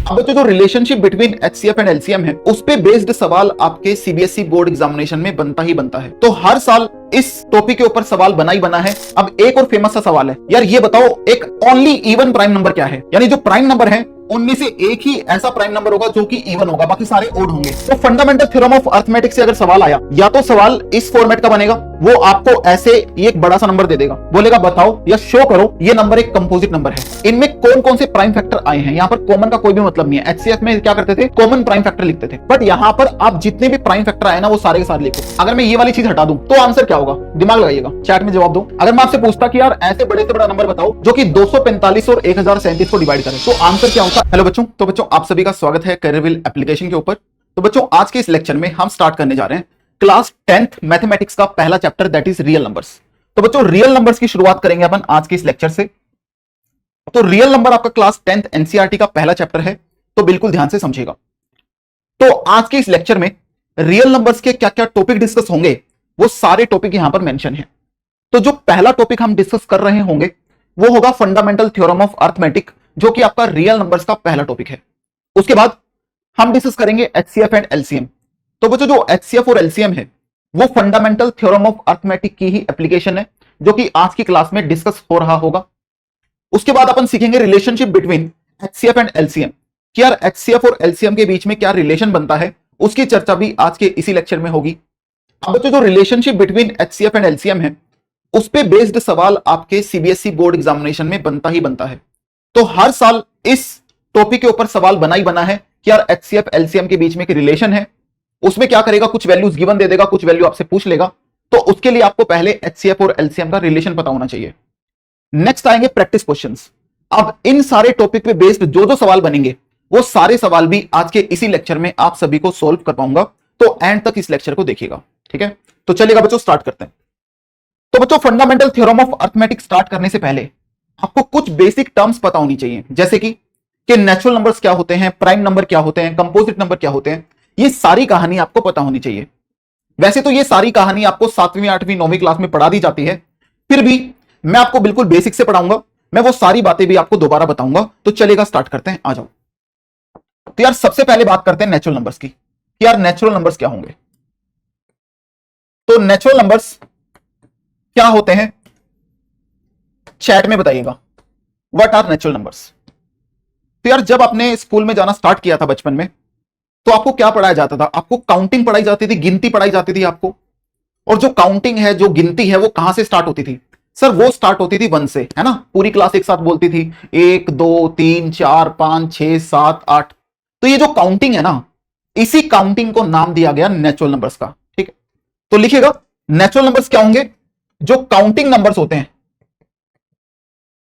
अब जो relationship between HCF and LCM है उस पे बेस्ड सवाल आपके सीबीएसई बोर्ड एग्जामिनेशन में बनता ही बनता है। तो हर साल इस टॉपिक के ऊपर सवाल बना ही बना है। अब एक और फेमस सा सवाल है, यार ये बताओ एक ओनली इवन प्राइम नंबर क्या है? यानी जो प्राइम नंबर है उनमें से एक ही ऐसा प्राइम नंबर होगा जो कि इवन होगा, बाकी सारे ओड होंगे। तो फंडामेंटल थ्योरम ऑफ अरिथमेटिक से अगर सवाल आया, या तो सवाल इस फॉर्मेट का बनेगा, वो आपको ऐसे एक बड़ा सा नंबर दे देगा, बोलेगा बताओ या शो करो ये नंबर एक कंपोजिट नंबर है, इनमें कौन कौन से प्राइम फैक्टर आए हैं। यहाँ पर कॉमन का कोई भी मतलब नहीं है। एचसीएफ में क्या करते थे, कॉमन प्राइम फैक्टर लिखते थे, बट यहाँ पर आप जितने भी प्राइम फैक्टर आए ना वो सारे के सारे लिखो। अगर मैं ये वाली चीज हटा दूं तो आंसर क्या होगा, दिमाग लगाइएगा, चैट में जवाब दो। अगर मैं आपसे पूछता कि यार ऐसे बड़े से बड़ा नंबर बताओ जो कि 245 और 1037 को डिवाइड करे, तो आंसर क्या होता? हेलो बच्चों, तो बच्चों आप सभी का स्वागत है करियरविल एप्लीकेशन के ऊपर। तो बच्चों आज के इस लेक्चर में हम स्टार्ट करने जा रहे हैं क्लास 10th मैथमेटिक्स का पहला chapter, that is real numbers. तो बच्चों रियल नंबर्स की शुरुआत करेंगे अपन आज के इस लेक्चर से। तो रियल नंबर आपका क्लास 10th एनसीईआरटी का पहला चैप्टर है, तो बिल्कुल ध्यान से समझिएगा। तो आज के इस लेक्चर में रियल नंबर्स के क्या क्या टॉपिक डिस्कस होंगे वो सारे टॉपिक यहां पर मेंशन है। तो जो पहला टॉपिक हम डिस्कस कर रहे होंगे वो होगा फंडामेंटल थ्योरम ऑफ अरिथमेटिक, जो कि आपका रियल नंबर्स का पहला टॉपिक है। उसके बाद हम डिस्कस करेंगे एचसीएफ एंड एलसीएम। तो बच्चों जो एचसीएफ और एलसीएम है वो फंडामेंटल थ्योरम ऑफ अरिथमेटिक की ही एप्लीकेशन है, जो कि आज की क्लास में डिस्कस हो रहा होगा। उसके बाद अपन सीखेंगे relationship between HCF and LCM, कि यार एचसीएफ और एलसीएम के बीच में क्या रिलेशन बनता है, उसकी चर्चा भी आज के इसी लेक्चर में होगी। अब बच्चों जो relationship between HCF and LCM है उस पे बेस्ड सवाल आपके सीबीएसई बोर्ड एग्जामिनेशन में बनता ही बनता है। तो हर साल इस टॉपिक के ऊपर सवाल बना ही बना है कि यार एचसीएफ एलसीएम के बीच में एक रिलेशन है, उसमें क्या करेगा, कुछ वैल्यूज गिवन दे देगा, कुछ वैल्यू आपसे पूछ लेगा। तो उसके लिए आपको पहले एचसीएफ और एलसीएम का रिलेशन पता होना चाहिए। नेक्स्ट आएंगे प्रैक्टिस क्वेश्चंस। अब इन सारे टॉपिक पे बेस्ड जो जो सवाल बनेंगे वो सारे सवाल भी आज के इसी लेक्चर में आप सभी को सोल्व कर पाऊंगा, तो एंड तक इस लेक्चर को देखिएगा, ठीक है। तो चलिएगा बच्चों स्टार्ट करते हैं। तो बच्चों fundamental theorem of arithmetic start करने से पहले आपको कुछ बेसिक टर्म्स पता होनी चाहिए, जैसे कि नेचुरल नंबर्स क्या होते हैं, प्राइम नंबर क्या होते हैं, कंपोजिट नंबर क्या होते हैं। ये सारी कहानी आपको पता होनी चाहिए। वैसे तो ये सारी कहानी आपको 7वीं 8वीं 9वीं क्लास में पढ़ा दी जाती है, फिर भी मैं आपको बिल्कुल बेसिक से पढ़ाऊंगा, मैं वो सारी बातें भी आपको दोबारा बताऊंगा। तो चलेगा स्टार्ट करते हैं, आ जाओ। तो यार सबसे पहले बात करते हैं नेचुरल नंबर्स की, कि यार नेचुरल नंबर्स क्या होंगे। तो नेचुरल नंबर्स क्या होते हैं, चैट में बताइएगा, व्हाट आर नेचुरल नंबर्स। तो यार जब आपने स्कूल में जाना स्टार्ट किया था बचपन में, तो आपको क्या पढ़ाया जाता था? आपको काउंटिंग पढ़ाई जाती थी, गिनती पढ़ाई जाती थी आपको। और जो काउंटिंग है, जो गिनती है, वो कहां से स्टार्ट होती थी? सर वो स्टार्ट होती थी 1 से, है ना। पूरी क्लास एक साथ बोलती थी 1 2 3 4 5 6 7 8। तो ये जो काउंटिंग है ना, इसी काउंटिंग को नाम दिया गया नेचुरल नंबर्स का, ठीक है। तो लिखिएगा नेचुरल नंबर्स क्या होंगे, जो काउंटिंग नंबर्स होते हैं,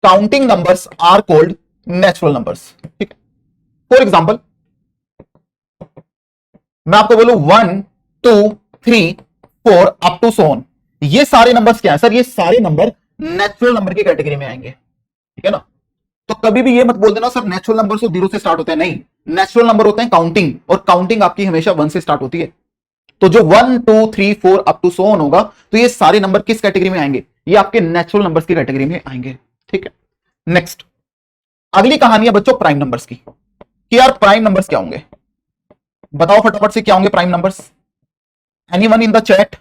counting numbers are called natural numbers, ठीक है। फॉर एग्जांपल मैं आपको बोलूं 1 2 3 4 अप टू सो ऑन, ये सारे नंबर्स क्या है सर? ये सारे नंबर नेचुरल नंबर की कैटेगरी में आएंगे, ठीक है ना। तो कभी भी ये मत बोल देना सर नेचुरल नंबर तो 0 से स्टार्ट होते हैं, नहीं, नेचुरल नंबर होते हैं काउंटिंग, और काउंटिंग आपकी हमेशा 1 से स्टार्ट होती है। तो जो 1 2 3 4 अप टू सो ऑन होगा, तो ये सारे नंबर किस कैटेगरी में आएंगे? ये आपके नेचुरल नंबर्स की कैटेगरी में आएंगे, ठीक है। नेक्स्ट अगली कहानी है बच्चों प्राइम नंबर्स की, कि यार प्राइम नंबर्स क्या होंगे, बताओ फटाफट से क्या होंगे prime numbers. Anyone in the chat,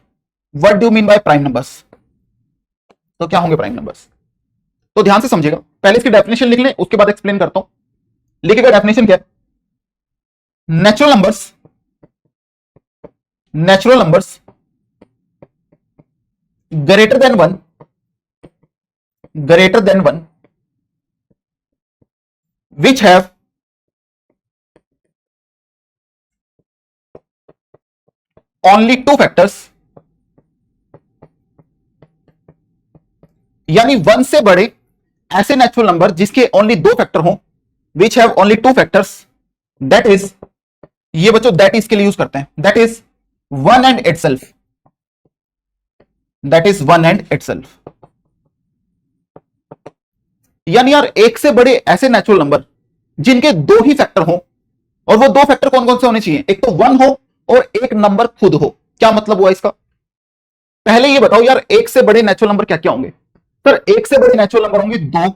what do you mean by prime numbers? तो क्या होंगे प्राइम नंबर्स? तो ध्यान से समझिएगा, पहले इसकी डेफिनेशन लिख लें, उसके बाद एक्सप्लेन करता हूं। लिखिएगा डेफिनेशन क्या है। Natural numbers, natural numbers greater than 1, greater than 1 which have only 2 factors, यानी 1 से बड़े ऐसे नेचुरल नंबर जिसके ओनली 2 फैक्टर हो, which have only 2 factors, that is, ये बच्चों दैट इज के लिए यूज करते हैं, that is 1 and itself, that is 1 and itself। यानी यार एक से बड़े ऐसे नेचुरल नंबर जिनके 2 ही फैक्टर हो, और वो 2 फैक्टर कौन कौन से होने चाहिए? एक तो 1 हो और एक नंबर खुद हो। क्या मतलब हुआ इसका? पहले ये बताओ यार एक से बड़े नेचुरल नंबर क्या क्या होंगे। सर एक से बड़े नेचुरल नंबर होंगे 2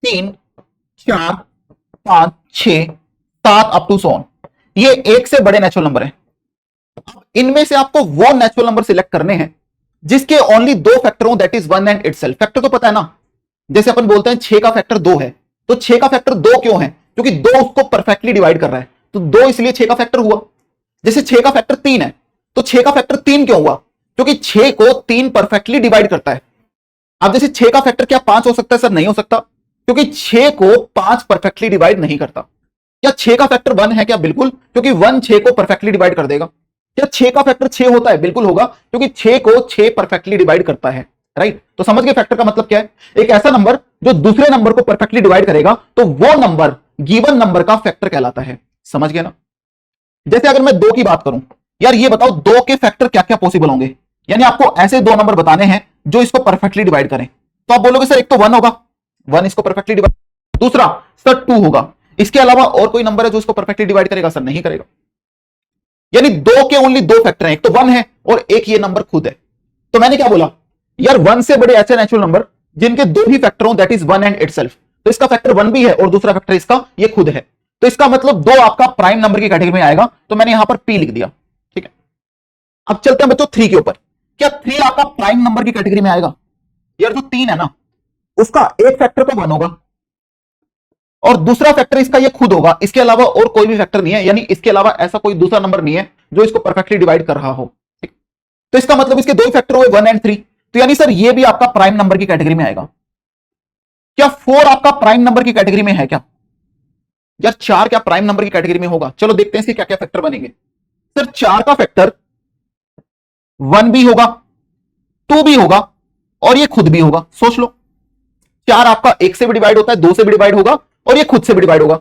3 4 5 6 7 अप टू सो ऑन, ये एक से बड़े नेचुरल नंबर हैं। इनमें से आपको वो नेचुरल नंबर सिलेक्ट करने हैं जिसके ओनली दो फैक्टर हो, that is 1 and itself. Factor तो पता है ना, जैसे अपन बोलते हैं 6 का फैक्टर 2 है, तो 6 का फैक्टर 2 क्यों है? क्योंकि 2 उसको परफेक्टली डिवाइड कर रहा है, तो 2 इसलिए 6 का फैक्टर हुआ। जैसे 6 का फैक्टर 3 है, तो 6 का फैक्टर 3 क्यों हुआ? क्योंकि 6 को 3 परफेक्टली डिवाइड करता है। अब जैसे 6 का फैक्टर क्या 5 हो सकता है? सर नहीं हो सकता, क्योंकि 6 को 5 परफेक्टली डिवाइड नहीं करता। क्या 6 का फैक्टर 1 है क्या? बिल्कुल, क्योंकि 1 6 को परफेक्टली डिवाइड कर देगा। क्या 6 का फैक्टर 6 होता है? बिल्कुल होगा, क्योंकि 6 को 6 परफेक्टली डिवाइड करता है। राइट, तो समझ गए फैक्टर का मतलब क्या है? एक ऐसा नंबर जो दूसरे नंबर को परफेक्टली डिवाइड करेगा, तो वो नंबर गिवन नंबर का फैक्टर कहलाता है। समझ गए ना? जैसे अगर मैं 2 की बात करूं, यार ये बताओ 2 के फैक्टर क्या क्या पॉसिबल होंगे? यानी आपको ऐसे दो नंबर बताने हैं जो इसको परफेक्टली डिवाइड करें। तो आप बोलोगे सर एक तो 1 होगा, 1 इसको परफेक्टली डिवाइड, दूसरा सर 2 होगा। इसके अलावा और कोई नंबर है जो इसको परफेक्टली डिवाइड करेगा? सर नहीं करेगा। यानी 2 के ओनली 2 फैक्टर हैं, एक तो 1 है और एक ये नंबर खुद है। तो मैंने क्या बोला, यार 1 से बड़े ऐसे नेचुरल नंबर जिनके दो ही फैक्टर हो, दैट इज 1 एंड इटसेल्फ। तो इसका फैक्टर 1 भी है और दूसरा फैक्टर इसका ये खुद है, तो इसका मतलब 2 आपका प्राइम नंबर की कैटेगरी में आएगा। तो मैंने यहां पर P लिख दिया। ठीक है, अब चलते हैं बच्चों 3 के ऊपर। क्या 3 आपका प्राइम नंबर की कैटेगरी में आएगा? यार जो 3 है ना, उसका एक फैक्टर तो 1 होगा और दूसरा फैक्टर इसका ये खुद होगा, इसके अलावा और कोई भी फैक्टर नहीं है। यानी इसके अलावा ऐसा कोई दूसरा नंबर नहीं है जो इसको परफेक्टली डिवाइड कर रहा हो। ठीक, तो इसका मतलब इसके दो ही फैक्टर हुए 1 एंड 3। तो यानी सर ये भी आपका प्राइम नंबर की कैटेगरी में आएगा। क्या 4 आपका प्राइम नंबर की कैटेगरी में है क्या? यार 4 क्या प्राइम नंबर की कैटेगरी में होगा? चलो देखते हैं इसके क्या क्या फैक्टर बनेंगे। सर 4 का फैक्टर 1 भी होगा, 2 भी होगा और ये खुद भी होगा। सोच लो, 4 आपका 1 से भी डिवाइड होता है, 2 से भी डिवाइड होगा और ये खुद से भी डिवाइड होगा।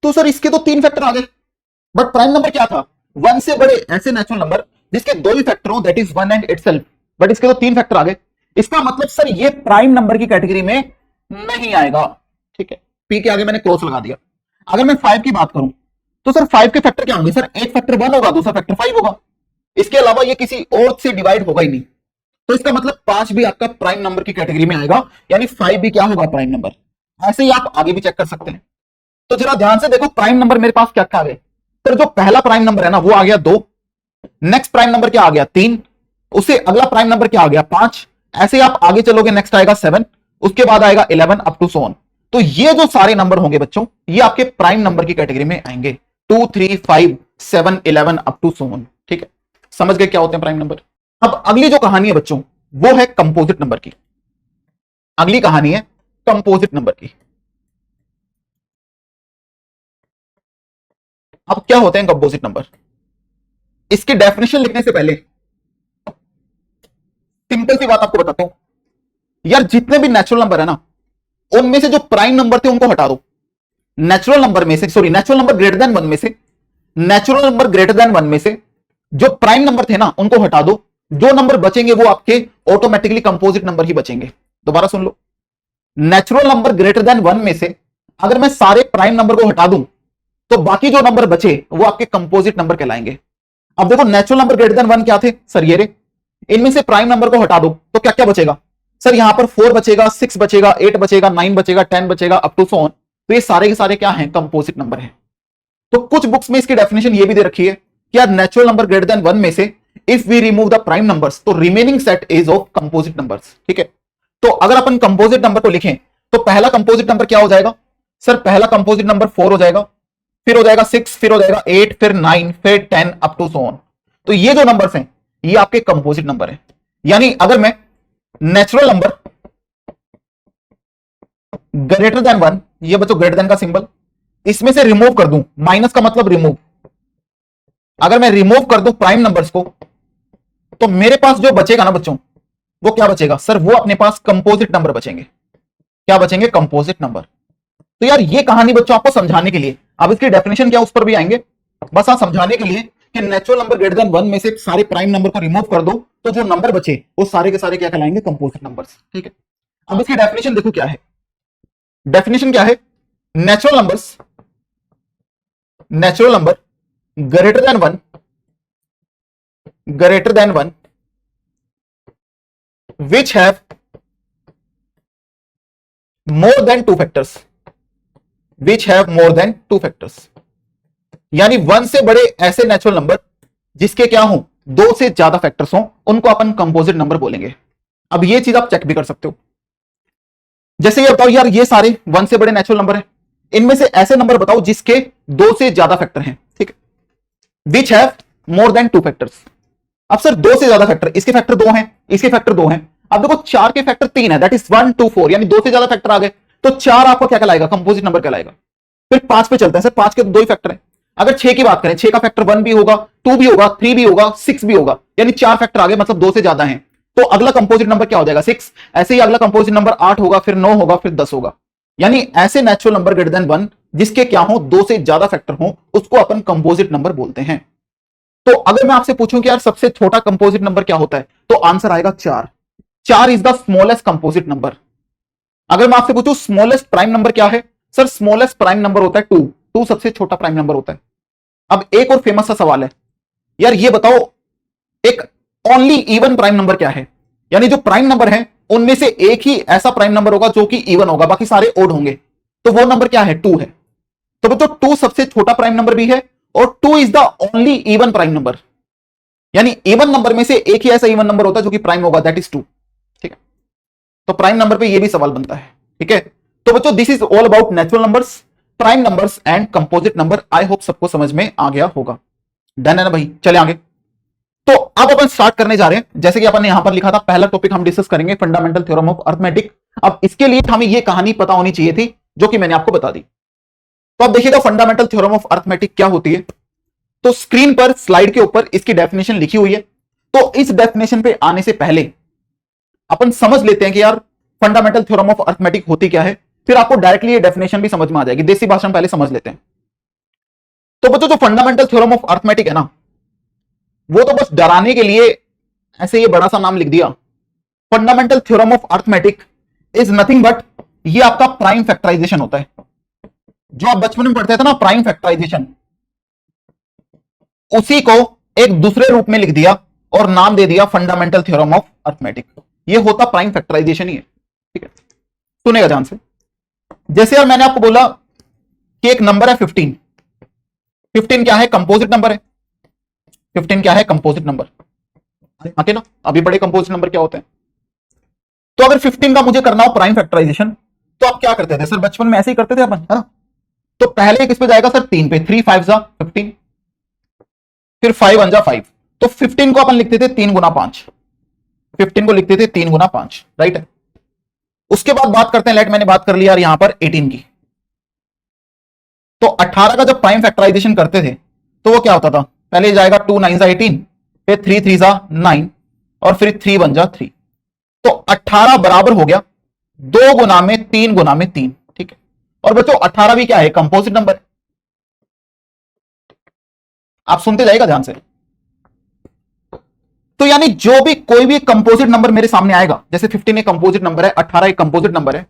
तो सर इसके तो 3 फैक्टर आ गए, बट प्राइम नंबर क्या था? 1 से बड़े ऐसे नेचुरल नंबर जिसके दो ही फैक्टर हो, that is 1 and itself. But इसके तो 3 फैक्टर आ गए। इसका मतलब सर ये प्राइम नंबर की कैटेगरी में नहीं आएगा। ठीक है, पी के आगे मैंने क्रॉस लगा दिया। अगर मैं 5 की बात करूं, तो सर 5 के फैक्टर क्या होंगे? सर एक फैक्टर 1 होगा, दूसरा फैक्टर 5 होगा, इसके अलावा ये किसी और से डिवाइड होगा ही नहीं। तो इसका मतलब 5 भी आपका प्राइम नंबर की कैटेगरी में आएगा, यानी 5 भी क्या होगा? Prime number. ऐसे ही आप आगे भी चेक कर सकते हैं। तो जरा ध्यान से देखो प्राइम नंबर मेरे पास क्या क्या आ गए। सर जो पहला प्राइम नंबर है ना, वो आ गया 2। नेक्स्ट प्राइम नंबर क्या आ गया? 3। उससे अगला प्राइम नंबर क्या आ गया? 5। ऐसे आप आगे चलोगे, नेक्स्ट आएगा 7, उसके बाद आएगा 11 अप टू सो ऑन। तो ये जो सारे नंबर होंगे बच्चों, ये आपके प्राइम नंबर की कैटेगरी में आएंगे, 2 3 5 7 11 अप टू सो ऑन। ठीक है, समझ गए क्या होते हैं प्राइम नंबर? अब अगली जो कहानी है बच्चों, वो है कंपोजिट नंबर की। अगली कहानी है कंपोजिट नंबर की। अब क्या होते हैं कंपोजिट नंबर? इसकी डेफिनेशन लिखने से पहले सिंपल सी बात आपको बताता हूं। यार जितने भी नेचुरल नंबर है ना, उनमें से जो प्राइम नंबर थे उनको हटा दो। नेचुरल नंबर में से, sorry, natural number greater than 1 में से, नेचुरल नंबर ग्रेटर देन 1 में से जो प्राइम नंबर थे ना, उनको हटा दो। जो नंबर बचेंगे वो आपके ऑटोमेटिकली कंपोजिट नंबर ही बचेंगे। दोबारा सुन लो, नेचुरल नंबर ग्रेटर देन 1 में से अगर मैं सारे प्राइम नंबर को हटा दूं, तो बाकी जो नंबर बचे वो आपके कंपोजिट नंबर कहलाएंगे। अब देखो नेचुरल नंबर ग्रेटर देन 1 क्या थे? सर ये रे। इनमें से प्राइम नंबर को हटा दो तो क्या क्या बचेगा? सर यहां पर 4 बचेगा, 6 बचेगा, 8 बचेगा, 9 बचेगा, 10 बचेगा, अप टू सो ऑन। तो ये सारे के सारे क्या हैं? कंपोजिट नंबर हैं। तो कुछ बुक्स में इसकी डेफिनेशन ये भी दे रखी है कि यार नेचुरल नंबर ग्रेटर देन 1 में से if we remove the prime numbers, तो remaining set is of composite numbers. ठीक है, तो अगर अपन कंपोजिट नंबर को लिखें तो पहला कंपोजिट नंबर क्या हो जाएगा? सर पहला कंपोजिट नंबर 4 हो जाएगा, फिर हो जाएगा 6, फिर हो जाएगा 8, फिर 9, फिर 10 अप टू सो ऑन। तो ये जो नंबर्स हैं ये आपके कंपोजिट नंबर हैं। यानी अगर मैं नेचुरल नंबर ग्रेटर देन 1, ये बच्चों ग्रेटर देन का सिंबल, इसमें से रिमूव कर दूं, माइनस का मतलब रिमूव, अगर मैं रिमूव कर दूं प्राइम नंबर्स को, तो मेरे पास जो बचेगा ना बच्चों, वो क्या बचेगा? सर वो अपने पास कंपोजिट नंबर बचेंगे। क्या बचेंगे? Composite number. तो यार ये कहानी बच्चों आपको समझाने के लिए, अब इसकी डेफिनेशन क्या उस पर भी आएंगे, बस आप समझाने के लिए कि नेचुरल नंबर ग्रेटर देन 1 में से सारे प्राइम नंबर को रिमूव कर दो, तो जो नंबर बचे वो सारे के सारे क्या कहलाएंगे? Composite numbers. ठीक है, अब इसकी डेफिनेशन देखो क्या है। डेफिनेशन क्या है? Natural numbers, natural number greater than 1, greater than 1 which have more than 2 factors, which have more than 2 factors। यानी 1 से बड़े ऐसे नेचुरल नंबर जिसके क्या हो, 2 से ज्यादा फैक्टर्स हो, उनको अपन कंपोजिट नंबर बोलेंगे। अब ये चीज आप चेक भी कर सकते हो। जैसे ये बताओ यार, ये सारे 1 से बड़े नेचुरल नंबर हैं, इनमें से ऐसे नंबर बताओ जिसके 2 से ज्यादा फैक्टर हैं, ठीक है, which have more than 2 factors. अब सर 2 से ज्यादा फैक्टर, इसके फैक्टर 2 हैं, इसके फैक्टर 2 हैं। अब देखो 4 के फैक्टर 3 है, दैट इज 1 2 4, यानी 2 से ज्यादा फैक्टर आ गए, तो 4 आपका क्या कहलाएगा, कंपोजिट नंबर कहलाएगा। फिर 5 पे चलते हैं, सर 5 के तो 2 ही फैक्टर हैं। अगर 6 की बात करें, 6 का फैक्टर 1 भी होगा, 2 भी होगा, 3 भी होगा, 6 भी होगा, यानी 4 फैक्टर आ गए, मतलब 2 से ज्यादा हैं, तो अगला कंपोजिट नंबर क्या हो जाएगा, 6। ऐसे ही अगला कंपोजिट नंबर 8 होगा, फिर 9 होगा, फिर 10 होगा। यानी ऐसे नेचुरल नंबर ग्रेटर देन 1 जिसके क्या हो, 2 से ज्यादा फैक्टर हो, उसको अपन कंपोजिट नंबर बोलते हैं। तो अगर मैं आपसे पूछूं कि यार सबसे छोटा कंपोजिट नंबर क्या होता है, तो आंसर आएगा 4। 4 is the smallest composite number. अगर मैं आपसे पूछूं स्मॉलेस्ट प्राइम नंबर क्या है, सर स्मॉलेस्ट प्राइम नंबर होता है 2। 2 सबसे छोटा प्राइम नंबर होता है। अब एक और फेमस सा सवाल है, यार ये बताओ एक ओनली इवन प्राइम नंबर क्या है, यानी जो प्राइम नंबर है उनमें से एक ही ऐसा प्राइम नंबर होगा जो कि इवन होगा, बाकी सारे ओड होंगे, तो वो नंबर क्या है, 2 है। तो बच्चों 2 सबसे छोटा प्राइम नंबर भी है और 2 is the only even prime number, यानी इवन नंबर में से एक ही ऐसा इवन नंबर होता है जो कि प्राइम होगा, दैट इज 2। ठीक है, तो प्राइम नंबर पे ये भी सवाल बनता है। ठीक है, तो बच्चों this is all about natural numbers, prime numbers and composite number. I hope सबको समझ में आ गया होगा। डन है ना भाई, चले आगे। तो अब अपन स्टार्ट करने जा रहे हैं। जैसे कि अपन ने यहां पर लिखा था, पहला टॉपिक हम डिस्कस करेंगे फंडामेंटल थ्योरम ऑफ अर्थमेटिक। अब इसके लिए हमें ये कहानी पता होनी चाहिए थी जो कि मैंने आपको बता दी। तो अब देखिएगा फंडामेंटल थ्योरम ऑफ अर्थमेटिक क्या होती है। तो स्क्रीन पर स्लाइड के ऊपर इसकी डेफिनेशन लिखी हुई है। तो इस डेफिनेशन पे आने से पहले अपन समझ लेते हैं कि यार फंडामेंटल थ्योरम ऑफ अर्थमेटिक होती क्या है, फिर आपको डायरेक्टली ये डेफिनेशन भी समझ में आ जाएगी। देसी भाषा में पहले समझ लेते हैं। तो बच्चों जो फंडामेंटल थ्योरम ऑफ अर्थमेटिक है ना, वो तो बस डराने के लिए ऐसे ये बड़ा सा नाम लिख दिया। Fundamental theorem of arithmetic is nothing but, ये आपका प्राइम फैक्टराइजेशन होता है। जो आप बचपन में पढ़ते थे ना, प्राइम फैक्टराइजेशन, उसी को एक दूसरे रूप में लिख दिया और नाम दे दिया फंडामेंटल थ्योरम ऑफ अर्थमेटिक। ये होता प्राइम फैक्टराइजेशन ही है। ठीक है, सुनेगा ध्यान से। जैसे यार मैंने आपको बोला कि एक नंबर है 15। 15 क्या है, कंपोजिट नंबर है। 15 क्या है, कंपोजिट नंबर। आके ना अभी बड़े कंपोजिट नंबर क्या होते हैं। तो अगर 15 का मुझे करना हो प्राइम फैक्टराइजेशन, तो आप क्या करते थे सर, बचपन में ऐसे ही करते थे अपन, है ना। तो पहले किस पे जाएगा सर, 3 पे। 3 5 जा 15, फिर 5 1 जा 5। तो 15 को अपन लिखते थे 3 गुना 5। 15 को लिखते थे 3 गुना 5, राइट है। उसके बाद बात करते हैं, लेट मैंने बात कर लिया यार यहां पर 18 की। तो 18 का जब प्राइम फैक्टराइजेशन करते थे तो वो क्या होता था, पहले जाएगा 2 9 जा 18, फिर 3 3 जा 9, और फिर 3 1 जा 3। तो 18 बराबर हो गया 2 गुना में 3 गुना में 3। ठीक है, और बच्चों 18 भी क्या है, कंपोजिट नंबर। आप सुनते जाएगा ध्यान से। तो यानी जो भी कोई भी कंपोजिट नंबर मेरे सामने आएगा, जैसे 15 एक कंपोजिट नंबर है, 18 एक कंपोजिट नंबर है,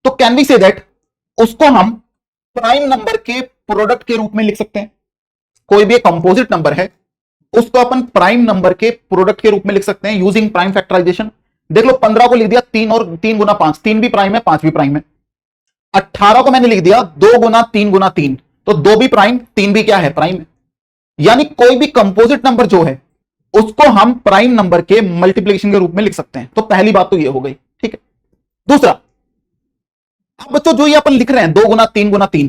तो कैन वी से दैट उसको हम प्राइम नंबर के प्रोडक्ट के रूप में लिख सकते हैं। कोई भी कंपोजिट नंबर है उसको अपन प्राइम नंबर के प्रोडक्ट के रूप में लिख सकते हैं यूजिंग प्राइम फैक्टराइजेशन। देख लो 15 को लिख दिया 3 और 3 गुना 5, 3 भी प्राइम है 5 भी प्राइम है। 18 को मैंने लिख दिया 2 गुना 3 गुना 3, तो 2 भी प्राइम 3 भी क्या है, प्राइम है। यानी कोई भी कंपोजिट नंबर जो है उसको हम प्राइम नंबर के मल्टीप्लिकेशन के रूप में लिख सकते हैं। तो पहली बात तो ये हो गई। ठीक है, दूसरा, अब बच्चों जो ये अपन लिख रहे हैं 2 गुना 3 गुना 3,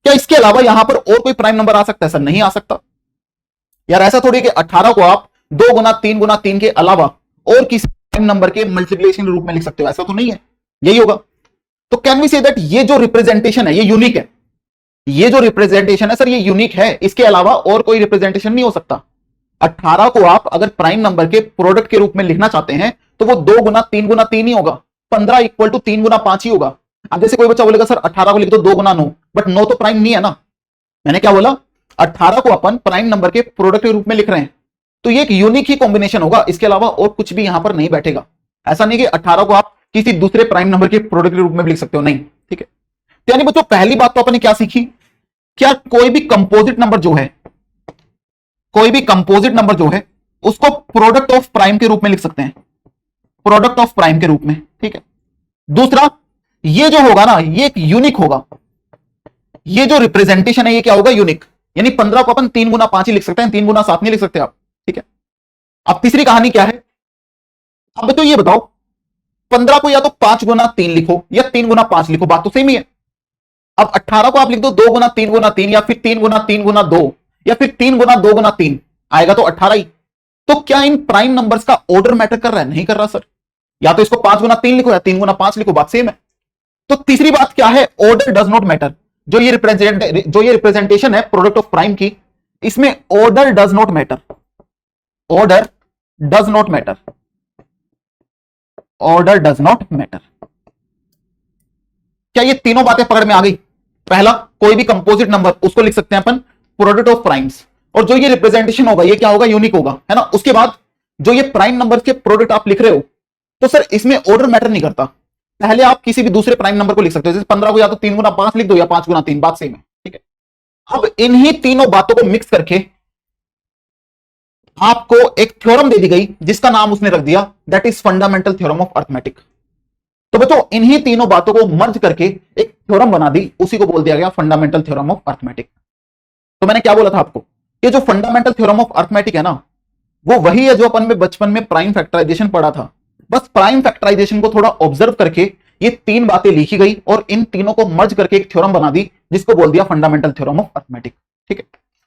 क्या इसके अलावा यहां पर और कोई प्राइम नंबर आ सकता है सर, नहीं आ सकता यार। ऐसा थोड़ी कि 18 को आप 2 गुना 3 गुना 3 के अलावा और किसी प्राइम नंबर के मल्टीप्लिकेशन के रूप में लिख सकते हो, ऐसा तो नहीं है, यही होगा। तो कैन वी से दैट ये जो रिप्रेजेंटेशन है ये यूनिक है। ये जो रिप्रेजेंटेशन है सर ये यूनिक है, इसके अलावा और कोई रिप्रेजेंटेशन नहीं हो सकता। 18 को आप अगर प्राइम नंबर के प्रोडक्ट के रूप में लिखना चाहते हैं तो वो 2 गुना 3 गुना 3 ही होगा। 15 इक्वल टू 3 गुना 5 ही होगा। अब जैसे कोई बच्चा बोलेगा सर 18 को लिख दो 2 गुना 9, बट 9 तो प्राइम नहीं है ना। मैंने क्या बोला, 18 को अपन प्राइम नंबर के प्रोडक्ट के रूप में लिख रहे हैं, तो ये एक यूनिक ही कॉम्बिनेशन होगा, इसके अलावा और कुछ भी यहां पर नहीं बैठेगा। ऐसा नहीं कि 18 को आप किसी दूसरे प्राइम नंबर के प्रोडक्ट के रूप में लिख सकते हो, नहीं। ठीक है, तो यानी बच्चों पहली बात तो अपन ने क्या सीखी, क्या कोई भी कंपोजिट नंबर जो है, कोई भी कंपोजिट नंबर जो है उसको प्रोडक्ट ऑफ प्राइम के रूप में लिख सकते हैं, प्रोडक्ट ऑफ प्राइम के रूप में। ठीक है, दूसरा ये जो होगा ना ये एक यूनिक होगा, ये जो रिप्रेजेंटेशन है ये क्या होगा, यूनिक। यानी 15 को अपन 3 गुना 5 ही लिख सकते हैं, 3 गुना 7 नहीं लिख सकते आप। ठीक है, अब तीसरी कहानी क्या है, अब तो ये बताओ 15 को या तो 5 गुना 3 लिखो या 3 गुना 5 लिखो, बात तो सेम ही है। अब 18 को आप लिख दो 2 गुना 3 गुना 3 या फिर 3 गुना 3 गुना 2 या फिर 3 गुना 2 गुना 3, आएगा तो 18 ही। तो क्या इन प्राइम नंबर्स का ऑर्डर मैटर कर रहा है? नहीं कर रहा सर, या तो इसको 5 गुना 3 लिखो या 3 गुना 5 लिखो, बात सेम है। तो तीसरी बात क्या है, ऑर्डर डज नॉट मैटर। जो ये रिप्रेजेंटेशन है प्रोडक्ट ऑफ प्राइम की, इसमें order does not matter, order does not matter, order does not matter. क्या ये तीनों बातें पकड़ में आ गई? पहला, कोई भी कंपोजिट नंबर उसको लिख सकते हैं अपन प्रोडक्ट ऑफ प्राइम्स, और जो ये रिप्रेजेंटेशन होगा ये क्या होगा, यूनिक होगा, है ना। उसके बाद जो ये प्राइम नंबर के प्रोडक्ट आप लिख रहे हो, तो सर इसमें ऑर्डर मैटर नहीं करता। पहले आप किसी भी दूसरे प्राइम नंबर को लिख सकते हो, जैसे 15 को या तो 3 गुना 5 लिख दो या 5 गुना 3, बात सेम है। ठीक है, अब इन्हीं तीनों बातों को मिक्स करके आपको एक थ्योरम दे दी गई जिसका नाम उसने रख दिया that is fundamental theorem of arithmetic. तो बच्चों इन्हीं तीनों बातों को मर्ज करके एक थ्योरम बना दी, उसी को बोल दिया गया फंडामेंटल थ्योरम ऑफ अर्थमेटिक। तो मैंने क्या बोला था आपको, ये जो फंडामेंटल थ्योरम ऑफ अर्थमेटिक है ना, वो वही है जो अपन में बचपन में प्राइम फैक्टराइजेशन पढ़ा था। बस प्राइम फैक्टराइजेशन को थोड़ा ऑब्जर्व करके ये तीन बातें लिखी गई और इन तीनों को मर्ज करके एक थ्योरम बना दी जिसको बोल दिया फंडामेंटल थ्योरम ऑफ अर्थमेटिक। ठीक है,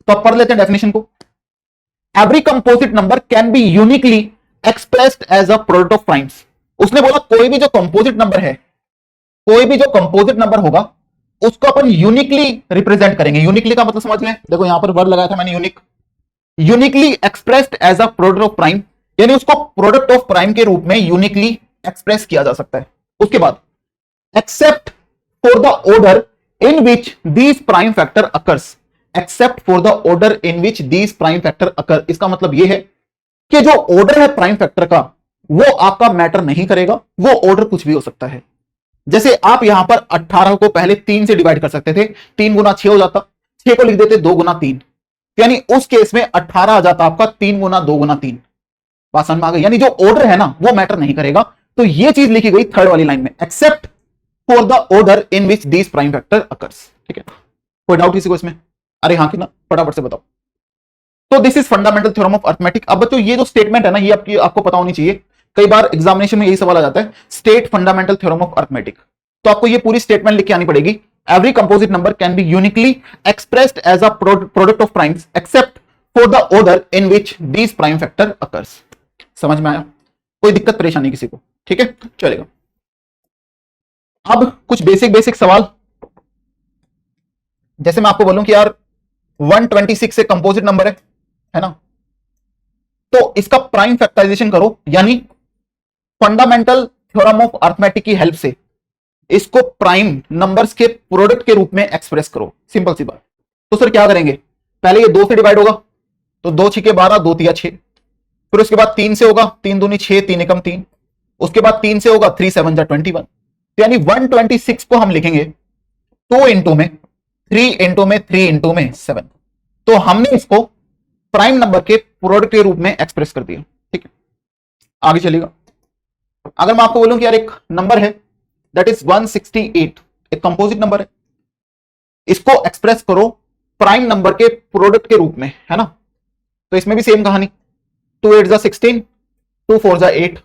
तो अब पढ़ लेते हैं डेफिनेशन को। Every composite number can be uniquely expressed as a product of primes. उसने बोला कोई भी जो कंपोजिट नंबर है, कोई भी जो कंपोजिट नंबर होगा उसको अपन यूनिकली रिप्रेजेंट करेंगे। यूनिकली का मतलब समझ लें, देखो यहां पर वर्ड लगाया था मैंने unique, uniquely expressed as a product of prime, यानी उसको प्रोडक्ट ऑफ प्राइम के रूप में यूनिकली एक्सप्रेस किया जा सकता है। उसके बाद except for the order in which these prime factor occurs, except for the order in which these prime factor occur. इसका मतलब यह है कि जो ऑर्डर है प्राइम फैक्टर का वो आपका मैटर नहीं करेगा, वो ऑर्डर कुछ भी हो सकता है। जैसे आप यहां पर 18 को पहले 3 से डिवाइड कर सकते थे, 3 गुना 6 हो जाता, 6 को लिख देते 2 गुना 3, यानी उस केस में 18 आ जाता आपका 3 गुना 2 गुना 3। बात समझ में आ गई? यानी जो ऑर्डर है ना वो मैटर नहीं करेगा। तो ये चीज लिखी गई थर्ड वाली लाइन में, accept for the order in which these prime factor occurs. ठीक है, कोई डाउट किसी को इसमें? अरे हाँ कि ना, फटाफट से बताओ। तो this is fundamental theorem of arithmetic. अब बच्चों ये जो स्टेटमेंट है ना, ये आपको पता होनी चाहिए, कई बार एग्जामिनेशन में यही सवाल आ जाता है, state fundamental theorem of arithmetic. तो आपको ये पूरी स्टेटमेंट लिख के आनी पड़ेगी। Every composite number can be uniquely expressed as a product of primes except for the order in which these prime factor occurs. समझ में आया? कोई दिक्कत परेशानी किसी को? ठीक है, चलेगा। अब कुछ बेसिक सवाल, जैसे मैं आपको बोलूं कि यार 126 से कंपोजिट नंबर है ना, तो इसका प्राइम फैक्टराइजेशन करो, यानी फंडामेंटल थ्योरम ऑफ अर्थमेटिक की हेल्प से इसको प्राइम नंबर्स के प्रोडक्ट के रूप में एक्सप्रेस करो। सिंपल सी बात। तो सर क्या करेंगे, पहले ये 2 से डिवाइड होगा, तो 2 6 12, 2 3 6, फिर उसके बाद 3 से होगा, 3 दूनी 6, 3 एकम 3, उसके बाद 3 से होगा 3 7 21, तो यानी 126 को हम लिखेंगे 2 इंटू में 3 इंटू में 3 इंटू में 7। तो हमने इसको प्राइम नंबर के प्रोडक्ट के रूप में एक्सप्रेस कर दिया। ठीक है, आगे चलेगा। अगर मैं आपको बोलूं कि यार एक नंबर है दैट इज 168, एक कंपोजिट नंबर है, इसको एक्सप्रेस करो प्राइम नंबर के प्रोडक्ट के रूप में, है ना। तो इसमें भी सेम कहानी, 2 8 जा 16, 2 4 जा 8,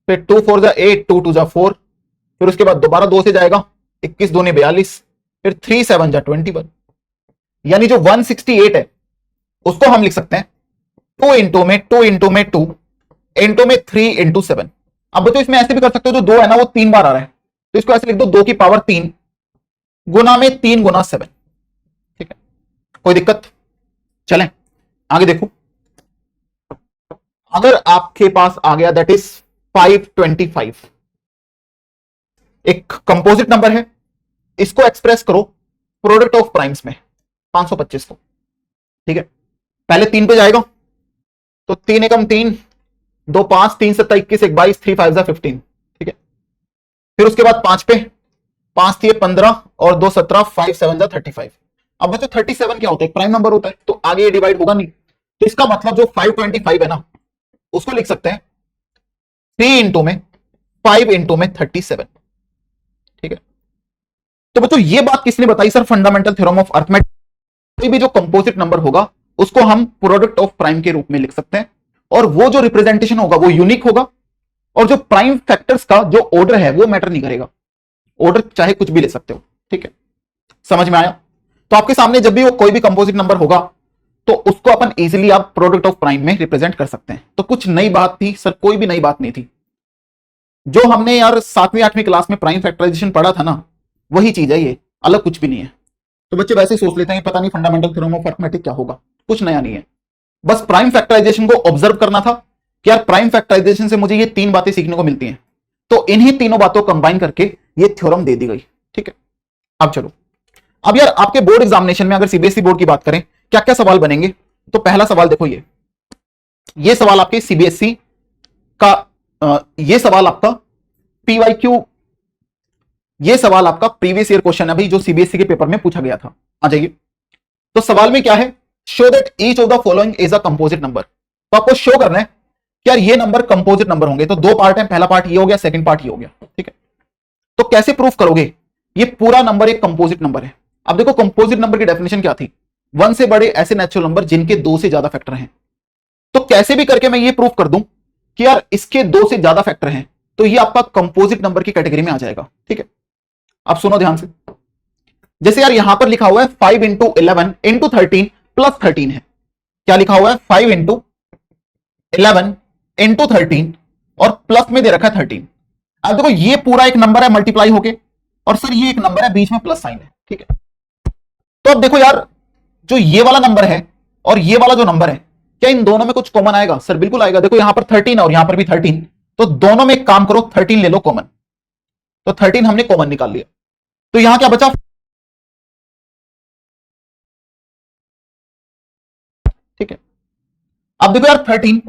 फिर 2 4 जा 8, 2 2 जा 4, फिर उसके बाद दोबारा 2 से जाएगा, 21 दूनी 42, फिर 3 7 जा 21, यानी जो 168 है उसको हम लिख सकते हैं 2 इंटू में 2 इंटू में 2 इंटू में 3 इंटू 7। अब बच्चों इसमें ऐसे भी कर सकते हो, जो 2 है ना वो 3 बार आ रहा है, तो इसको ऐसे लिख दो 2 की पावर 3 गुना में 3 गुना 7। ठीक है, कोई दिक्कत? चलें आगे देखो। अगर आपके पास आ गया दैट इज 525, एक कंपोजिट नंबर है, इसको एक्सप्रेस करो प्रोडक्ट ऑफ प्राइम्स में 525 को। ठीक है, पहले 3 पे जाएगा, तो 3 एकम 3, 2 5, 3 7 21, 1 22, 3 5 15। ठीक है, फिर उसके बाद 5 पे, 5 3 15 और 2 17, 5 7 35। अब बच्चों 37 क्या होता है, प्राइम नंबर होता है, तो आगे ये डिवाइड होगा नहीं, तो इसका मतलब जो 525 है ना उसको लिख सकते हैं 3 इंटू में 5 इंटू में 37। ठीक है, तो बच्चों ये बात किसने बताई sir, fundamental theorem of arithmetic. कोई भी जो कंपोजिट नंबर होगा उसको हम प्रोडक्ट ऑफ प्राइम के रूप में लिख सकते हैं, और वो जो रिप्रेजेंटेशन होगा वो यूनिक होगा, और जो प्राइम फैक्टर्स का जो ऑर्डर है वो मैटर नहीं करेगा, ऑर्डर चाहे कुछ भी ले सकते हो। ठीक है, समझ में आया? तो आपके सामने जब भी वो कोई भी कंपोजिट नंबर होगा तो उसको अपन इजीली आप प्रोडक्ट ऑफ प्राइम में रिप्रेजेंट कर सकते हैं। तो कुछ नई बात थी सर? कोई भी नई बात नहीं थी। जो हमने यार 7वीं 8वीं क्लास में प्राइम फैक्टराइजेशन पढ़ा था ना, वही चीज है ये, अलग कुछ भी नहीं है। तो बच्चे वैसे ही सोच लेते हैं पता नहीं फंडामेंटल थ्योरम ऑफ अरिथमेटिक क्या होगा, कुछ नया नहीं है। बस प्राइम फैक्टराइजेशन को ऑब्जर्व करना था कि यार प्राइम फैक्टराइजेशन से मुझे ये 3 बातें सीखने को मिलती हैं, तो इन्हीं तीनों बातों को कंबाइन करके ये थ्योरम दे दी गई। ठीक है, अब चलो, अब यार आपके बोर्ड एग्जामिनेशन में अगर सीबीएसई बोर्ड की बात करें क्या क्या सवाल बनेंगे, तो पहला सवाल देखो, ये सवाल आपके सीबीएसई का ये सवाल आपका पीवाईक्यू, ये सवाल आपका प्रीवियस ईयर क्वेश्चन है भाई, जो सीबीएसई के पेपर में पूछा गया था। आ जाइए, तो सवाल में क्या है, show that each of the following is a composite number. तो आपको शो करना है कि यार ये नंबर कंपोजिट नंबर होंगे। तो 2 पार्ट है, पहला पार्ट ये हो गया, सेकंड पार्ट ये हो गया। ठीक है, तो कैसे प्रूफ करोगे ये पूरा नंबर एक कंपोजिट नंबर है? अब देखो कंपोजिट नंबर की डेफिनेशन क्या थी, 1 से बड़े ऐसे नेचुरल नंबर जिनके 2 से ज्यादा फैक्टर हैं। तो कैसे भी करके मैं ये प्रूफ कर दूं कि यार इसके 2 से ज्यादा फैक्टर हैं, तो ये आपका कंपोजिट नंबर की कैटेगरी में आ जाएगा। ठीक है, अब सुनो ध्यान से, जैसे यार यहां पर लिखा हुआ है 5 इंटू 11 इंटू 13 प्लस 13 है। क्या लिखा हुआ है? 5 इंटू 11 इंटू 13 और प्लस में दे रखा है 13। अब देखो ये पूरा एक नंबर है मल्टीप्लाई होके, और सर ये एक नंबर है बीच में प्लस साइन है। ठीक है, तो अब देखो यार जो ये वाला नंबर है और ये वाला जो नंबर है, क्या इन दोनों में कुछ कॉमन आएगा? सर बिल्कुल आएगा। देखो यहां पर 13 और यहां पर भी 13, तो दोनों में एक काम करो, 13 ले लो कॉमन। तो 13 हमने कॉमन निकाल लिया, तो यहां क्या बचा? ठीक है, अब देखो यार 13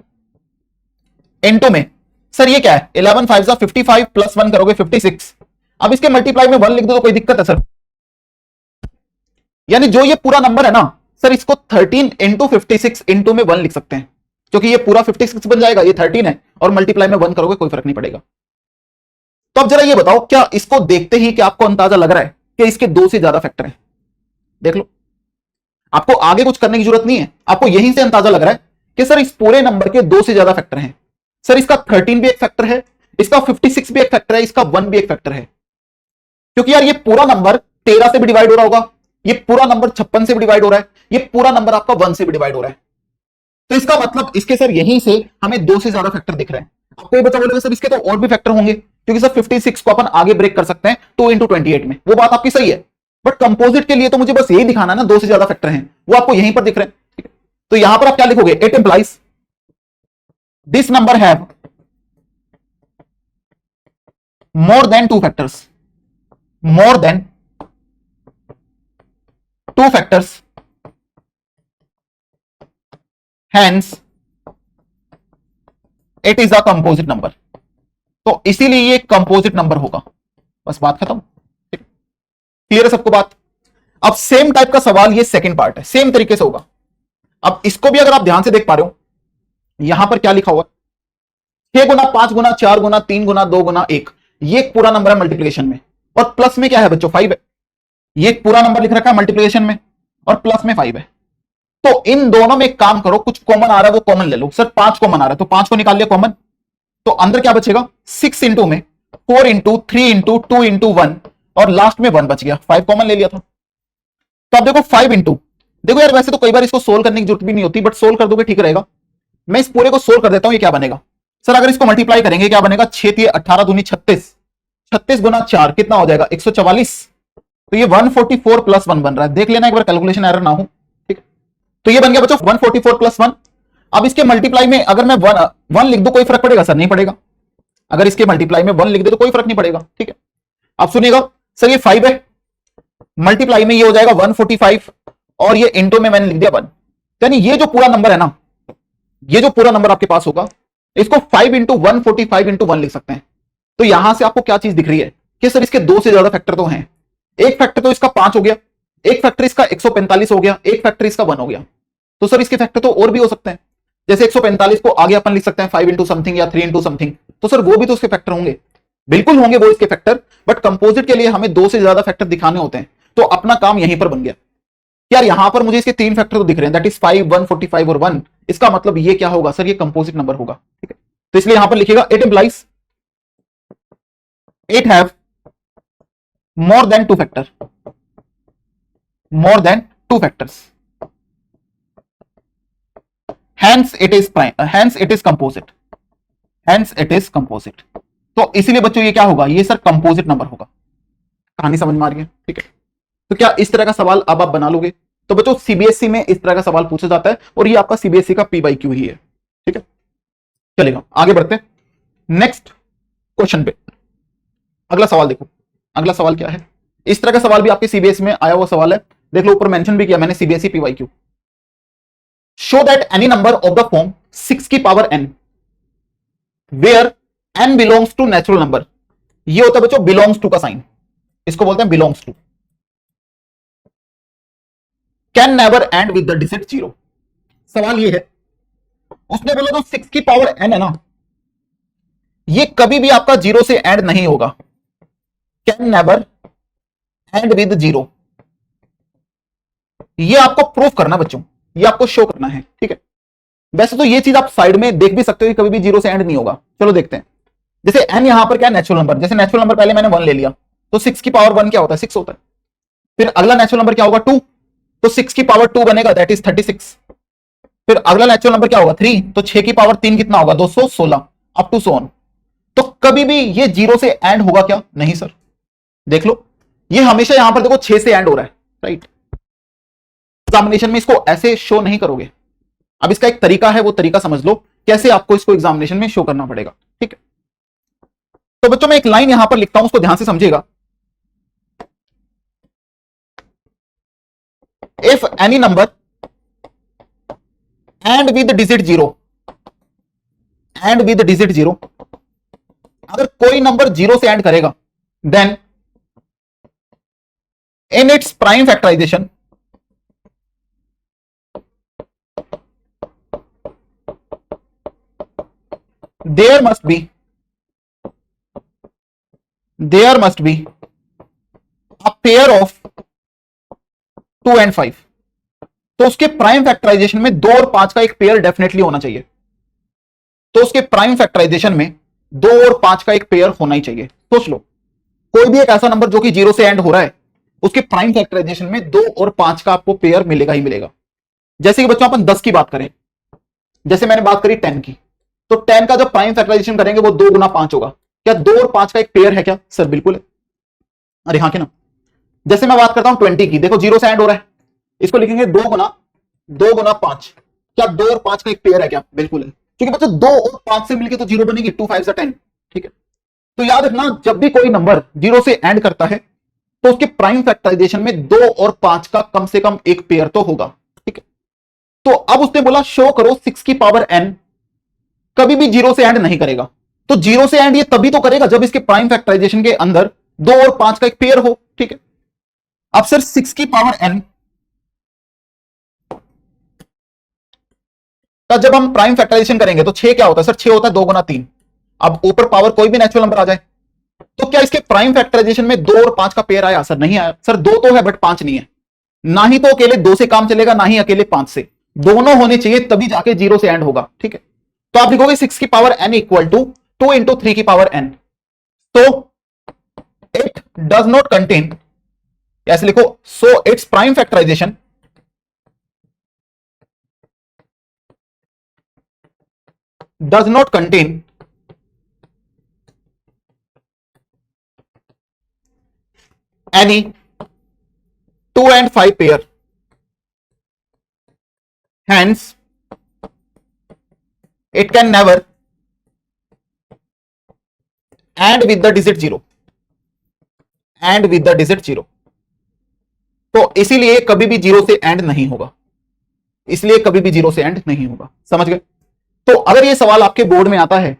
इंटू में, सर ये क्या है, 11 5 जा 55 प्लस 1 करोगे 56। अब इसके मल्टीप्लाई में 1 लिख दो तो कोई दिक्कत है सर? यानी जो ये पूरा नंबर है ना सर, इसको 13 इंटू 56 इंटू में 1 लिख सकते हैं, क्योंकि ये पूरा 56 बन जाएगा, ये 13 है और मल्टीप्लाई में 1 करोगे कोई फर्क नहीं पड़ेगा। तो अब जरा ये बताओ, क्या इसको देखते ही क्या आपको अंदाजा लग रहा है कि इसके 2 से ज्यादा फैक्टर हैं? देख लो, आपको आगे कुछ करने की जरूरत नहीं है, आपको यहीं से अंदाजा लग रहा है कि सर इस पूरे नंबर के 2 से ज्यादा फैक्टर हैं। सर इसका 13 भी एक फैक्टर है, इसका 56 भी एक फैक्टर है, इसका 1 भी एक फैक्टर है, क्योंकि यार ये पूरा नंबर 13 से भी डिवाइड हो रहा होगा, ये पूरा नंबर 56 से भी डिवाइड हो रहा है, ये पूरा नंबर आपका 1 से भी डिवाइड हो रहा है। तो इसका मतलब इसके सर यहीं से हमें 2 से ज्यादा फैक्टर दिख रहे हैं। आपको ये बचा बोलेगा सर इसके तो और भी फैक्टर होंगे, क्योंकि सर 56 को अपन आगे ब्रेक कर सकते हैं 2 इंटू 28 में, वो बात आपकी सही है, बट कंपोजिट के लिए तो मुझे बस यही दिखाना ना 2 से ज्यादा फैक्टर हैं, वो आपको यहीं पर दिख रहे हैं। तो यहां पर आप क्या लिखोगे, it implies this number have more than 2 factors, more than 2 factors, hence it is a composite number. तो इसीलिए ये कंपोजिट नंबर होगा, बस बात खत्म। क्लियर है सबको बात? अब सेम टाइप का सवाल ये सेकंड पार्ट है, सेम तरीके से होगा। अब इसको भी अगर आप ध्यान से देख पा रहे हो, यहां पर क्या लिखा हुआ है, 6 गुना 5 गुना 4 गुना 3 गुना 2 गुना 1, ये एक पूरा नंबर है मल्टीप्लिकेशन में, और प्लस में क्या है बच्चों, 5 है। ये एक पूरा नंबर लिख रखा है मल्टीप्लिकेशन में और प्लस में 5 है। तो इन दोनों में एक काम करो, कुछ कॉमन आ रहा है वो कॉमन ले लो। सर 5 कॉमन आ रहा है तो 5 को निकाल लिया कॉमन, तो अंदर क्या बचेगा, 6 इंटू में 4 इंटू 3 इंटू 2 इंटू 1 और लास्ट में 1 बच गया, 5 कॉमन ले लिया था। तो अब देखो 5 इंटू, देखो यार वैसे तो कई बार इसको सोल्व करने की जरूरत भी नहीं होती, बट सोल्व कर दोगे ठीक रहेगा। मैं इस पूरे को सोल्व कर देता हूं, ये क्या बनेगा सर, अगर इसको मल्टीप्लाई करेंगे क्या बनेगा, 6 18 दूनी 36, 36 गुना 4 कितना हो जाएगा 144। तो ये 144 प्लस 1 बन रहा है, देख लेना एक बार कैलकुलेशन एरर ना हो। ठीक, तो ये बन गया बच्चों 144 प्लस 1। अब इसके मल्टीप्लाई में अगर मैं 1 लिख दूं कोई फर्क पड़ेगा सर? नहीं पड़ेगा। अगर इसके मल्टीप्लाई में 1 लिख दे तो कोई फर्क नहीं पड़ेगा। ठीक है, अब सुनिएगा सर, ये 5 है, मल्टीप्लाई में ये हो जाएगा 145 और ये इंटू में मैंने लिख दिया 1। यानी ये जो पूरा नंबर है ना, ये जो पूरा नंबर आपके पास होगा, इसको 5 इंटू 145 इंटू 1 लिख सकते हैं। तो यहां से आपको क्या चीज दिख रही है कि सर इसके 2 से ज्यादा फैक्टर तो हैं। एक फैक्टर तो इसका 5 हो गया, एक फैक्टर इसका 145 हो गया, एक फैक्टर इसका 1 हो गया। तो सर इसके फैक्टर तो और भी हो सकते हैं, जैसे 145 को आगे अपन लिख सकते हैं 5 इंटू समथिंग या 3 इंटू समथिंग, तो सर वो भी तो उसके फैक्टर होंगे, बिल्कुल होंगे वो इसके फैक्टर। बट कंपोजिट के लिए हमें 2 से ज्यादा फैक्टर दिखाने होते हैं, तो अपना काम यहीं पर बन गया। यार यहां पर मुझे इसके 3 फैक्टर तो दिख रहे हैं, दैट इज 5, 145 और 1। इसका मतलब ये क्या होगा सर, ये कंपोजिट नंबर होगा, ठीक है। तो इसलिए यहां पर लिखिएगा it implies it have more than 2 factor, more than 2 factors, hence it is prime, hence it is composite, hence it is composite। तो इसीलिए बच्चों ये क्या होगा, ये सर कंपोजिट नंबर होगा। कहानी समझ में आ रही है, ठीक है। तो क्या इस तरह का सवाल अब आप बना लोगे? तो बच्चों सीबीएसई में इस तरह का सवाल पूछा जाता है और ये आपका सीबीएसई का पी बाई क्यू ही है, ठीक है। चलेगा आगे बढ़ते हैं नेक्स्ट क्वेश्चन पे। अगला सवाल देखो, अगला सवाल क्या है, इस तरह का सवाल भी आपके सीबीएसई में आया हुआ सवाल है, देख लो ऊपर मेंशन भी किया मैंने CBSE p by q. Show that any number of the form 6 की power n where n belongs to natural number, ये होता है बच्चों बिलोंग्स टू का साइन, इसको बोलते हैं belongs to, can never end with the digit 0। सवाल ये है, उसने बोला तो 6 की पावर n है ना, ये कभी भी आपका 0 से एंड नहीं होगा, कैन नेवर एंड विद 0। ये आपको प्रूफ करना बच्चों, ये आपको शो करना है, ठीक है। वैसे तो ये चीज आप साइड में देख भी सकते हो कि कभी भी 0 से एंड नहीं होगा। चलो देखते हैं, जैसे n यहां पर क्या नेचुरल नंबर, जैसे नेचुरल नंबर पहले मैंने 1 ले लिया तो 6 की पावर 1 क्या होता है, 6 होता है। फिर अगला नेचुरल नंबर क्या होगा 2, तो 6 की पावर 2 बनेगा, दैट इज 36। फिर अगला नेचुरल नंबर क्या होगा 3, तो 6 की पावर 3 कितना होगा 216, अप टू सो ऑन। तो कभी भी ये 0 से एंड होगा क्या, नहीं सर। देख लो ये हमेशा यहां पर देखो 6 से एंड हो रहा है, राइट। एग्जामिनेशन में इसको ऐसे शो नहीं करोगे, अब इसका एक तरीका है, वो तरीका समझ लो कैसे आपको इसको एग्जामिनेशन में शो करना पड़ेगा, ठीक है। तो बच्चों मैं एक लाइन यहां पर लिखता हूं, उसको ध्यान से समझिएगा। If any number end with digit 0, end with digit 0, अगर कोई नंबर 0 से एंड करेगा then in its prime factorization there must be a pair of 2 and 5। तो उसके प्राइम फैक्टराइजेशन में 2 और 5 का एक पेयर डेफिनेटली होना चाहिए। तो उसके प्राइम फैक्टराइजेशन में 2 और 5 का एक पेयर होना ही चाहिए। सोच लो कोई भी एक ऐसा नंबर जो कि 0 से एंड हो रहा है, उसके प्राइम फैक्टराइजेशन में 2 और 5 का आपको पेयर मिलेगा ही मिलेगा। जैसे कि बच्चों अपन 10 की बात करें, जैसे मैंने बात करी 10 की, तो 10 का जब प्राइम फैक्टराइजेशन करेंगे वो 2 गुना 5 होगा। क्या 2 और 5 का एक पेयर है क्या, सर बिल्कुल है। अरे हाँ, क्या ना। जैसे मैं बात करता हूं 20 की, देखो 0 से एंड हो रहा है, इसको लिखेंगे 2 गुना 5। क्या 2 और 5 का एक पेयर है क्या, बिल्कुल है। क्योंकि बच्चों 2 और 5 से मिलकर तो 0 बनेगी, 2 5 10, ठीक है। तो याद रखना जब भी कोई नंबर 0 से एंड करता है तो उसके प्राइम फैक्टराइजेशन में 2 और 5 का कम से कम एक पेयर तो होगा, ठीक है। तो अब उसने बोला शो करो 6 की पावर n कभी भी 0 से एंड नहीं करेगा। तो 0 से एंड ये तभी तो करेगा जब इसके प्राइम फैक्टराइजेशन के अंदर 2 और 5 का एक पेयर हो, ठीक है। अब सर 6 की पावर n का जब हम प्राइम फैक्टराइजेशन करेंगे तो 6 क्या होता है सर, 6 होता है 2 गुना 3। अब ऊपर पावर कोई भी नेचुरल नंबर आ जाए तो क्या इसके प्राइम फैक्टराइजेशन में 2 और 5 का पेयर आया, सर नहीं आया। सर 2 तो है बट 5 नहीं है। ना ही तो अकेले 2 से काम चलेगा, ना ही अकेले 5 से, दोनों होने चाहिए तभी जाके 0 से एंड होगा, ठीक है। तो आप लिखोगे 6 की power n equal to 2 into 3 की पावर n। तो इट डज नॉट कंटेन, ऐसे लिखो, so its prime factorization does not contain any 2 and 5 pair, hence it can never end with the digit 0, end with the digit 0। तो इसीलिए कभी भी 0 से and नहीं होगा, इसलिए कभी भी 0 से एंड नहीं होगा, समझ गए। तो अगर ये सवाल आपके बोर्ड में आता है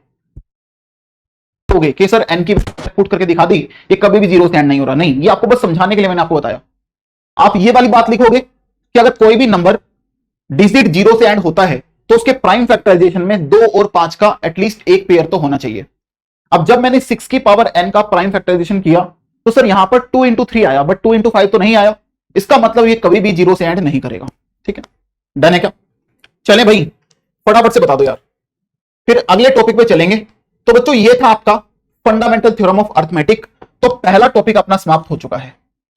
कि सर n की पुट करके दिखा दी, ये कभी भी 0 से एंड नहीं हो रहा, नहीं, ये आपको बस समझाने के लिए मैंने आपको बताया। आप ये वाली बात लिखोगे कि अगर कोई भी नंबर डिजिट 0 से एंड होता है तो उसके प्राइम फैक्टराइजेशन में 2 और 5 का एटलीस्ट एक पेयर तो होना चाहिए। अब जब मैंने 6 की पावर n का प्राइम फैक्टराइजेशन किया तो सर यहां पर 2 इंटू 3 आया, बट 2 इंटू 5 तो नहीं आया। इसका मतलब ये कभी भी जीरो से एंड नहीं करेगा। ठीक है, डन है क्या? चलें भाई, फटाफट से बता दो यार, फिर अगले टॉपिक पे चलेंगे। तो बच्चों ये था आपका फंडामेंटल थ्योरम ऑफ अर्थमेटिक। तो पहला टॉपिक अपना समाप्त हो चुका है।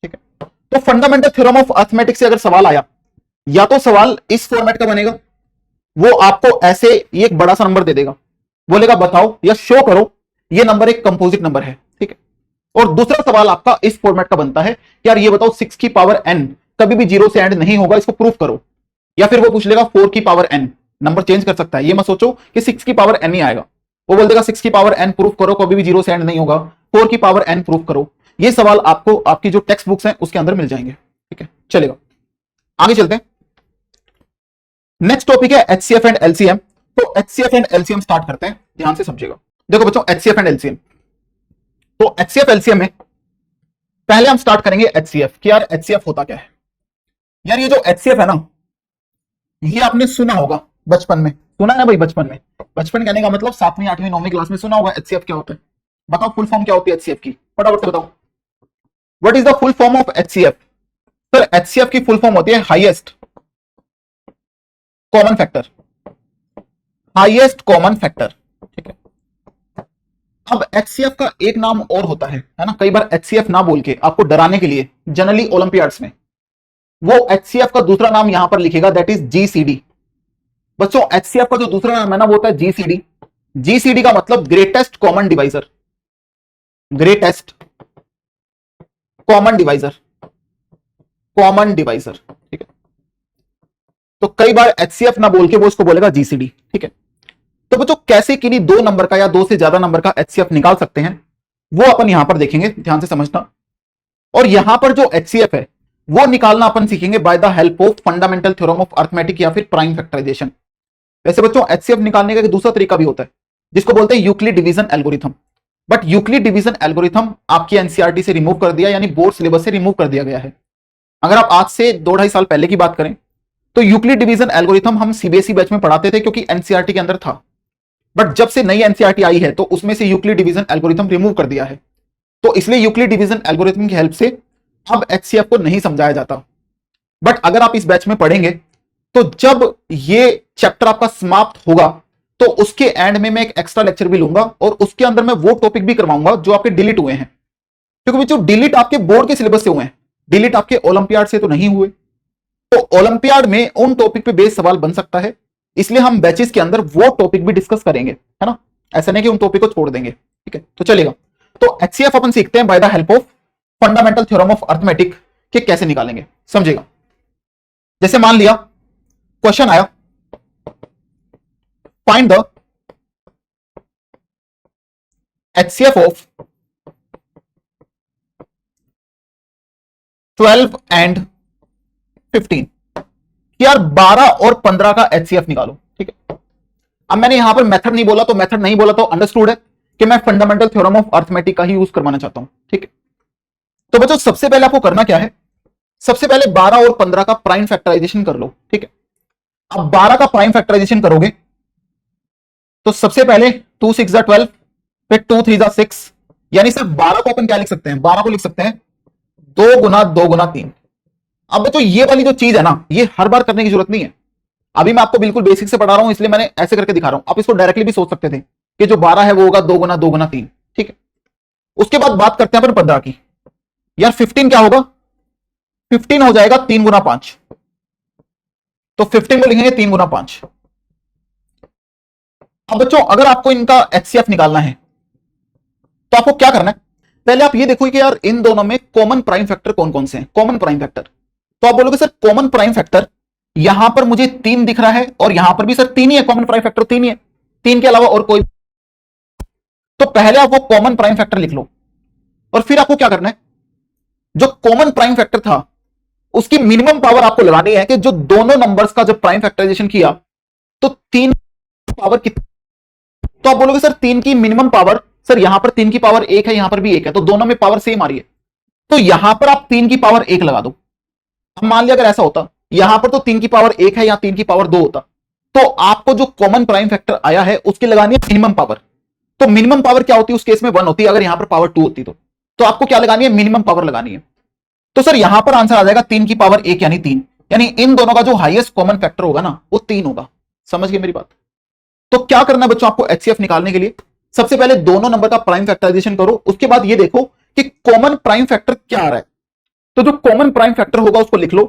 ठीक है, तो फंडामेंटल थ्योरम ऑफ अर्थमेटिक से अगर सवाल आया, या तो सवाल इस फॉर्मेट का बनेगा, वो आपको ऐसे एक बड़ा सा नंबर दे देगा, बोलेगा बताओ या शो करो ये नंबर एक कंपोजिट नंबर है। ठीक है, और दूसरा सवाल आपका इस फॉर्मेट का बनता है, यार ये बताओ 6 की पावर n कभी भी जीरो से एंड नहीं होगा, इसको प्रूफ करो। या फिर वो पूछ लेगा 4 की पावर n, नंबर चेंज कर सकता है, ये मत सोचो कि 6 की पावर n ही आएगा। वो बोल देगा 6 की पावर n प्रूफ करो, कभी भी जीरो से एंड नहीं होगा, 4 की पावर n प्रूफ करो। ये सवाल आपको आपकी जो टेक्स्ट बुक्स हैं उसके अंदर मिल जाएंगे। ठीक है, चलेगा, आगे चलते हैं। नेक्स्ट टॉपिक है HCF एंड LCM। तो HCF एंड LCM स्टार्ट करते हैं, ध्यान से समझिएगा। देखो बच्चों, HCF एंड LCM, तो HCF LCM में पहले हम स्टार्ट करेंगे HCF कि यार HCF होता क्या है। यार ये जो HCF है ना, ये आपने सुना होगा बचपन में, सुना है ना भाई बचपन में। बचपन कहने का मतलब 7वीं 8वीं 9वीं क्लास में सुना होगा HCF क्या होता है। बताओ फुल फॉर्म क्या होती है HCF की, फटाफट से बताओ। What is the full form of HCF? Sir HCF की फुल फॉर्म होती है highest common factor, highest common factor. ठीक है, अब HCF का एक नाम और होता है ना, कई बार HCF ना बोल के आपको डराने के लिए जनरली ओलंपियाड्स में वो HCF का दूसरा नाम यहां पर लिखेगा, दैट इज GCD। बच्चों HCF का जो दूसरा नाम है ना वो होता है GCD। GCD का मतलब greatest common divisor, greatest common divisor, common divisor. ठीक है, तो कई बार HCF ना बोल के वो उसको बोलेगा GCD। ठीक है, तो बच्चों कैसे किन्हीं दो नंबर का या दो से ज्यादा नंबर का HCF निकाल सकते हैं वो अपन यहां पर देखेंगे, ध्यान से समझना। और यहां पर जो HCF है वो निकालना अपन सीखेंगे bye the help of fundamental theorem of arithmetic या फिर प्राइम फैक्टराइजेशन। वैसे बच्चों HCF निकालने का एक दूसरा तरीका भी होता है जिसको बोलते हैं Euclid division algorithm. But Euclid division algorithm आपकी एनसीईआरटी से रिमूव कर दिया, यानी बोर्ड सिलेबस से रिमूव कर दिया गया है। अगर आप आज से 2-2.5 साल पहले की बात करें तो यूक्लिड डिवीजन एल्गोरिथम हम सीबीएसई बैच में पढ़ाते थे क्योंकि एनसीईआरटी के अंदर था। बट जब से नई एनसीईआरटी आई है तो उसमें से यूक्लिड डिवीजन एल्गोरिथम रिमूव कर दिया है, तो इसलिए यूक्लिड डिवीजन एल्गोरिथम की हेल्प से अब HCF को नहीं समझाया जाता। बट अगर आप इस बैच में पढ़ेंगे तो जब ये चैप्टर आपका समाप्त होगा तो उसके एंड में मैं एक एक्स्ट्रा लेक्चर भी लूंगा और उसके अंदर मैं वो टॉपिक भी करवाऊंगा जो आपके डिलीट हुए हैं, क्योंकि जो डिलीट आपके बोर्ड के सिलेबस से हुए हैं, डिलीट आपके ओलंपियाड से तो नहीं हुए। तो ओलंपियाड में उन टॉपिक पे बेस्ड सवाल बन सकता है, इसलिए हम बैचेस के अंदर वो टॉपिक भी डिस्कस करेंगे, है ना। ऐसा नहीं कि उन टॉपिक को छोड़ देंगे। ठीक है, तो चलेगा। तो HCF अपन सीखते हैं by the help of fundamental theorem of arithmetic के कैसे निकालेंगे, समझेगा। जैसे मान लिया क्वेश्चन आया, find the HCF of 12 and 15। यार 12 और 15 का HCF निकालो। ठीक है, अब मैंने यहां पर मेथड नहीं बोला, तो मेथड नहीं बोला तो अंडरस्टूड है कि मैं फंडामेंटल थ्योरम ऑफ अर्थमेटिक का ही यूज करवाना चाहता हूं। ठीक है, तो बच्चों सबसे पहले आपको करना क्या है, सबसे पहले 12 और 15 का प्राइम फैक्टराइजेशन कर लो। ठीक है, अब 12 का प्राइम फैक्टराइजेशन करोगे तो सबसे पहले 2 6 12, फिर 2 3 6, यानी सिर्फ 12 को अपन क्या लिख सकते हैं, 12 को लिख सकते हैं 2 गुना 2 गुना 3। अब बच्चों ये वाली जो चीज है ना, ये हर बार करने की जरूरत नहीं है। अभी मैं आपको बिल्कुल बेसिक से पढ़ा रहा हूं, इसलिए मैंने ऐसे करके दिखा रहा हूं। आप इसको डायरेक्टली भी सोच सकते थे कि जो 12 है वो होगा 2 गुना 2 गुना 3। ठीक है, उसके बाद बात करते हैं अपन 15 की। यार 15 क्या होगा, 15 हो जाएगा 3 गुना 5, तो 15 को लिखेंगे 3 गुना 5। अब बच्चों अगर आपको इनका HCF निकालना है तो आपको क्या करना है, पहले आप ये देखो कि यार इन दोनों में कॉमन प्राइम फैक्टर कौन कौन से हैं। कॉमन प्राइम फैक्टर, तो आप बोलोगे सर कॉमन प्राइम फैक्टर यहां पर मुझे 3 दिख रहा है और यहां पर भी सर 3 ही है, कॉमन प्राइम फैक्टर 3 ही है, 3 के अलावा और कोई। तो पहले आप वो कॉमन प्राइम फैक्टर लिख लो और फिर आपको क्या करना है, जो कॉमन प्राइम फैक्टर था उसकी मिनिमम पावर आपको लगानी है कि जो दोनों नंबर्स का जब प्राइम फैक्टराइजेशन किया तो 3 पावर कितनी। तो आप बोलोगे सर 3 की मिनिमम पावर, सर यहां पर 3 की पावर 1 है, यहां पर भी 1 है, तो दोनों में पावर सेम आ रही है, तो यहां पर आप 3 की पावर 1 लगा दो। अब मान लिया अगर ऐसा होता, यहां पर तो 3 की पावर 1 है, यहां 3 की पावर 2 होता, तो आपको जो कॉमन प्राइम फैक्टर आया है उसकी लगानी है मिनिमम पावर। तो मिनिमम पावर क्या होती है उस केस में 1 होती है, अगर यहां पर पावर 2 होती तो आपको क्या लगानी है, मिनिमम पावर लगानी है। तो सर यहां पर आंसर आ जाएगा 3 की पावर 1 यानी 3, यानी इन दोनों का जो हाईएस्ट कॉमन फैक्टर होगा ना वो 3 होगा। समझ गए मेरी बात? तो क्या करना है बच्चों आपको एचसीएफ निकालने के लिए, सबसे पहले दोनों नंबर का प्राइम फैक्टराइजेशन करो, उसके बाद ये देखो कि कॉमन प्राइम फैक्टर क्या आ रहा है, तो जो कॉमन प्राइम फैक्टर होगा उसको लिख लो।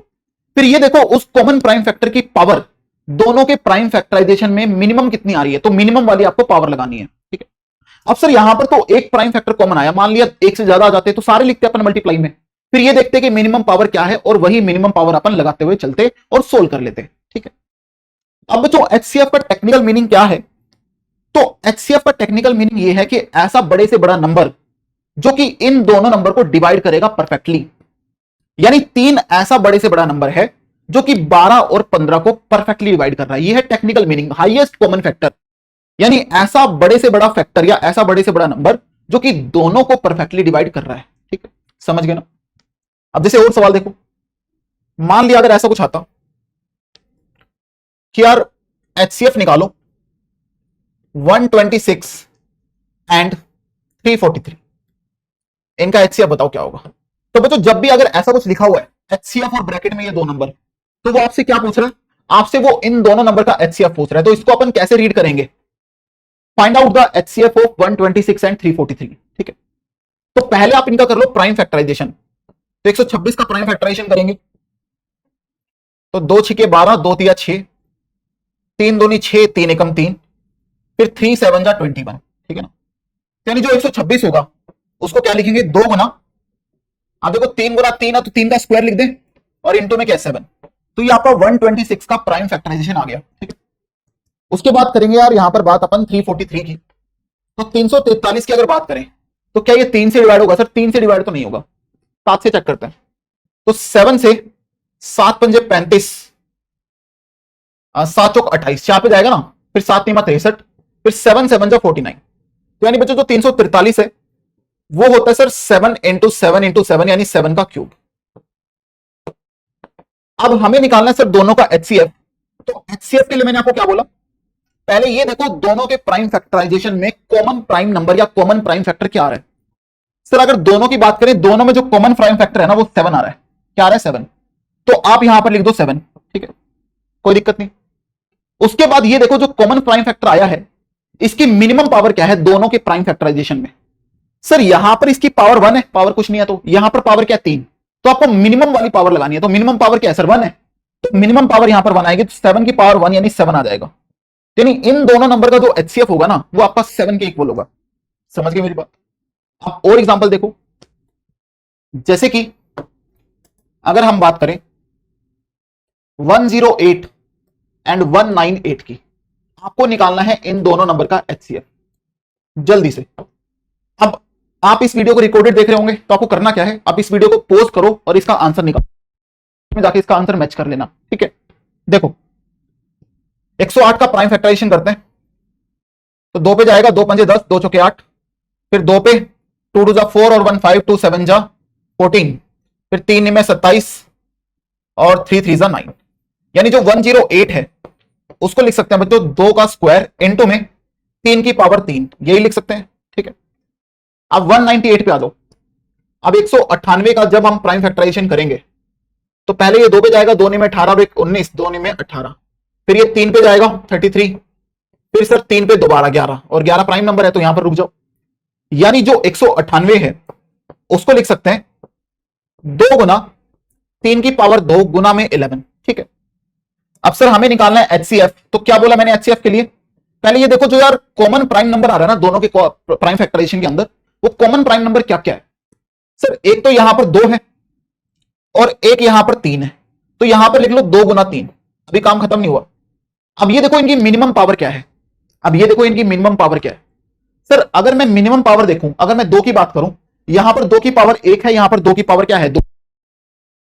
फिर ये देखो उस कॉमन प्राइम फैक्टर की पावर दोनों के प्राइम फैक्टराइजेशन में मिनिमम कितनी आ रही है, तो मिनिमम वाली आपको पावर लगानी है। ठीक है, अब सर यहां पर तो एक प्राइम फैक्टर कॉमन आया, मान लिया एक से ज्यादा आ जाते तो सारे लिखते अपन मल्टीप्लाई में, फिर ये देखते कि मिनिमम पावर क्या है और वही मिनिमम पावर अपन लगाते हुए चलते और सोल्व कर लेते। ठीक है, अब बच्चों एचसीएफ का टेक्निकल मीनिंग क्या है, तो एचसीएफ का टेक्निकल मीनिंग ये है कि ऐसा बड़े से बड़ा नंबर जो कि इन दोनों नंबर को डिवाइड करेगा परफेक्टली, यानी 3 ऐसा बड़े से बड़ा नंबर है जो कि 12 और 15 को परफेक्टली डिवाइड कर रहा है। यह है technical meaning, highest common factor, यानी ऐसा बड़े से बड़ा फैक्टर या ऐसा बड़े से बड़ा नंबर जो कि दोनों को परफेक्टली डिवाइड कर रहा है। ठीक है, समझ गए ना? अब जैसे और सवाल देखो, मान लिया अगर ऐसा कुछ आता कि यार एचसीएफ निकालो 126 एंड 343, इनका एचसीएफ बताओ क्या होगा। तो बच्चों जब भी अगर ऐसा कुछ लिखा हुआ है एचसीएफ और ब्रैकेट में ये दो नंबर, तो वो आपसे क्या पूछ रहा है, आपसे वो इन दोनों नंबर का एचसीएफ पूछ रहा है। तो इसको अपन कैसे रीड करेंगे, find out the HCF of 126 and 343। ठीक है, तो पहले आप इनका कर लो प्राइम फैक्टराइजेशन, तो 126 का प्राइम फैक्टराइजेशन करेंगे तो 2 छिके 12, 2 तिया 6, 3 दूनी 6, 3 एकम 3, फिर 3 7 जा 21। ठीक है ना, यानी जो 126 होगा उसको क्या लिखेंगे 2 गुना, अब देखो 3 गुना 3 है तो 3 का स्क्वायर लिख दें और इंटू में क्या 7, तो ये आपका 126 का प्राइम फैक्टराइजेशन आ गया। ठीक है, उसके बाद करेंगे यार यहां पर बात अपन 343 की, तो 343 की अगर बात करें तो क्या ये 3 से डिवाइड होगा? सर 3 से डिवाइड तो नहीं होगा, 7 से चेक करते हैं। तो 7 से 7 पंजे 35, 7 चौक 28, 4 पे जाएगा ना, फिर 7 नीमा 63, फिर 7 7 जा 49, तो यानी बच्चों जो 343 है वो होता है सर 7 इंटू 7 इंटू 7 यानी 7 का क्यूब। अब हमें निकालना है सर दोनों का एचसीएफ, तो एचसीएफ के लिए मैंने आपको क्या बोला, पहले ये देखो दोनों के प्राइम फैक्टराइजेशन में कॉमन प्राइम नंबर या कॉमन प्राइम फैक्टर क्या आ रहा है। सर अगर दोनों की बात करें, दोनों में जो कॉमन प्राइम फैक्टर है ना वो 7 आ रहा है। क्या आ रहा है? 7, तो आप यहां पर लिख दो 7। ठीक है, कोई दिक्कत नहीं। उसके बाद ये देखो जो कॉमन प्राइम फैक्टर आया है इसकी मिनिमम पावर क्या है दोनों के प्राइम फैक्टराइजेशन में। सर यहां पर इसकी पावर 1 है, पावर कुछ नहीं है, तो यहां पर पावर क्या 3, तो आपको मिनिमम वाली पावर लगानी है, तो मिनिमम पावर क्या है सर 1 है, तो मिनिमम पावर यहां पर 1 आएगी, तो 7 की पावर 1 यानी 7 आ जाएगा, यानी इन दोनों नंबर का जो एचसीएफ होगा ना वो आपका 7 के इक्वल होगा। समझ गए मेरी बात? आप और एग्जांपल देखो, जैसे कि अगर हम बात करें 108 एंड 198 की, आपको निकालना है इन दोनों नंबर का एचसीएफ जल्दी से। अब आप इस वीडियो को रिकॉर्डेड देख रहे होंगे तो आपको करना क्या है, आप इस वीडियो को पॉज करो और इसका आंसर निकालो, जाके इसका आंसर मैच कर लेना। ठीक है, देखो 108 का प्राइम फैक्टराइजेशन करते हैं, तो 2 पे जाएगा, 2 पंजे 10, 2 चौके 8, फिर 2 पे 2 टू जा 4 और 1 5, 2 7 जा 14, फिर 3 में 27 और 3 3 जा 9, यानी जो 108 है उसको लिख सकते हैं बच्चों 2 का स्क्वायर इंटू में 3 की पावर 3, यही लिख सकते हैं। ठीक है, अब 198 पे आ जाओ। अब 198 का जब हम प्राइम फैक्टराइजेशन करेंगे तो पहले ये 2 पे जाएगा, 2 में 18 और 1 19, 2 में 18, फिर ये 3 पे जाएगा 33, फिर सर 3 पे दोबारा 11, और 11 प्राइम नंबर है तो यहां पर रुक जाओ, यानी जो 198 है उसको लिख सकते हैं 2 गुना 3 की पावर 2 गुना में 11। ठीक है, अब सर हमें निकालना है एचसीएफ, तो क्या बोला मैंने एचसीएफ के लिए, पहले ये देखो जो यार कॉमन प्राइम नंबर आ रहा है ना दोनों के प्राइम फैक्टराइजेशन के अंदर, वो कॉमन प्राइम नंबर क्या क्या है। सर एक तो यहां पर 2 है और एक यहां पर 3 है, तो यहां पर लिख लो 2 गुना 3, अभी काम खत्म नहीं हुआ। अब ये देखो इनकी मिनिमम पावर क्या है, अब ये देखो इनकी मिनिमम पावर क्या है। सर अगर मैं मिनिमम पावर देखूं, अगर मैं 2 की बात करूं, यहां पर 2 की पावर 1 है, यहां पर 2 की पावर क्या है 2,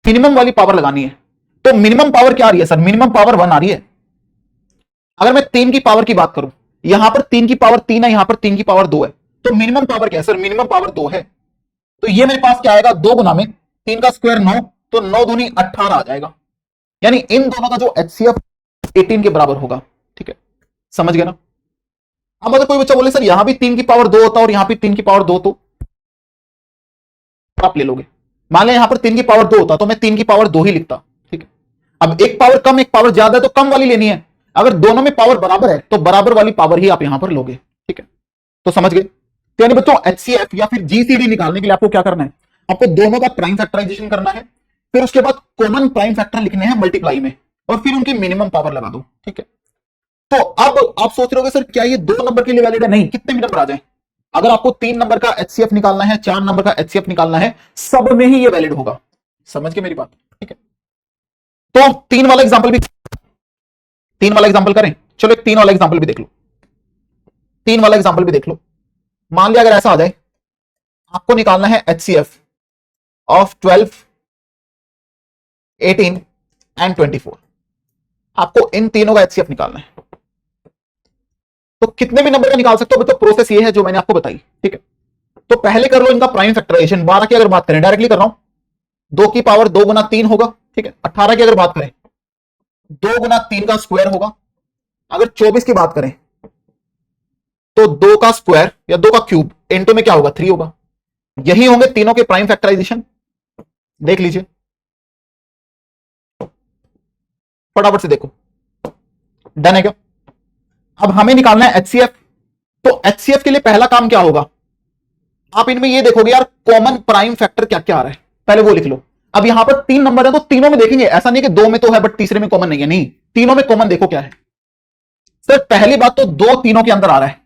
मिनिमम वाली पावर लगानी है, तो मिनिमम पावर क्या आ रही है सर, मिनिमम पावर 1 आ रही है। अगर मैं 3 की पावर की बात करूं, यहां पर 3 की पावर 3 है, यहां पर 3 की पावर 2 है, तो मिनिमम पावर क्या है सर, मिनिमम पावर 2 है, तो ये मेरे पास क्या आएगा 2 गुना में 3 का स्क्वायर 9, तो 9 दूनी 18 आ जाएगा, यानी इन दोनों का जो एचसीएफ 18 के बराबर होगा। ठीक है, समझ गए ना? अब अगर कोई बच्चा बोले सर यहां भी 3 की पावर 2 होता और यहां भी 3 की पावर 2, तो आप ले लोगे, मान लिया यहां पर 3 की पावर 2 होता तो मैं 3 की पावर 2 ही लिखता, ठीक है। अब एक पावर कम एक पावर ज्यादा है तो कम वाली लेनी है, अगर दोनों में पावर बराबर है तो बराबर वाली पावर ही आप यहां पर लोगे, ठीक है। तो समझ गए। तो यानी बच्चों एचसीएफ या फिर जीसीडी निकालने के लिए आपको क्या करना है, आपको दोनों का प्राइम फैक्टराइजेशन करना है, फिर उसके बाद कॉमन प्राइम फैक्टर लिखने हैं मल्टीप्लाई में, और फिर उनकी मिनिमम पावर लगा दो, ठीक है। तो अब आप सोच रहे होगे सर क्या ये 2 नंबर के लिए वैलिड है? नहीं, कितने भी नंबर आ जाए, अगर आपको 3 नंबर का एचसीएफ निकालना है, 4 नंबर का एचसीएफ निकालना है, सब में ही ये वैलिड होगा। समझ के मेरी बात, ठीक है। तो 3 वाला एग्जांपल करें, चलो एक 3 वाला एग्जांपल भी देख लो, 3 वाला एग्जांपल भी देख लो। मान लिया अगर ऐसा आ जाए, आपको निकालना है एचसीएफ ऑफ 12, 18 एंड 24, आपको इन तीनों का एचसीएफ निकालना है। तो कितने भी नंबर का निकाल सकते हो, तो प्रोसेस ये है जो मैंने आपको बताई, ठीक है। तो पहले कर लो इनका प्राइम फैक्टराइजेशन। 12 की अगर बात करें, डायरेक्टली कर रहा हूं, 2 की पावर 2 गुना 3 होगा, ठीक है। 18 की अगर बात करें, 2 गुना 3 का स्क्वायर होगा। अगर 24 की बात करें तो 2 का स्क्वायर या 2 का क्यूब इनटू में क्या होगा, 3 होगा। यही होंगे तीनों के प्राइम फैक्टराइजेशन, देख लीजिए फटाफट से, देखो डन है क्या। अब हमें निकालना है एचसीएफ। तो एचसीएफ के लिए पहला काम क्या होगा, आप इनमें ये देखोगे यार कॉमन प्राइम फैक्टर क्या क्या आ रहा है, पहले वो लिख लो। अब यहां पर 3 नंबर है तो तीनों में देखेंगे, ऐसा नहीं कि 2 में तो है बट तीसरे में कॉमन नहीं है, नहीं, तीनों में कॉमन देखो क्या है। सर पहली बात तो 2 तीनों के अंदर आ रहा है,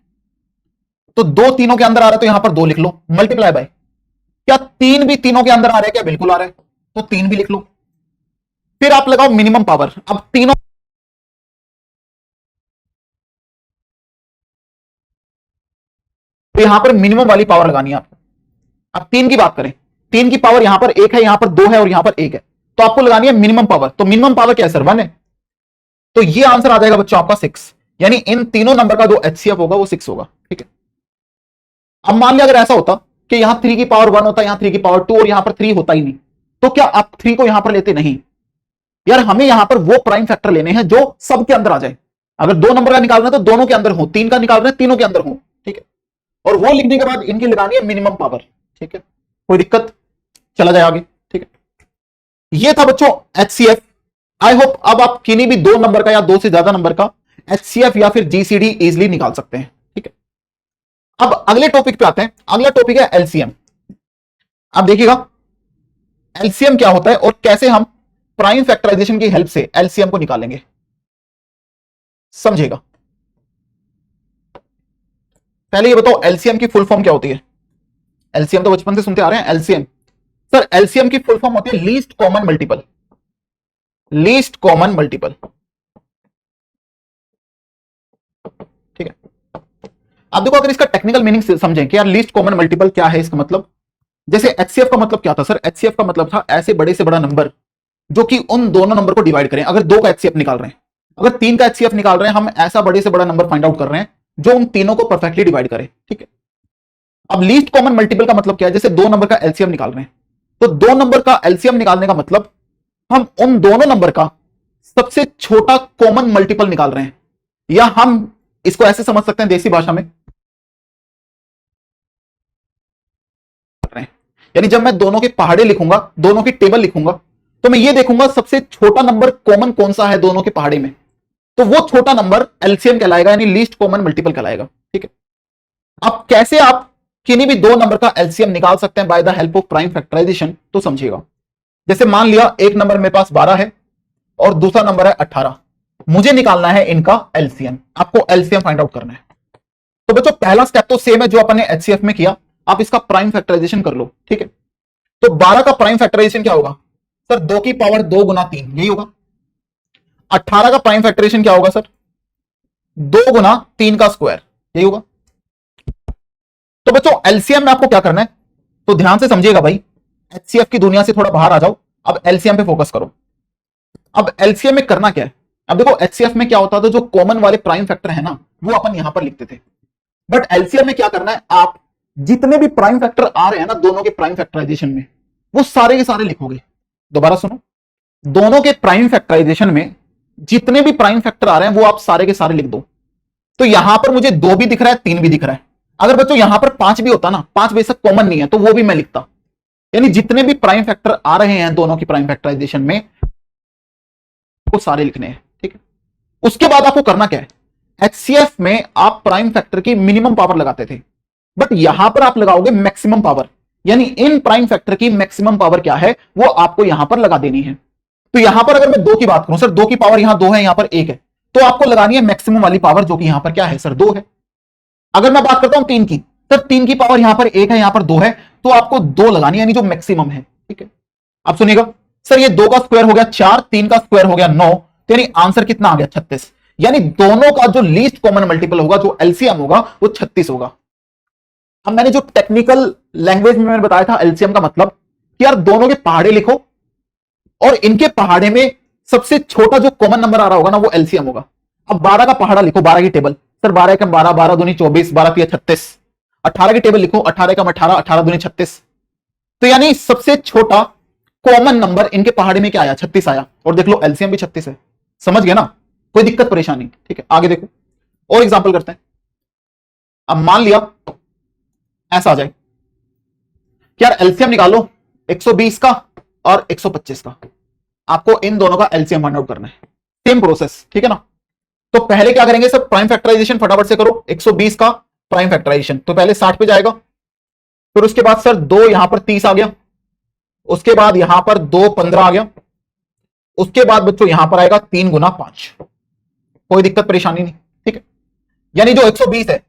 तो 2 तीनों के अंदर आ रहा है तो यहां पर 2 लिख लो, मल्टीप्लाई बाय, क्या 3 भी तीनों के अंदर आ रहा है, क्या बिल्कुल आ रहा है, तो 3 भी लिख लो। फिर आप लगाओ मिनिमम पावर, अब तीनों तो यहां पर मिनिमम वाली पावर लगानी है आपको। अब 3 की बात करें, 3 की पावर यहां पर 1 है, यहां पर 2 है और यहां पर 1 है, तो आपको लगानी है मिनिमम पावर। तो मिनिमम पावर क्या है सर, 1 है, तो ये आंसर आ जाएगा बच्चों आपका 6, यानी इन तीनों नंबर का जो एचसीएफ होगा वो 6 होगा, ठीक है। अब मान लिया अगर ऐसा होता कि यहां 3 की पावर 1 होता, यहां 3 की पावर 2 और यहां पर 3 होता ही नहीं, तो क्या आप 3 को यहां पर लेते? नहीं यार, हमें यहां पर वो प्राइम फैक्टर लेने हैं जो सबके अंदर आ जाए। अगर 2 नंबर का निकालना है तो दोनों के अंदर हो, 3 का निकाल रहे हैं तीनों के अंदर हो, ठीक है। और वो लिखने के बाद इनकी लगानी है मिनिमम पावर, ठीक है, कोई दिक्कत, चला जाए आगे, ठीक है। ये था बच्चों एचसीएफ। आई होप अब आप किन्हीं भी 2 नंबर का या 2 से ज्यादा नंबर का एचसीएफ या फिर जीसीडी इजिली निकाल सकते हैं, ठीक है। अब अगले टॉपिक पे आते हैं, अगला टॉपिक है एलसीएम। अब देखिएगा एलसीएम क्या होता है और कैसे हम प्राइम फैक्टराइजेशन की हेल्प से एलसीएम को निकालेंगे, समझिएगा। पहले ये बताओ एलसीएम की फुल फॉर्म क्या होती है। एलसीएम तो बचपन से सुनते आ रहे हैं, एलसीएम। सर एलसीएम की फुल फॉर्म होती है least common multiple, least common multiple, ठीक है। अब देखो अगर इसका टेक्निकल मीनिंग समझें कि यार लीस्ट कॉमन मल्टीपल क्या है, इसका मतलब जैसे एचसीएफ का मतलब क्या था सर, एचसीएफ का मतलब था ऐसे बड़े से बड़ा नंबर जो कि उन दोनों नंबर को डिवाइड करें। अगर 2 का एचसीएफ निकाल रहे हैं, अगर 3 का एचसीएफ निकाल रहे हैं, हम ऐसा बड़े से बड़ा नंबर फाइंड आउट कर रहे हैं जो उन तीनों को परफेक्टली डिवाइड करे, ठीक है। अब लीस्ट कॉमन मल्टीपल का मतलब क्या है, जैसे 2 नंबर का एलसीएम निकाल रहे हैं, तो 2 नंबर का एलसीएम निकालने का मतलब हम उन दोनों नंबर का सबसे छोटा कॉमन मल्टीपल निकाल रहे हैं, या हम इसको ऐसे समझ सकते हैं देसी भाषा में, यानी जब मैं दोनों के पहाड़े लिखूंगा, दोनों की टेबल लिखूंगा, तो मैं ये देखूंगा सबसे छोटा नंबर कॉमन कौन सा है दोनों के पहाड़े में, तो वो छोटा नंबर एलसीएम कहलाएगा, यानी लीस्ट कॉमन मल्टीपल कहलाएगा, ठीक है। अब कैसे आप किन्हीं भी 2 नंबर का एलसीएम निकाल सकते हैं by the help of prime factorization, तो समझिएगा। जैसे मान लिया एक नंबर मेरे पास 12 है और दूसरा नंबर है 18, मुझे निकालना है इनका एलसीएम, आपको एलसीएम फाइंड आउट करना है। तो बच्चों पहला स्टेप तो सेम है जो अपन ने एचसीएफ में किया, आप इसका प्राइम फैक्टराइजेशन कर लो, ठीक है। तो 12 का प्राइम फैक्टराइजेशन क्या होगा सर, 2 की पावर 2 गुना 3, यही होगा। 18 का प्राइम फैक्टराइजेशन क्या होगा सर, 2 गुना 3 का स्क्वायर, यही होगा। तो बच्चों एलसीएम में आपको क्या करना है, तो ध्यान से समझिएगा भाई, एचसीएफ की दुनिया से थोड़ा बाहर आ जाओ, अब एलसीएम पे फोकस करो। अब एलसीएम में करना क्या है, अब देखो एचसीएफ में क्या होता था, जो कॉमन वाले प्राइम फैक्टर है ना वो अपन यहां पर लिखते थे, बट एलसीएम में क्या करना है, आप जितने भी प्राइम फैक्टर आ रहे हैं ना दोनों के प्राइम फैक्टराइजेशन में, वो सारे के सारे लिखोगे। दोबारा सुनो, दोनों के प्राइम फैक्टराइजेशन में जितने भी प्राइम फैक्टर आ रहे हैं वो आप सारे के सारे लिख दो। तो यहां पर मुझे 2 भी दिख रहा है, 3 भी दिख रहा है। अगर बच्चों यहां पर 5 भी होता ना, 5 बेशक कॉमन नहीं है तो वो भी मैं लिखता, यानी जितने भी प्राइम फैक्टर आ रहे हैं दोनों की प्राइम फैक्टराइजेशन में, वो सारे लिखने हैं, ठीक है। उसके बाद आपको करना क्या है, एचसीएफ में आप प्राइम फैक्टर की मिनिमम पावर लगाते थे, बट यहां पर आप लगाओगे मैक्सिमम पावर, यानी इन प्राइम फैक्टर की मैक्सिमम पावर क्या है वो आपको यहां पर लगा देनी है। तो यहां पर अगर मैं 2 की बात करूं, सर 2 की पावर यहां 2 है, यहां पर 1 है, तो आपको लगानी है मैक्सिमम वाली पावर, जो कि यहां पर क्या है सर 2 है। अगर मैं बात करता हूं 3 की, सर 3 की पावर यहां पर 1 है, यहां पर 2 है, तो आपको 2 लगानी है, यानी जो मैक्सिमम है, ठीक है। अब सुनिएगा, सर ये 2 का स्क्वायर हो गया 4, 3 का स्क्वायर हो गया 9, तो यानी आंसर कितना आ गया 36। यानी दोनों का जो लीस्ट कॉमन मल्टीपल होगा, जो एलसीएम होगा, वो 36 होगा। अब मैंने जो टेक्निकल लैंग्वेज में मैंने बताया था एलसीएम का मतलब कि यार दोनों के पहाड़े लिखो और इनके पहाड़े में सबसे छोटा जो कॉमन नंबर आ रहा होगा ना वो एलसीएम होगा। अब 12 का पहाड़ा लिखो, 12 की टेबल, सर 12 एकम 12, 12 दूनी 24, 12 तिया 36। 18 की टेबल लिखो, 18 एकम 18, 18 दूनी 36। तो यानी सबसे छोटा कॉमन नंबर इनके पहाड़े में क्या आया, 36 आया। और देख लो एलसीएम भी 36 है, समझ गए ना, कोई दिक्कत परेशानी, ठीक है। आगे देखो और एग्जांपल करते हैं। अब मान लिया ऐसा आ जाए कि यार एलसीएम निकालो 120 का और 125 का, आपको इन दोनों का एलसीएम फाइंड आउट करना है, सेम प्रोसेस, ठीक है ना। तो पहले क्या करेंगे सर, प्राइम फैक्टराइजेशन फटाफट से करो। 120 का प्राइम फैक्टराइजेशन तो पहले 60 पे जाएगा, फिर उसके बाद सर 2 यहां पर 30 आ गया, उसके बाद यहां पर 2 15 आ गया, उसके बाद बच्चों यहां पर आएगा 3 गुना 5, कोई दिक्कत परेशानी नहीं, ठीक है। यानी जो 120 है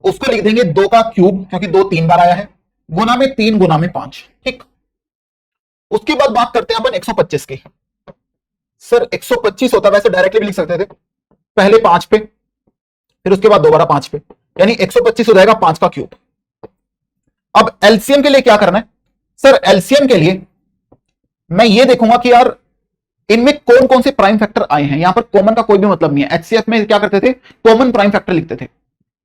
उसको लिख देंगे 2 का क्यूब, क्योंकि 2 3 बार आया है, गुना में 3 गुना में 5, ठीक। उसके बाद बात करते हैं अपन 125 की। सर 125 होता, वैसे डायरेक्टली भी लिख सकते थे, पहले 5 पे फिर उसके बाद दोबारा 5 पे, यानी 125 हो जाएगा 5 का क्यूब। अब एलसीएम के लिए क्या करना है सर, एलसीएम के लिए मैं ये देखूंगा कि यार इनमें कौन कौन से प्राइम फैक्टर आए हैं। यहां पर कॉमन का कोई भी मतलब नहीं है, एचसीएफ में क्या करते थे कॉमन प्राइम फैक्टर लिखते थे,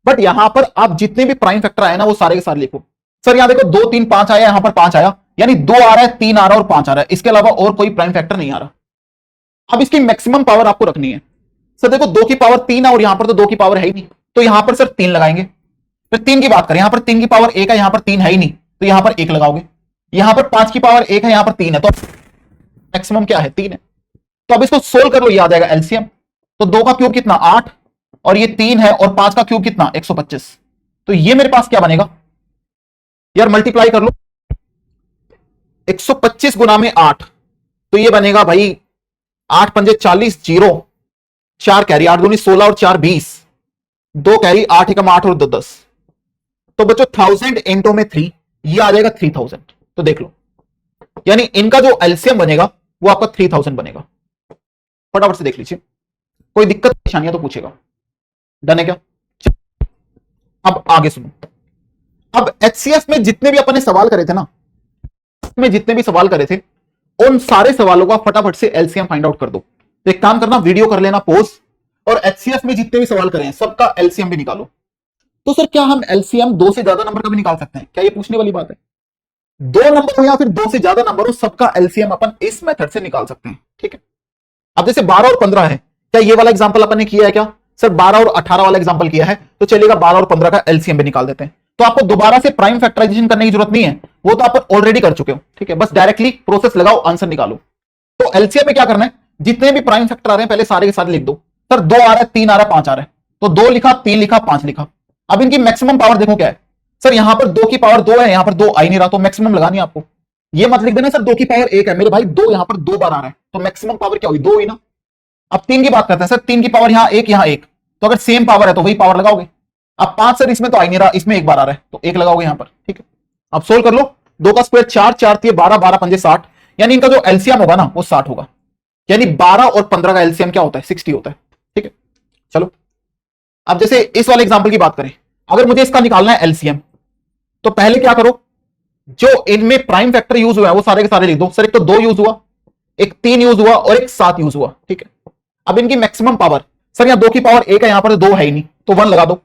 बट यहां पर आप जितने भी प्राइम फैक्टर आए ना वो सारे के सारे लिखो। सर यहां देखो 2 3 5 आया, यहां पर 5 आया, यानी 2 आ रहा है, 3 आ रहा है और 5 आ रहा है, इसके अलावा और कोई प्राइम फैक्टर नहीं आ रहा। अब इसकी मैक्सिमम पावर आपको रखनी है। सर देखो 2 की पावर 3 है और यहां पर तो 2 की पावर है ही नहीं, तो यहां पर सर 3 लगाएंगे। फिर 3 की बात करें, यहां पर 3 की पावर 1 है, यहां पर 3 है ही नहीं, तो यहां पर 1 लगाओगे। यहां पर 5 की पावर 1 है, यहां पर 3 है, तो मैक्सिमम क्या है 3 है। तो अब इसको सोल्व कर लो, याद आएगा एलसीएम। तो 2 का क्यूब कितना 8 और ये 3 है, और 5 का क्यूब कितना 125, तो ये मेरे पास क्या बनेगा यार, मल्टीप्लाई कर लो 125 गुना में 8, तो ये बनेगा भाई 8 पंजे 40, 0 4 कैरी, 8 दूनी 16 और 4 20, 2 कैरी, 8 एकम 8 और 2 10, तो बच्चों 1000 इंटो में 3, ये आ जाएगा 3000। तो देख लो, यानी इनका जो एलसीएम बनेगा वो आपका 3000 बनेगा। फटाफट से देख लीजिए, कोई दिक्कत परेशानी है तो पूछेगा। डन है क्या? अब आगे सुनो। अब एचसीएफ में जितने भी अपने सवाल करे थे ना, में जितने भी सवाल करे थे उन सारे सवालों का फटाफट से एलसीएम फाइंड आउट कर दो। तो एक काम करना, वीडियो कर लेना पॉज, और एचसीएफ में जितने भी सवाल करे हैं सबका एलसीएम भी निकालो। तो सर क्या हम एलसीएम 2 से ज्यादा नंबर का भी निकाल सकते हैं क्या, ये पूछने वाली बात है। 2 नंबर हो या फिर 2 से ज्यादा नंबर हो, सबका एलसीएम अपन इस मेथड से निकाल सकते हैं, ठीक है। अब जैसे 12 और 15 है, क्या ये वाला एग्जांपल अपन ने किया है क्या सर, 12 और 18 वाला एग्जांपल किया है, तो चलिएगा 12 और 15 का एलसीएम भी निकाल देते हैं। तो आपको दोबारा से प्राइम फैक्टराइजेशन करने की जरूरत नहीं है, वो तो आप ऑलरेडी कर चुके हो, ठीक है। बस डायरेक्टली प्रोसेस लगाओ, आंसर निकालो। तो एलसीएम में क्या करना है, जितने भी प्राइम फैक्टर आ रहे हैं पहले सारे के सारे लिख दो। सर 2 आ रहा है, 3 आ रहा है, 5 आ रहा है, तो 2 लिखा, 3 लिखा, 5 लिखा। अब इनकी मैक्सिमम पावर देखो क्या है सर, यहां पर 2 की पावर 2 है, यहां पर 2 आ ही नहीं रहा, तो मैक्सिमम लगानी है आपको। ये मत लिख देना सर 2 की पावर 1 है, मेरे भाई 2 यहां पर 2 बार आ रहा है, तो मैक्सिमम पावर क्या हुई 2 हुई ना। अब 3 की बात करते हैं, सर 3 की पावर यहां 1 यहां 1, तो अगर सेम पावर है तो वही पावर लगाओगे। अब 5 सर इसमें तो आ ही नहीं रहा, इसमें 1 बार आ रहा है, तो 1 लगाओगे यहां पर, ठीक है। अब सोल्व कर लो, 2 का स्क्वायर 4, 4 3 12, 12 पंजे 60, यानी इनका जो एलसीएम होगा ना वो 60 होगा। यानी 12 और 15 का एलसीएम क्या होता है 60 होता है, ठीक है। चलो अब जैसे इस वाले एग्जांपल की बात करें, अगर मुझे इसका निकालना है एलसीएम, तो पहले क्या करो, जो इनमें प्राइम फैक्टर यूज हुआ है वो सारे के सारे लिख दो। सर एक तो 2 यूज हुआ, एक 3 यूज हुआ और एक 7 यूज हुआ, ठीक है। अब इनकी मैक्सिमम पावर, सर यहां 2 की पावर 1 है, यहां पर 2 है ही नहीं, तो 1 लगा दो।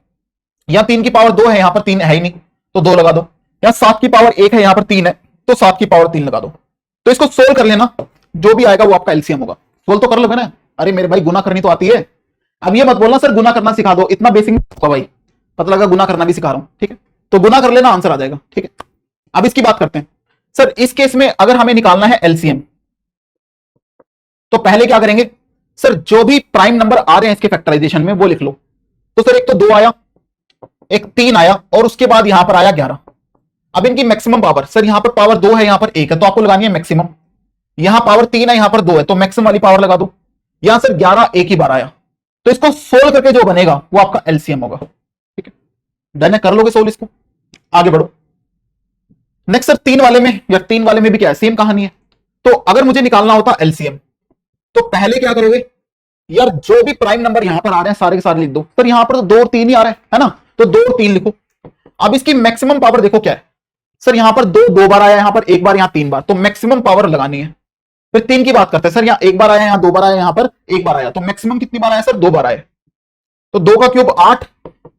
यहां 3 की पावर 2 है, यहां पर 3 है ही नहीं, तो 2 लगा दो। यहां 7 की पावर 1 है, यहां पर 3 है, तो 7 की पावर 3 लगा दो। तो इसको सोल्व कर लेना, जो भी आएगा वो आपका एलसीएम होगा। सोल्व तो कर लोगे ना, अरे मेरे भाई गुना करनी तो आती है। अब ये मत बोलना सर गुना करना सिखा दो, इतना बेसिक होगा भाई, पता लगा गुना करना भी सिखा रहा हूं, ठीक है। तो गुना कर लेना, आंसर आ जाएगा, ठीक है। अब इसकी बात करते हैं। सर इस केस में अगर हमें निकालना है एलसीएम, तो पहले क्या करेंगे सर, जो भी प्राइम नंबर आ रहे हैं इसके फैक्टराइजेशन में वो लिख लो। तो सर एक तो 2 आया, एक 3 आया, और उसके बाद यहां पर आया 11। अब इनकी मैक्सिमम पावर, सर यहां पर पावर 2 है, यहां पर 1 है, तो आपको लगानी है मैक्सिमम। यहां पावर 3 है, यहां पर 2 है, तो मैक्सिमम वाली पावर लगा दो। यहां सर 11 एक ही बार आया, तो इसको सोल्व करके जो बनेगा वो आपका एलसीएम होगा। ठीक है, डन है, कर लोगे सोल्व इसको, आगे बढ़ो। नेक्स्ट सर 3 वाले में, या 3 वाले में भी क्या है, सेम कहानी है। तो अगर मुझे निकालना होता एलसीएम, तो पहले क्या करोगे यार, जो भी प्राइम नंबर यहां पर आ रहे हैं सारे के सारे लिख दो। सर यहां पर तो 2 और 3 ही आ रहे है ना, तो 2 और 3 लिखो। अब इसकी मैक्सिमम पावर देखो क्या है, सर यहां पर 2 बार आया, यहां पर 1 बार, यहां 3 बार, तो मैक्सिमम पावर लगानी है। फिर 3 की बात करते हैं, सर यहां 1 बार आया, यहां 2 बार आया, यहां पर 1 बार आया, तो मैक्सिमम कितनी बार आया सर, 2 बार आया। तो 2 का क्यूब 8,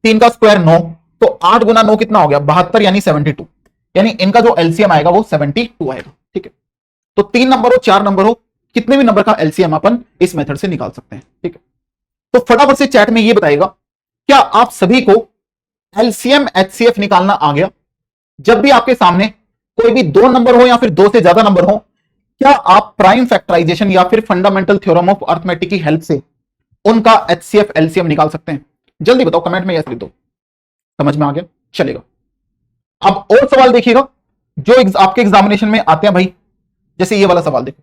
3 का स्क्वायर 9, तो 8 गुना 9 कितना हो गया, 72, यानी 72। यानी इनका जो एलसीएम आएगा वो 72 आएगा। ठीक है, तो 3 नंबर हो 4 नंबर हो, कितने भी नंबर का एलसीएम अपन इस मेथड से निकाल सकते हैं। ठीक है, तो फटाफट से चैट में ये बताएगा, क्या आप सभी को एलसीएम एचसीएफ निकालना आ गया? जब भी आपके सामने कोई भी 2 नंबर हो या फिर 2 से ज्यादा नंबर हो, क्या आप प्राइम फैक्टराइजेशन या फिर फंडामेंटल थ्योरम ऑफ अर्थमेटिक की हेल्प से उनका एचसीएफ एलसीएम निकाल सकते हैं? जल्दी बताओ, कमेंट में यस लिख दो। समझ में आ गया, चलेगा। अब और सवाल देखिएगा जो आपके एग्जामिनेशन में आते हैं भाई, जैसे ये वाला सवाल देखो,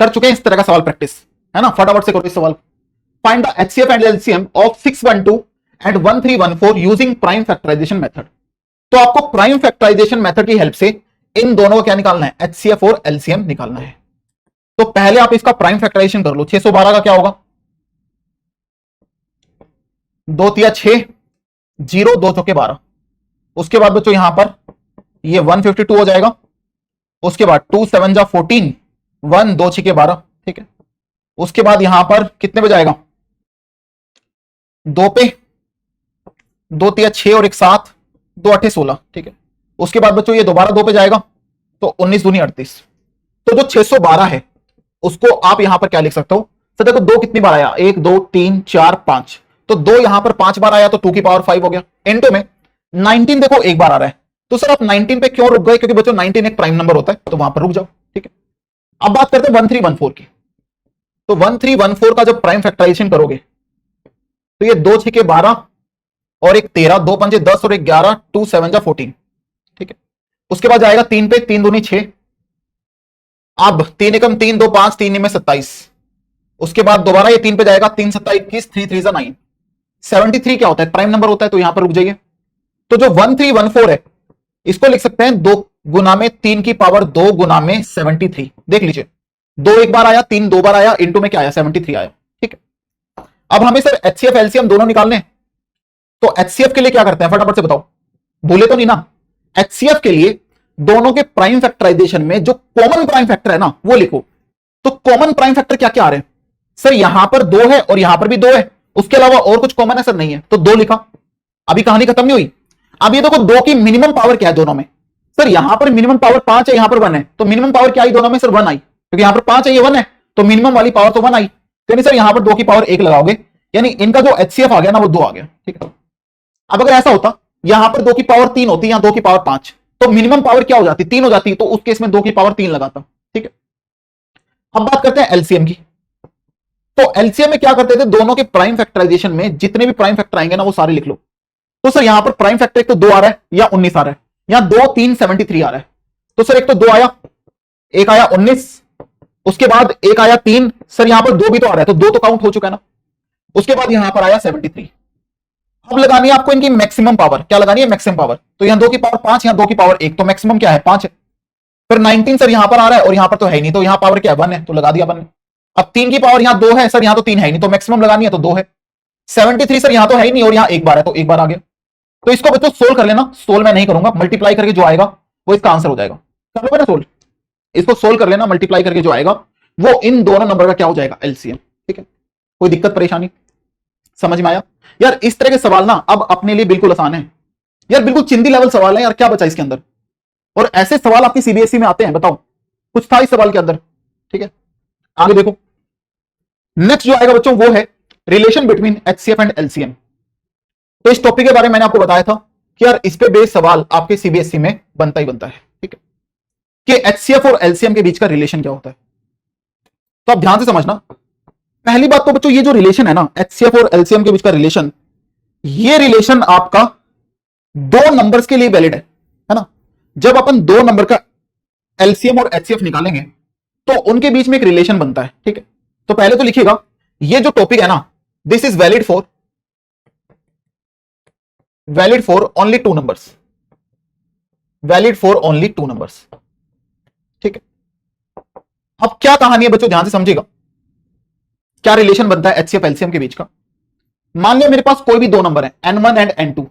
कर चुके हैं इस तरह का सवाल प्रैक्टिस, है ना, फटाफट से करो इस सवाल। Find the HCF and LCM of 612 and 1314 using prime factorization method. तो आपको प्राइम फैक्टराइजेशन मेथड की हेल्प से इन दोनों को क्या निकालना है, एचसीएफ और एलसीएम निकालना है। तो पहले आप इसका प्राइम फैक्टराइजेशन कर लो। 612 का क्या होगा, 2 तिया 6, 0 2 चौके 12। उसके बाद बच्चों यहां पर ये 152 हो जाएगा। उसके बाद 2 7 जा 14, 1 2 6 12। ठीक है, उसके बाद यहां पर कितने पे जाएगा, 2 पे, 2 तिया 6 और 1 7, 2 8 16। ठीक है, उसके बाद बच्चों ये दोबारा 2 पे जाएगा, तो 19 दूनी 38। तो जो 612 है उसको आप यहां पर क्या लिख सकते हो, तो देखो 2 कितनी बार आया, 1 2 3 4 5, तो 2 यहां पर 5 बार आया, तो 2 की पावर 5 हो गया। इनटू में 19 देखो 1 बार आ रहा है, तो सर आप 19 पे क्यों रुक गए, क्योंकि बच्चों 19 एक प्राइम नंबर होता है, तो वहां पर रुक जाओ। ठीक है, अब बात करते हैं 1314 की। तो 1314 का जब प्राइम फैक्टराइजेशन करोगे, तो ये 2 6 12 और 1 13, 2 5 10 और 1 11, 2 7 जा 14। ठीक है, उसके बाद जाएगा 3 पे, 3 दूनी 6, अब 3 एकम 3 2 5, 3 में 27। उसके बाद दोबारा ये 3 पे जाएगा, 3 7 21, 3 3 9। 73 क्या होता है, प्राइम नंबर होता है, तो यहां पर रुक जाइए। तो जो 1314 है इसको लिख सकते हैं 2 गुना में 3 की पावर 2 गुना में 73। देख लीजिए, 2 एक बार आया, 3 2 बार आया, इनटू में क्या आया, 73 आया। ठीक है, अब हमें सर एचसीएफ एलसीएम दोनों निकालने हैं, तो एचसीएफ के लिए क्या करते हैं, फटाफट से बताओ, भूले तो नहीं ना। एचसीएफ के लिए दोनों के प्राइम फैक्टराइजेशन में जो कॉमन प्राइम फैक्टर है ना वो लिखो। तो कॉमन प्राइम फैक्टर क्या क्या आ रहे हैं, सर यहां पर 2 है और यहां पर भी 2 है, उसके अलावा और कुछ कॉमन है सर, नहीं है, तो 2 लिखा। अभी कहानी खत्म नहीं हुई। अब ये देखो 2 की मिनिमम पावर क्या है दोनों में, सर यहां पर मिनिमम पावर 5 है, यहां पर 1 है, तो मिनिमम पावर क्या आई दोनों में, सर 1 आई, क्योंकि यहां पर 5 है, ये 1 है, तो मिनिमम वाली पावर तो 1 आई। यानी सर यहां पर 2 की पावर 1 लगाओगे, यानी इनका जो एचसीएफ आ गया ना वो 2 आ गया। ठीक है, अब अगर ऐसा होता यहां पर 2 की पावर 3 होती, यहां 2 की पावर 5, तो मिनिमम पावर क्या हो जाती, 3 हो जाती, तो उस केस में 2 की पावर 3 लगाता। ठीक है, अब बात करते हैं एलसीएम की। तो एलसीएम में क्या करते थे, दोनों के प्राइम फैक्टराइजेशन में जितने भी प्राइम फैक्टर आएंगे ना वो सारे लिख लो। तो सर यहां पर प्राइम फैक्टर एक तो 2 आ रहा है या 19 आ रहा है, यहां 2 3 73 आ रहा है, तो सर एक तो 2 आया, एक आया 19, उसके बाद एक आया 3, सर यहां पर 2 भी तो आ रहा है, तो 2 तो काउंट हो चुका है ना। उसके बाद यहां पर आया 73। अब लगानी है आपको इनकी मैक्सिमम पावर, क्या लगानी है, मैक्सिमम पावर। तो यहां 2 की पावर 5, यहां 2 की पावर 1, तो मैक्सिमम क्या है, 5 है। फिर 19 सर यहां पर आ रहा है और यहां पर तो है ही नहीं, तो यहां पावर क्या है, 1 है, तो लगा दिया 1 ने। अब 3 की पावर यहां 2 है, सर यहां तो 3 है ही नहीं, तो मैक्सिमम लगानी है, तो 2 है। 73 सर यहां तो है ही नहीं और यहां 1 बार है, तो 1 बार आ गया। तो इसको बच्चों सोल्व कर लेना, सोल्व मैं नहीं करूंगा, मल्टीप्लाई करके जो आएगा वो इसका आंसर हो जाएगा। कर लोगे ना सोल्व, इसको सोल्व कर लेना, मल्टीप्लाई करके जो आएगा वो इन दोनों नंबर का क्या हो जाएगा, एलसीएम। ठीक है, कोई दिक्कत परेशानी, समझ में आया यार। इस तरह के सवाल ना अब अपने लिए बिल्कुल आसान है यार, बिल्कुल चिंदी लेवल सवाल है यार, क्या बचा इसके अंदर। और ऐसे सवाल आपकी सीबीएसई में आते हैं, बताओ कुछ था इस सवाल के अंदर। ठीक है, आगे देखो, नेक्स्ट जो आएगा बच्चों वो है relation between HCF and LCM. तो इस टॉपिक के बारे में मैंने आपको बताया था कि यार इस पे बेस्ड सवाल आपके सीबीएसई में बनता ही बनता है। ठीक है, कि एचसीएफ और एलसीएम के बीच का रिलेशन क्या होता है। तो आप ध्यान से समझना। पहली बात तो बच्चों, ये जो रिलेशन है ना एचसीएफ और एलसीएम के बीच का रिलेशन, ये रिलेशन आपका दो नंबर्स के लिए वैलिड है ना। जब अपन दो नंबर का एलसीएम और एचसीएफ निकालेंगे तो उनके बीच में एक रिलेशन बनता है, ठीक है। तो पहले तो लिखिएगा ये जो टॉपिक है ना, this is valid for only two numbers, valid for only two numbers, ठीक है। अब क्या कहानी है बच्चों, ध्यान से समझिएगा। क्या रिलेशन बनता है एचसीएफ एलसीएम के बीच का। मान लिया मेरे पास कोई भी दो नंबर है n1 एंड n2,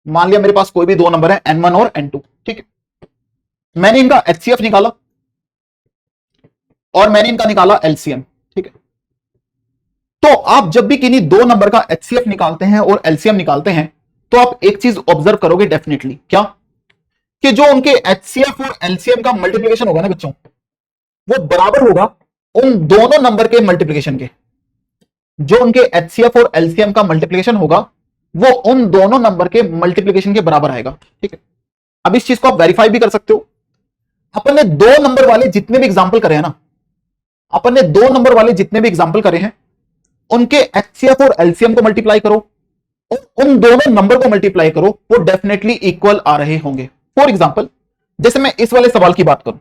मान लिया मेरे पास कोई भी दो नंबर है n1 और n2, ठीक है। मैंने इनका एचसीएफ निकाला और मैंने इनका निकाला एलसीएम, ठीक है। तो आप जब भी किन्हीं दो नंबर का एचसीएफ निकालते हैं और एलसीएम निकालते हैं तो आप एक चीज ऑब्जर्व करोगे डेफिनेटली, क्या, कि जो उनके एचसीएफ और एलसीएम का मल्टीप्लिकेशन होगा ना बच्चों, वो बराबर होगा उन दोनों नंबर के मल्टीप्लिकेशन के। जो उनके एचसीएफ और एलसीएम का मल्टीप्लिकेशन होगा वो उन दोनों नंबर के मल्टीप्लिकेशन के बराबर आएगा, ठीक है। अब इस चीज को आप वेरीफाई भी कर सकते हो। अपन ने दो नंबर वाले जितने भी एग्जाम्पल करे हैं ना, अपन ने दो नंबर वाले जितने भी एग्जाम्पल करे हैं उनके एचसीएफ और एलसीएम को मल्टीप्लाई करो और उन दोनों नंबर को मल्टीप्लाई करो, वो डेफिनेटली इक्वल आ रहे होंगे। फॉर एग्जाम्पल जैसे मैं इस वाले सवाल की बात करूं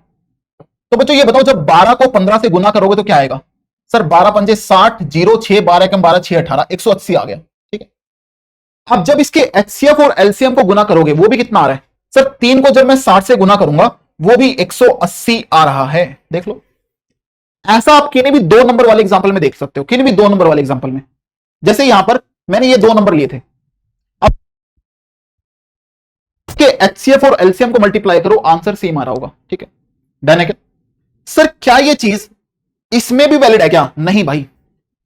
तो बच्चों ये बताओ, जब 12 को 15 से गुना करोगे तो क्या आएगा। सर 12 पंजे 60, 0 6 12 कम 12 6 18, 180 आ गया, ठीक है। अब जब इसके एचसीएफ और एलसीएम को गुना करोगे वो भी कितना आ रहा है। सर 3 को जब मैं 60 से गुना करूंगा वो भी 180 आ रहा है, देख लो। ऐसा आप किन्हीं भी दो नंबर वाले एग्जांपल में देख सकते हो, किन्हीं भी दो नंबर वाले एग्जांपल में। जैसे यहां पर मैंने ये दो नंबर लिए थे, अब इसके एचसीएफ और एलसीएम को मल्टीप्लाई करो, आंसर सेम आ रहा होगा, ठीक है। डन है क्या। सर क्या ये चीज इसमें भी वैलिड है क्या। नहीं भाई,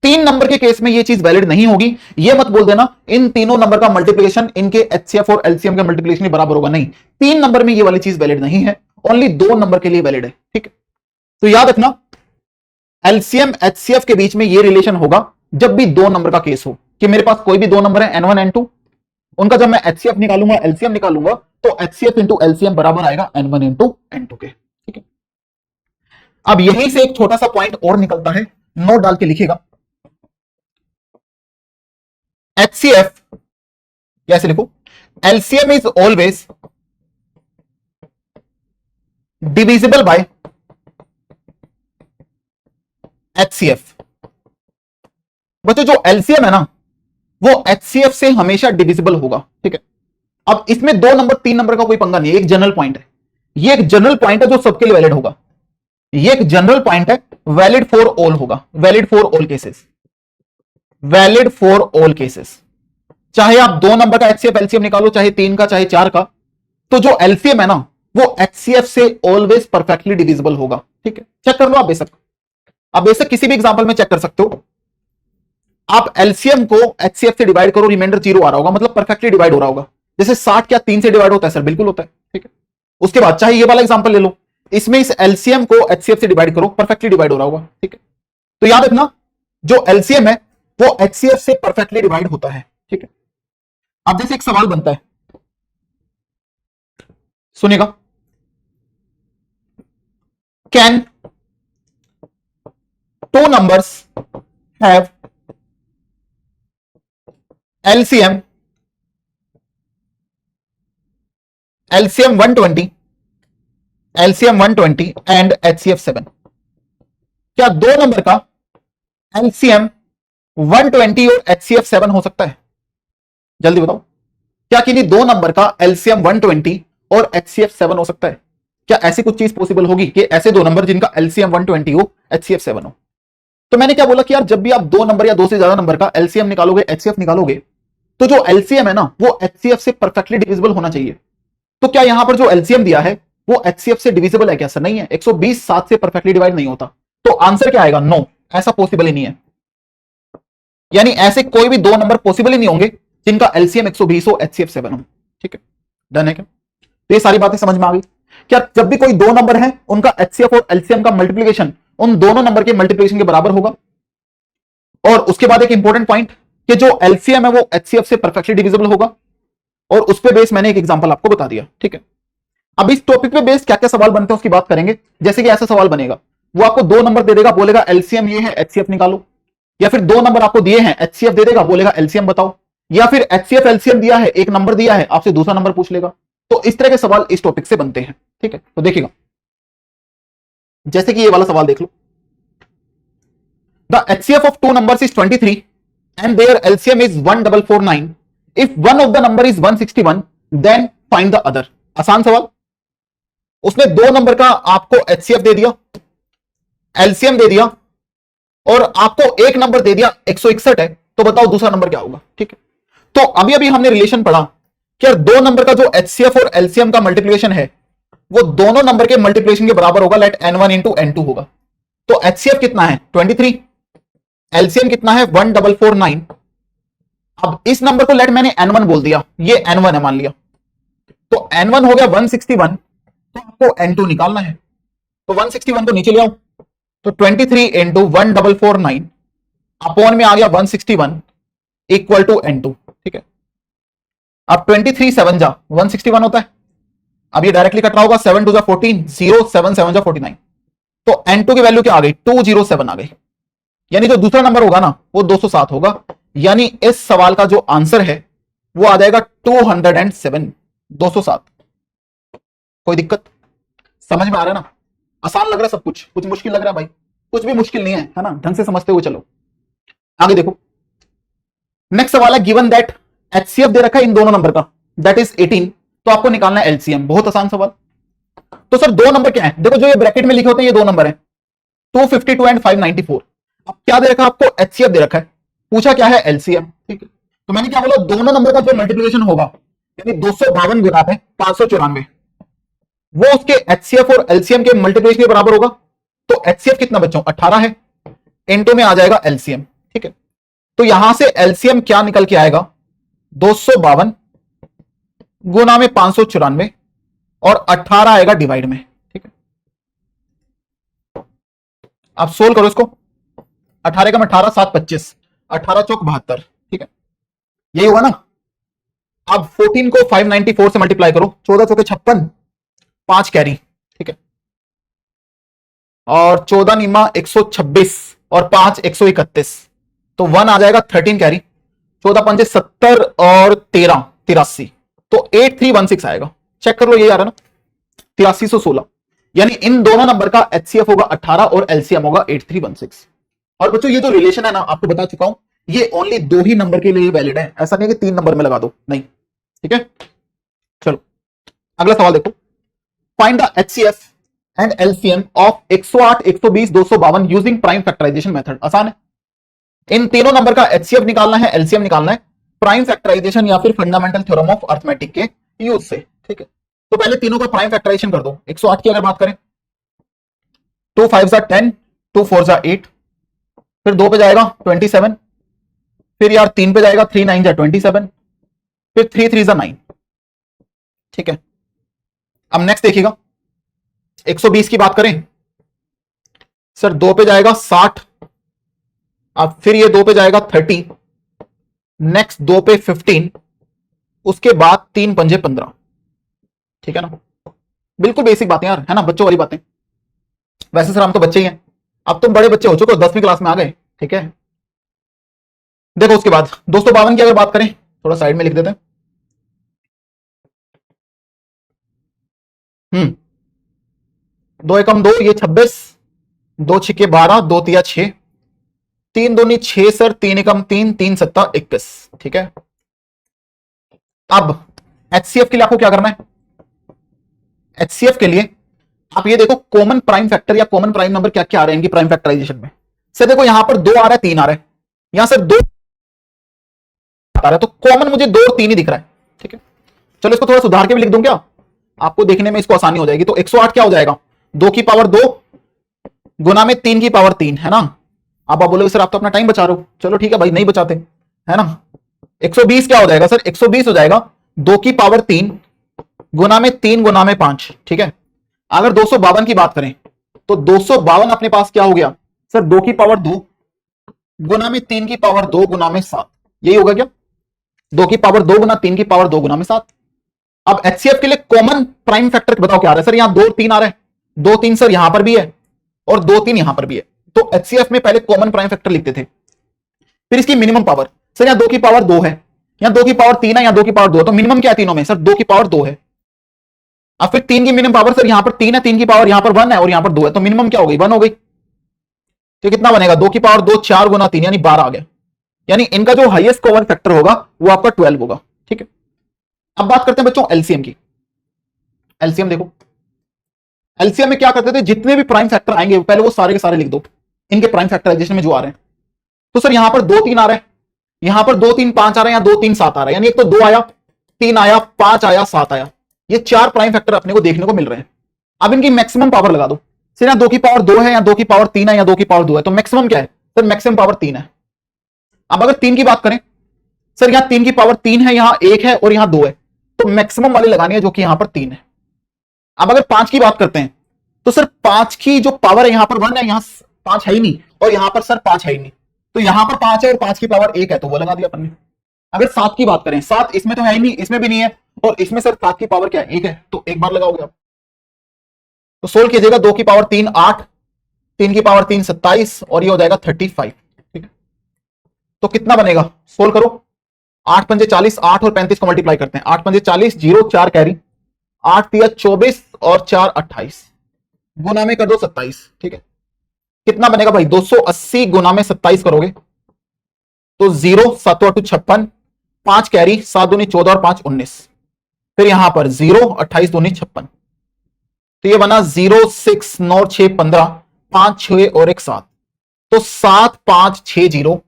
तीन नंबर के केस में ये चीज वैलिड नहीं होगी। ये मत बोल देना इन तीनों नंबर का मल्टीप्लिकेशन इनके एचसीएफ और एलसीएम के मल्टीप्लिकेशन के बराबर होगा, नहीं, तीन नंबर में ये वाली चीज वैलिड नहीं है, ओनली दो नंबर के लिए वैलिड है, ठीक है। तो याद रखना एलसीएम एचसीएफ के बीच में ये रिलेशन होगा जब भी दो नंबर का केस हो, कि मेरे पास कोई भी दो नंबर है n1 n2, उनका जब मैं एचसीएफ निकालूंगा एलसीएम निकालूंगा तो एचसीएफ इंटू एलसीएम बराबर आएगा n1 इंटू n2 के, ठीक है। अब यहीं से एक छोटा सा पॉइंट और निकलता है, नोट डाल के लिखिएगा। HCF कैसे लिखो, LCM is always divisible by HCF। बच्चों जो LCM है ना वो HCF से हमेशा डिविजिबल होगा, ठीक है। अब इसमें दो नंबर तीन नंबर का कोई पंगा नहीं है, एक जनरल पॉइंट है, ये एक जनरल पॉइंट है जो सबके लिए वैलिड होगा, ये एक जनरल पॉइंट है, वैलिड फॉर ऑल होगा, valid for all cases, valid for all cases. चाहे आप दो नंबर का एचसीएफ एलसीएम निकालो, चाहे तीन का चाहे चार का, तो जो एलसीएम है ना वो एचसीएफ से ऑलवेज परफेक्टली डिविजिबल होगा, ठीक है। चेक कर लो आप बेशक किसी भी एग्जांपल में चेक कर सकते हो। आप एलसीएम को एचसीएफ से डिवाइड करो, रिमाइंडर 0 आ रहा होगा, मतलब परफेक्टली डिवाइड हो रहा होगा। जैसे 60 क्या 3 से डिवाइड होता है, सर बिल्कुल होता है, ठीक है। उसके बाद चाहे ये वाला एग्जांपल ले लो, इसमें इस एलसीएम को एचसीएफ से डिवाइड करो, परफेक्टली डिवाइड हो रहा होगा, ठीक है। तो याद रखना जो एलसीएम है वो एचसीएफ से परफेक्टली डिवाइड होता है, ठीक है। अब जैसे एक सवाल बनता है, सुनिएगा, can two numbers have LCM 120 and HCF 7। क्या दो नंबर का LCM 120 और HCF 7 हो सकता है। जल्दी बताओ, क्या किन्हीं दो नंबर का LCM 120 और HCF 7 हो सकता है। क्या ऐसी कुछ चीज पॉसिबल होगी कि ऐसे दो नंबर जिनका LCM 120 हो HCF 7 हो। तो मैंने क्या बोला कि यार जब भी आप दो नंबर या दो से ज्यादा नंबर का LCM निकालोगे HCF निकालोगे तो जो LCM है ना वो HCF से परफेक्टली डिविजिबल होना चाहिए। तो क्या यहां पर जो LCM दिया है वो HCF से डिविजिबल है क्या। सर नहीं है, 120 7 से परफेक्टली डिवाइड नहीं होता। तो आंसर क्या आएगा, नो, ऐसा पॉसिबल ही नहीं है। यानी ऐसे कोई भी दो नंबर पॉसिबल ही नहीं होंगे जिनका LCM 120 हो HCF 7 हो, ठीक है। डन है क्या। तो ये सारी बातें समझ में आ गई। क्या जब भी कोई दो नंबर है उनका HCF और LCM का मल्टीप्लिकेशन उन दोनों नंबर के मल्टीप्लिकेशन के बराबर होगा। और उसके बाद एक इंपॉर्टेंट पॉइंट कि जो LCM है वो HCF से परफेक्टली डिविजिबल होगा। और उस पे बेस मैंने एक एग्जांपल आपको बता दिया, ठीक है। अब इस टॉपिक पे बेस्ड क्या क्या सवाल बनते हैं उसकी बात करेंगे। जैसे कि ऐसा सवाल बनेगा, वो आपको 2 नंबर दे देगा, बोलेगा एलसीएम ये है, एचसीएफ निकालो। या फिर 2 नंबर आपको दिए हैं, एचसीएफ दे देगा, बोलेगा एलसीएम बताओ। या फिर एचसीएफ एलसीएम दिया है, एक नंबर दिया है, आपसे दूसरा नंबर पूछ लेगा। तो इस तरह के सवाल इस टॉपिक से बनते हैं। ठीक है, तो देखिएगा, जैसे कि ये वाला सवाल देख लो। The HCF of 2 numbers is 23 and their LCM is 1449। If one of the number is 161 then find the other. आसान सवाल। उसने 2 नंबर का आपको एचसीएफ दे दिया, एलसीएम दे दिया, और आपको एक नंबर दे दिया 161 है, तो बताओ दूसरा नंबर क्या होगा। ठीक है, तो अभी अभी हमने रिलेशन पढ़ा कि यार 2 नंबर का जो एचसीएफ और एलसीएम का मल्टीप्लिकेशन है वो दोनों नंबर के मल्टीप्लिकेशन के बराबर होगा, लेट n1 इंटू n2 होगा। तो एचसीएफ कितना है 23, एलसीएम कितना है 1449। अब इस नंबर को लेट मैंने n1 बोल दिया, ये n1 है मान लिया, तो n1 हो गया 161, तो आपको n2 निकालना है। तो 161 को नीचे ले आओ, तो 23 इंटू 1449 अपॉन में आ गया 161 इक्वल टू n2। ठीक है, अब 23 7 जा 161 होता है। अब ये डायरेक्टली कट रहा होगा, 7 2 जा 14, 0 7 7 जा 49। तो n2 की वैल्यू क्या आ गई 207 आ गई, यानी जो दूसरा नंबर होगा ना वो 207 होगा। यानी इस सवाल का जो आंसर है वो आ जाएगा 207, 207। कोई दिक्कत? समझ में आ रहा है ना? आसान लग रहा है सब कुछ? कुछ मुश्किल लग रहा है भाई? कुछ भी मुश्किल नहीं है ना, ढंग से समझते हुए चलो। आगे देखो, नेक्स्ट सवाल है, गिवन दैट एचसीएफ दे रखा है इन दोनों नंबर का, दैट इज 18, तो आपको निकालना है एलसीएम। बहुत आसान सवाल। तो सर 2 नंबर क्या है? देखो जो ये ब्रैकेट में लिखे होते हैं ये 2 नंबर है, 252 एंड 594। अब क्या दे रखा है आपको? एचसीएफ दे रखा है, पूछा क्या है? एलसीएम। ठीक है, तो मैंने क्या बोला, दोनों नंबर का जो मल्टीप्लिकेशन होगा, यानी 252 गुना पे 594, वो उसके एचसीएफ और एलसीएम के मल्टीप्लिकेशन के बराबर होगा। तो एचसीएफ कितना बच्चों 18 है, इनटू में आ जाएगा एलसीएम। ठीक है, तो यहां से एलसीएम क्या निकल के आएगा 252 गुना में 594 और 18 आएगा डिवाइड में। ठीक है, आप सोल्व करो इसको, 18 का 18 7 25, 18 चौक 72। ठीक है, यही होगा ना। अब 14 को 594 से मल्टीप्लाई करो, 14 चौके 56, 5 कैरी। ठीक है, और 14 निमा 126 और 5 131, तो 1 आ जाएगा 13 कैरी, 14 पंजे 70 और 13 83, तो 8316 आएगा। चेक कर लो, यही आ रहा ना 8316। यानी इन दोनों नंबर का एचसीएफ होगा 18 और एलसीएम होगा 8316। और बच्चों ये जो रिलेशन है ना आपको बता चुका हूं, ये ओनली 2 ही नंबर के लिए वैलिड है, ऐसा नहीं कि 3 नंबर में लगा दो, नहीं। ठीक है, चलो अगला सवाल देखो। Find the HCF and LCM of 108 120 252 using prime factorization method. आसान है, इन तीनों नंबर का एचसीएफ निकालना है, एलसीएम निकालना है प्राइम फैक्टराइजेशन या फिर फंडामेंटल थ्योरम ऑफ अर्थमेटिक के यूज से। ठीक है, तो पहले तीनों का प्राइम फैक्टराइजेशन कर दो। 108 की अगर बात करें, 2 5 10, 2 4 8, फिर 2 पे जाएगा 27, फिर यार 3 पे जाएगा 3 9 27, फिर 3 3 9। ठीक है, अब नेक्स्ट देखिएगा, 120 की बात करें सर, 2 पे जाएगा 60, अब फिर ये 2 पे जाएगा 30, नेक्स्ट 2 पे 15, उसके बाद 3 पंजे 15। ठीक है ना, बिल्कुल बेसिक बातें यार, है ना, बच्चों वाली बातें। वैसे सर हम तो बच्चे ही हैं, अब तुम बड़े बच्चे हो चुके हो, 10वीं क्लास में आ गए। ठीक है, देखो उसके बाद 252 की अगर बात करें, थोड़ा साइड में लिख देते हैं। 2 एकम 2, ये 26, 2 छिके 12, 2 तिया 6, 3 दूनी 6 सर, 3 एकम 3, 3 सत्ता 21। ठीक है, अब एचसीएफ के लिए आपको क्या करना है? एचसीएफ के लिए आप ये देखो कॉमन प्राइम फैक्टर या कॉमन प्राइम नंबर क्या क्या आ रहे हैं इनकी प्राइम फैक्टराइजेशन में। सर देखो यहां पर 2 आ रहा है, 3 आ रहा है, यहां से 2 आ रहा है, तो कॉमन मुझे 2 और 3 ही दिख रहा है। ठीक है, चलो इसको थोड़ा सुधार के भी लिख दूं क्या, आपको देखने में इसको आसानी हो जाएगी। तो 108 क्या हो जाएगा 2 की पावर 2 गुना में 3 की पावर 3, है ना। अब आप बोलोगे सर आप तो अपना टाइम बचा रहे हो, चलो ठीक है भाई, नहीं बचाते, है ना। 120 क्या हो जाएगा सर, 120 हो जाएगा 2 की पावर 3 गुना में 3 गुना में 5। ठीक है, अगर 252 की बात करें तो 252 अपने पास क्या हो गया सर, 2 की पावर 2 गुना में 3 की पावर 2 गुना में 7, यही होगा क्या, 2 की पावर 2 गुना 3 की पावर 2 गुना में 7। अब एचसीएफ के लिए कॉमन प्राइम फैक्टर बताओ क्या आ रहा है सर? यहां 2 3 आ रहा है, 2 3 सर यहां पर भी है और 2 3 यहां पर भी है। तो एचसीएफ में पहले कॉमन प्राइम फैक्टर लिखते थे, फिर इसकी मिनिमम पावर। सर यहां 2 की पावर 2 है, यहां 2 की पावर 3 है, यहां 2 की पावर 2 है, तो मिनिमम क्या है तीनों में? सर 2 की पावर 2 है। अब फिर 3 की मिनिमम पावर, सर यहां पर 3 है, 3 की पावर यहां पर 1 है और यहां पर 2 है, तो मिनिमम क्या हो गई? 1 हो गई। तो कितना बनेगा? 2 की पावर 2 4 गुना 3 यानी 12 आ गया। यानी इनका जो हाईएस्ट कॉमन फैक्टर होगा वो आपका 12 होगा। ठीक है, अब बात करते हैं बच्चों एलसीएम की। एलसीएम देखो, एलसीएम में क्या करते थे, जितने भी प्राइम फैक्टर आएंगे पहले वो सारे के सारे लिख दो, इनके प्राइम फैक्टराइजेशन में जो आ रहे हैं। तो सर यहां पर 2 3 आ रहा है, यहां पर 2 3 5 आ रहा है, यहां 2 3 7 आ रहा है, यानी एक तो 2 आया, 3 आया, 5 आया, 7 आया, ये 4 प्राइम फैक्टर अपने को देखने को मिल रहे हैं। अब इनकी मैक्सिमम पावर लगा दो। सर यहां 2 की पावर 2 है, यहां 2 की पावर 3 है, यहां 2 की पावर 2 है, तो मैक्सिमम क्या है? सर मैक्सिमम पावर 3 है। अब अगर 3 की बात करें, सर यहां 3 की पावर 3 है, यहां 1 है और यहां 2 है, तो मैक्सिमम वाली लगानी है जो कि यहां पर 3 है। अब अगर 5 की बात करते हैं, तो सर 5 की जो पावर है यहां पर 1 है, यहां 5 है ही नहीं, और यहां पर सर 5 है ही नहीं, तो यहां पर 5 है और 5 की पावर 1 है, तो वो लगा दिया अपन ने। अगर 7 की बात करें, 7 इसमें तो है ही नहीं, इसमें भी नहीं है, और इसमें सर 7 की पावर क्या है? 1 है, तो एक बार लगाओगे आप। तो सोल्व कीजिएगा, 2 की पावर 3 8, 3 की पावर 3 27 और ये हो जाएगा 35। ठीक है, तो कितना बनेगा? सोल्व करो। 8 पंजे 40, 8 और 35 को मल्टीप्लाई करते हैं, 8 पंजे 40, 0 4 कैरी, 8 तिया 24 और 4 28, गुना में कर दो 27। ठीक है, कितना बनेगा भाई? 280 गुना में 27 करोगे तो 0 7 8 56, 5 कैरी, 7 दूनी 14 और 5 19, फिर यहां पर 0 28 दूनी 56, तो ये बना 0 6 9 6 15, 5 6 और 1 7, तो 7 5 6 0,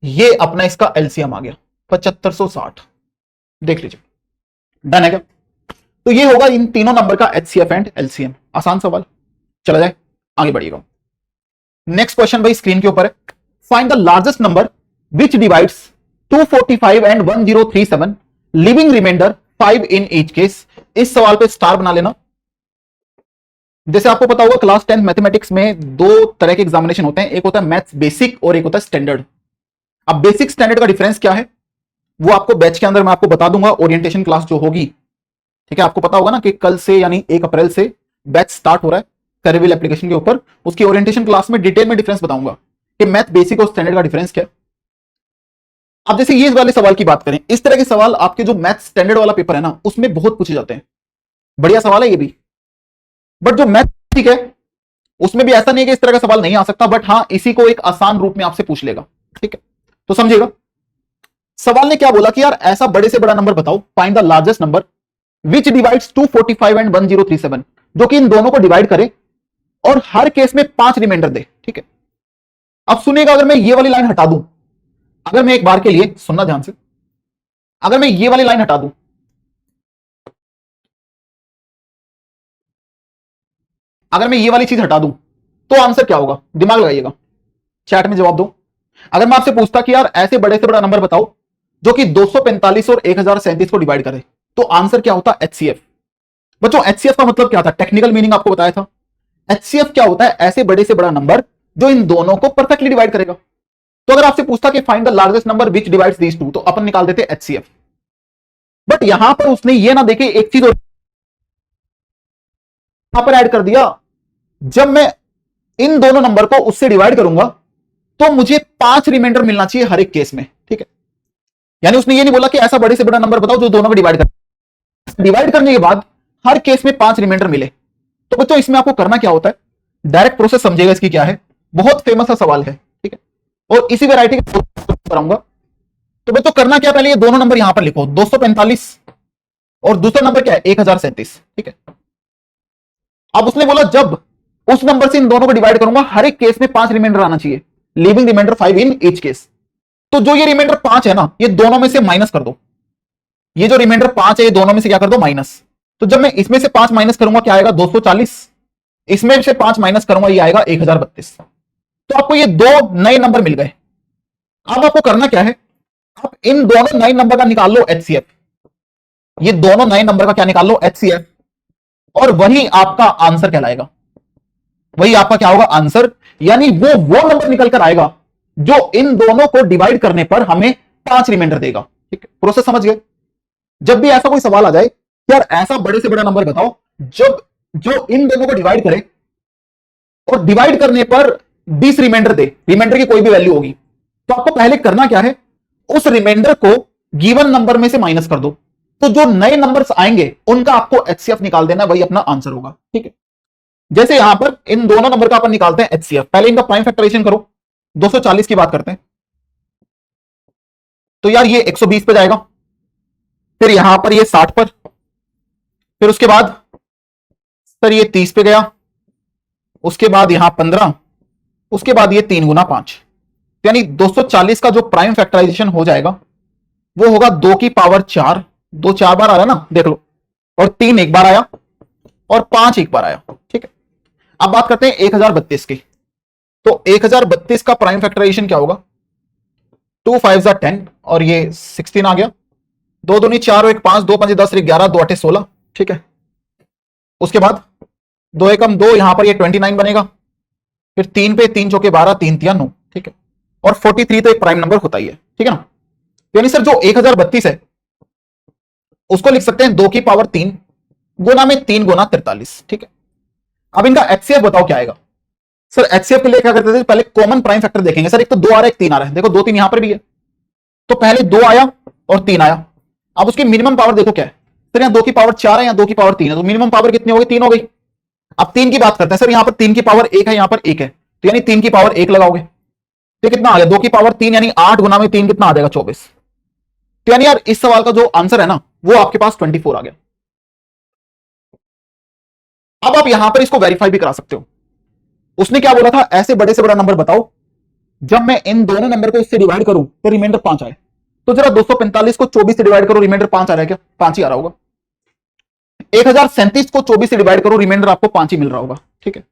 ये अपना इसका एलसीएम आ गया 7560। देख लीजिए, डन है क्या? तो ये होगा इन तीनों नंबर का एचसीएफ एंड एलसीएम। आसान सवाल, चला जाए आगे बढ़िएगा। नेक्स्ट क्वेश्चन भाई स्क्रीन के ऊपर है, find the largest number which divides 245 and 1037, leaving remainder 5 in each case. इस सवाल पे स्टार बना लेना। जैसे आपको पता होगा क्लास 10 मैथमेटिक्स में दो तरह के एग्जामिनेशन होते हैं, एक होता है मैथ्स बेसिक और एक होता है स्टैंडर्ड। अब बेसिक स्टैंडर्ड का डिफरेंस क्या है वो आपको बैच के अंदर मैं आपको बता दूंगा, ओरिएंटेशन क्लास जो होगी। ठीक है, आपको पता होगा ना कि कल से यानी 1 अप्रैल से बैच स्टार्ट हो रहा है करिविल एप्लीकेशन के ऊपर, उसकी ओरिएंटेशन क्लास में डिटेल में डिफरेंस बताऊंगा कि मैथ बेसिक और स्टैंडर्ड का डिफरेंस क्या है। अब जैसे ये वाले सवाल की बात करें, इस तरह के सवाल आपके जो मैथ स्टैंडर्ड वाला पेपर है ना उसमें बहुत पूछे जाते हैं, बढ़िया सवाल है ये भी। बट जो मैथ ठीक है उसमें भी ऐसा नहीं है कि इस तरह का सवाल नहीं आ सकता, बट हाँ इसी को एक आसान रूप में आपसे पूछ लेगा। ठीक है, तो समझिएगा सवाल ने क्या बोला कि यार ऐसा बड़े से बड़ा नंबर बताओ, find the largest number which divides 245 and 1037, जो कि इन दोनों को डिवाइड करे और हर केस में 5 रिमाइंडर दे। ठीक है, अब सुनिएगा, अगर मैं ये वाली लाइन हटा दूं, अगर मैं एक बार के लिए सुनना ध्यान से, अगर मैं ये वाली लाइन हटा दूं, अगर मैं ये वाली चीज हटा दूं तो आंसर क्या होगा? दिमाग लगाइएगा, चैट में जवाब दो। अगर मैं आपसे पूछता कि यार ऐसे बड़े से बड़ा नंबर बताओ जो कि 245 और 1037 को डिवाइड करे, तो आंसर क्या होता? एचसीएफ। बच्चों एचसीएफ का मतलब क्या था? टेक्निकल मीनिंग आपको बताया था। एचसीएफ क्या होता है? ऐसे बड़े से बड़ा नंबर जो इन दोनों को परफेक्टली डिवाइड करेगा। तो अगर आपसे पूछता कि find the largest number which divides these two, तो अपन निकाल देते एचसीएफ। बट यहां पर उसने ये ना देखे एक चीज और यहां पर ऐड कर दिया, जब मैं इन दोनों नंबर को उससे डिवाइड करूंगा तो मुझे 5 रिमाइंडर मिलना चाहिए हर एक केस में। ठीक है, यानी उसने ये नहीं बोला कि ऐसा बड़े से बड़ा नंबर बताओ जो दोनों को डिवाइड करने के बाद हर केस में 5 रिमाइंडर मिले। तो बच्चों इसमें आपको करना क्या होता है, डायरेक्ट प्रोसेस समझिएगा इसकी क्या है, बहुत फेमस सा सवाल है। ठीक है, और इसी वैरायटी कराऊंगा। तो बच्चों करना क्या, पहले ये दोनों नंबर यहां पर लिखो 245 और दूसरा नंबर क्या है 1037। ठीक है, अब उसने बोला जब उस नंबर से इन दोनों को डिवाइड करूंगा हर एक केस में 5 रिमाइंडर आना चाहिए, leaving remainder 5 in each case. तो जो ये रिमाइंडर 5 है ना, ये दोनों में से माइनस कर दो, ये जो रिमाइंडर 5 है ये दोनों में से क्या कर दो? माइनस। तो जब मैं इसमें से 5 माइनस करूंगा क्या आएगा? 240, इसमें से 5 माइनस करूंगा ये आएगा 1032। तो आपको ये दो नए नंबर मिल गए। अब आपको करना क्या है, आप इन दोनों नए नंबर का निकाल लो एचसीएफ, ये दोनों नए नंबर का क्या निकाल लो? एचसीएफ, और वही आपका आंसर कहलाएगा। वही आपका क्या होगा? आंसर। यानी वो नंबर निकल कर आएगा जो इन दोनों को डिवाइड करने पर हमें 5 रिमाइंडर देगा। ठीक है, प्रोसेस समझ गए? जब भी ऐसा कोई सवाल आ जाए यार ऐसा बड़े से बड़ा नंबर बताओ जब जो इन दोनों को डिवाइड करे और डिवाइड करने पर 20 रिमाइंडर दे, रिमाइंडर की कोई भी वैल्यू होगी, तो आपको पहले करना क्या है, उस रिमाइंडर को गिवन नंबर में से माइनस कर दो, तो जो नए नंबर्स आएंगे उनका आपको एचसीएफ निकाल देना, वही अपना आंसर होगा। ठीक है, जैसे यहां पर इन दोनों नंबर का अपन निकालते हैं एचसीएफ, पहले इनका प्राइम फैक्टराइजेशन करो, 240 की बात करते हैं, तो यार ये 120 पे जाएगा, फिर यहां पर ये 60 पर, फिर उसके बाद सर ये 30 पे गया, उसके बाद यहां 15, उसके बाद ये 3 गुना 5, यानी 240 का जो प्राइम फैक्टराइजेशन हो जाएगा वो होगा 2 की पावर 4, 2 4 बार आ रहा ना देख लो, और 3 एक बार आया और 5 एक बार आया। ठीक है, अब बात करते हैं 1032 की, तो 1032 का प्राइम फैक्टराइजेशन क्या होगा, 2 5 10 और ये 16 आ गया, 2 दूनी 4 और 1 5, 2 5 10 11, 2 8 16। ठीक है, उसके बाद 2 एकम 2, यहां पर ये 29 बनेगा, फिर 3 पे 3 चौके 12, 3 तिया 9। ठीक है, और 43 तो एक प्राइम नंबर होता ही है। ठीक है ना, यानी सर जो 1032 है उसको लिख सकते हैं 2 की पावर 3 गुना में 3 गुना 43। ठीक है, अब इनका एचसीएफ बताओ क्या आएगा। सर एचसीएफ के लिए क्या करते थे, पहले कॉमन प्राइम फैक्टर देखेंगे। सर एक तो 2 आ रहा है, एक 3 आ रहा है, देखो 2 3 यहां पर भी है, तो पहले 2 आया और 3 आया, अब उसकी मिनिमम पावर देखो क्या है। सर यहाँ 2 की पावर 4 है, यहाँ 2 की पावर 3 है, तो मिनिमम पावर कितनी हो गई, 3 हो गई। अब 3 की बात करते हैं, सर यहां पर 3 की पावर 1 है, यहां पर 1 है, तो यानी 3 की पावर 1 लगाओगे तो कितना आ गया, 2 की पावर 3 यानी 8 गुना में 3 कितना आ जाएगा, 24। तो यानी यार इस सवाल का जो आंसर है ना वो आपके पास 24 आ गया। अब आप यहां पर इसको वेरीफाई भी करा सकते हो। उसने क्या बोला था, ऐसे बड़े से बड़ा नंबर बताओ जब मैं इन दोनों नंबर को इससे डिवाइड करूं तो रिमाइंडर 5 आए। तो जरा 245 को 24 से डिवाइड करो, रिमाइंडर 5 आ रहा है क्या, 5 ही आ रहा होगा। 1037 को 24 से डिवाइड करो, रिमाइंडर आपको 5 ही मिल रहा होगा। ठीक है,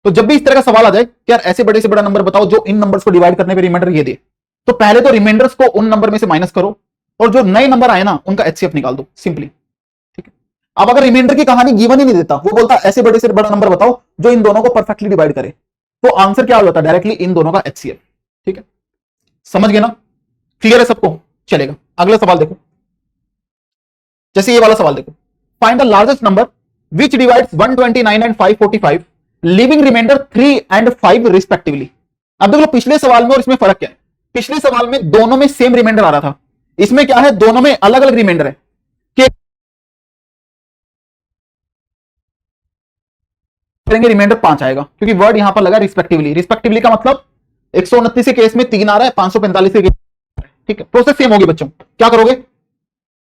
तो जब भी इस तरह का सवाल आ जाए कि यार ऐसे बड़े से बड़ा नंबर बताओ जो इन नंबर्स को डिवाइड करने पे रिमाइंडर ये दे, तो पहले तो रिमाइंडर्स को उन नंबर में से माइनस करो और जो नए नंबर आए ना उनका एचसीएफ निकाल दो, सिंपली। ठीक है, अब अगर रिमाइंडर की कहानी गिवन ही नहीं देता, वो बोलता ऐसे बड़े से बड़ा नंबर बताओ जो इन दोनों को परफेक्टली डिवाइड करे, तो आंसर क्या हो जाता, डायरेक्टली इन दोनों का एचसीएफ। ठीक है, समझ गए ना, क्लियर है सबको, चलेगा। अगला सवाल देखो, जैसे ये वाला सवाल देखो, find the largest number which divides 129 and 545 leaving remainder 3 and 5 respectively. अब देख लो पिछले सवाल में और इसमें फर्क क्या है, पिछले सवाल में दोनों में सेम रिमाइंडर आ रहा था, इसमें क्या है दोनों में अलग अलग रिमाइंडर है कि करेंगे रिमाइंडर 5 आएगा, क्योंकि वर्ड यहां पर लगा रिस्पेक्टिवली। रिस्पेक्टिवली का मतलब 129 के केस में 3 आ रहा है, 545 के केस। ठीक है, प्रोसेस सेम होगी बच्चों, क्या करोगे,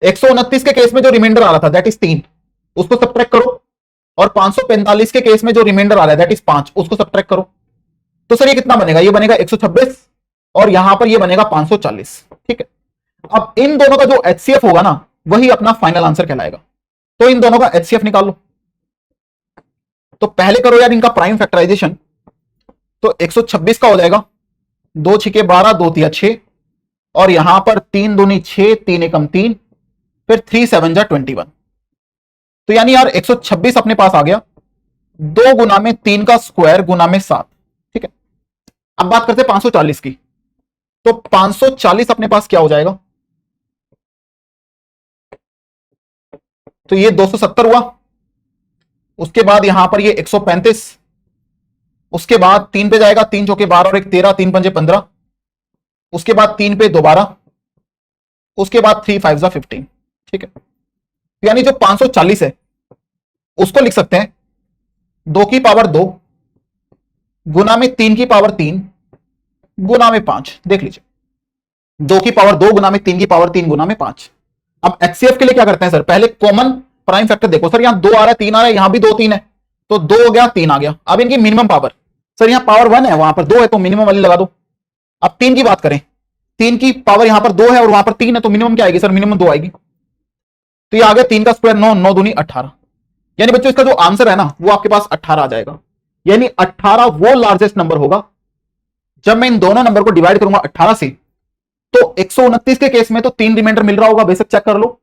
129 के केस में जो रिमाइंडर आ रहा था दैट इज 3, उसको सब्ट्रैक्ट करो, और 545 के केस में जो रिमाइंडर आ रहा है दैट इज 5, उसको सब्ट्रैक्ट करो। तो सर ये कितना बनेगा, ये बनेगा 126 और यहां पर ये बनेगा 540। ठीक है, अब इन दोनों का जो एचसीएफ होगा ना वही अपना फाइनल आंसर कहलाएगा। तो इन दोनों का एचसीएफ निकाल लो। तो पहले करो यार इनका प्राइम फैक्टराइजेशन, तो 126 का हो जाएगा 2 छिके 12, 2 तिया 6, और यहां पर 3 दूनी 6, 3 एकम 3, फिर 3 7 जा 21। तो यानी यार 126 अपने पास आ गया, 2 गुना में 3 का स्क्वायर गुना में 7। ठीक है, अब बात करते हैं 540 की, तो 540 अपने पास क्या हो जाएगा, तो ये 270 हुआ, उसके बाद यहां पर ये 135, उसके बाद 3 पे जाएगा, 3 चौके 12 और 1 13, 3 पंजे 15, उसके बाद 3 पे दोबारा, उसके बाद 3 5 जा 15। ठीक है, यानी जो 540 है उसको लिख सकते हैं 2 की पावर 2 गुना में 3 की पावर 3 गुना में 5। देख लीजिए, 2 की पावर 2 गुना में 3 की पावर 3 गुना में 5। अब एचसीएफ के लिए क्या करते हैं सर, पहले कॉमन प्राइम फैक्टर देखो। सर यहां 2 आ रहा है, 3 आ रहा है, यहां भी 2 3 है, तो 2 हो गया, 3 आ गया। अब इनकी मिनिमम पावर, सर यहां पावर 1 है, वहां पर 2 है, तो मिनिमम वाली लगा दो। अब 3 की बात करें, 3 की पावर यहां पर 2 है और वहां पर 3 है, तो मिनिमम क्या आएगी सर, मिनिमम 2 आएगी। तो ये आ गया 3 का स्क्वायर 9, 9 दूनी 18, यानी बच्चों इसका जो आंसर है ना वो आपके पास 18 आ जाएगा। यानी 18 वो लार्जेस्ट नंबर होगा जब मैं इन दोनों नंबर को डिवाइड करूंगा 18 से, तो 129 के केस में तो 3 रिमाइंडर मिल रहा होगा, बेशक चेक कर लो,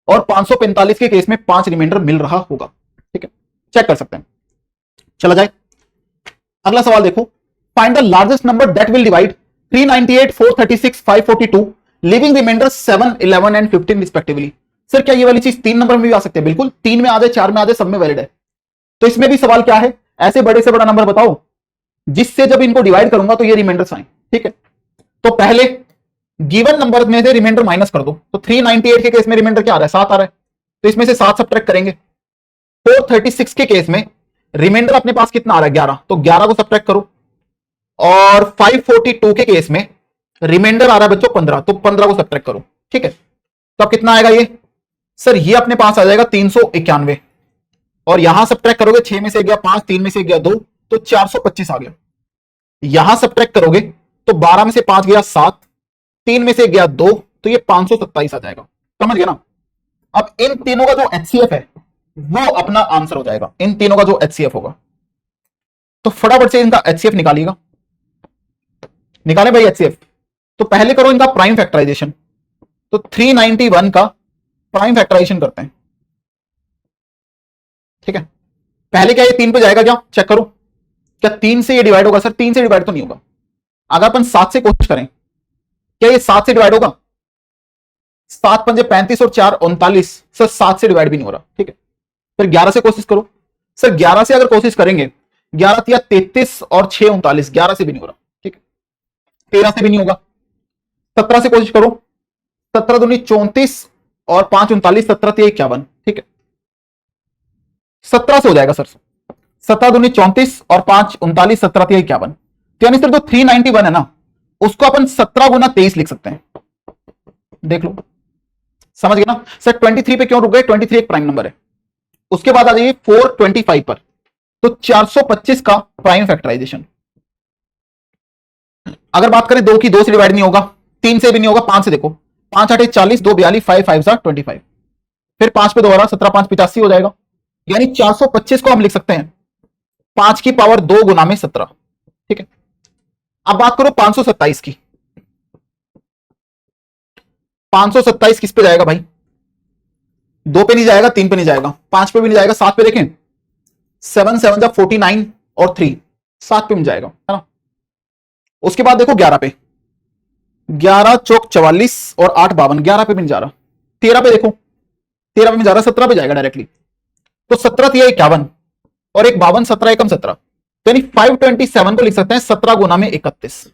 और 545 के केस में 5 रिमाइंडर मिल रहा होगा। ठीक है, चेक कर सकते हैं। चला जाए अगला सवाल देखो, find the largest number that will divide 398, 436, 542 leaving remainder 7, 11 and 15 respectively. Sir क्या ये वाली चीज 3 नंबर में भी आ सकती है? बिल्कुल, 3 में आ जाए, 4 में आ जाए, सब में वैलिड है। तो इसमें भी सवाल क्या है, ऐसे बड़े से बड़ा नंबर बताओ जिससे जब इनको डिवाइड करूंगा तो ये रिमाइंडर आए। ठीक है, तो पहले गिवन नंबर में से रिमाइंडर माइनस कर दो। तो 398 के केस में रिमाइंडर क्या आ रहा है? 7 आ रहा है, तो इसमें से 7 सब्ट्रैक्ट करेंगे। 436 के केस में रिमाइंडर अपने पास कितना आ रहा है? 11, तो 11 को सब्ट्रैक्ट करो। और 542 के केस में रिमाइंडर आ रहा है बच्चों 15, तो 15 को सब्ट्रैक्ट करो। ठीक है, तो अब कितना आएगा ये? सर ये अपने पास आ जाएगा 391, और यहां सब्ट्रैक्ट करोगे 6 में से गया 5, 3 में से गया 2, तो 425 आ गया। यहां सब्ट्रैक्ट करोगे तो 12 में से 5 गया 7, 3 में से गया 2, तो ये 527 आ जाएगा। समझ गया ना? अब इन तीनों का जो एचसीएफ है वो अपना आंसर हो जाएगा, इन तीनों का जो एचसीएफ होगा। तो फटाफट से इनका एचसीएफ निकालिएगा। निकाले भाई एचसीएफ। तो पहले करो इनका प्राइम फैक्टराइजेशन। तो 391 का प्राइम फैक्टराइजेशन करते हैं। ठीक है, पहले क्या ये 3 पे जाएगा? क्या चेक करो, क्या 3 से ये डिवाइड होगा? सर 3 से डिवाइड तो नहीं होगा। अगर अपन 7 से कोशिश करें, क्या ये 7 से डिवाइड होगा? 7 पंजे 35 और 4 39। सर 7 से डिवाइड भी नहीं हो रहा। ठीक है, फिर 11 से कोशिश करो। सर 11 से अगर कोशिश करेंगे, 11 तिया 33 और 6 39, 11 से भी नहीं हो रहा। ठीक है, 13 से भी नहीं होगा। 17 से कोशिश करो, 17 दूनी 34 और 5 39, 17 तिया 51। ठीक है, 17 से हो जाएगा सर। 17 दूनी 34 और 5 39, 17 तिया 51। तो यानी सर जो 391 है ना, उसको अपन 17 गुना 23 लिख सकते हैं। देख लो, समझ गए ना? सर 23 पे क्यों रुक गए? 23 एक प्राइम नंबर है। उसके बाद आ जाइए 425 पर, तो 425 का प्राइम फैक्टराइजेशन। अगर बात करें 2 की, 2 से डिवाइड नहीं होगा, 3 से भी नहीं होगा, 5 से देखो। 5 8 40, 2 42, 5 5 25। फिर 5 पे दोबारा 17 5 85 हो जाएगा। यानी 425 को हम लिख सकते हैं 5 की पावर 2 गुना में 17। ठीक है, अब बात करो 527 की। 527 किस पे जाएगा भाई? 2 पे नहीं जाएगा, 3 पे नहीं जाएगा, 5 पे भी नहीं जाएगा, 7 पे देखें। 7 7 जा 49 और 3, 7 पे मिल जाएगा, है ना? उसके बाद देखो 11 पे, 11 चौक 44 और 8 52, 11 पे भी नहीं जा रहा। 13 पे देखो, 13 पे नहीं जा रहा, 17 पे जाएगा डायरेक्टली। तो 17 तिया 51 और एक 52, 17 एकम 17, तो यानी 527 को लिख सकते हैं 17 गुना में 31,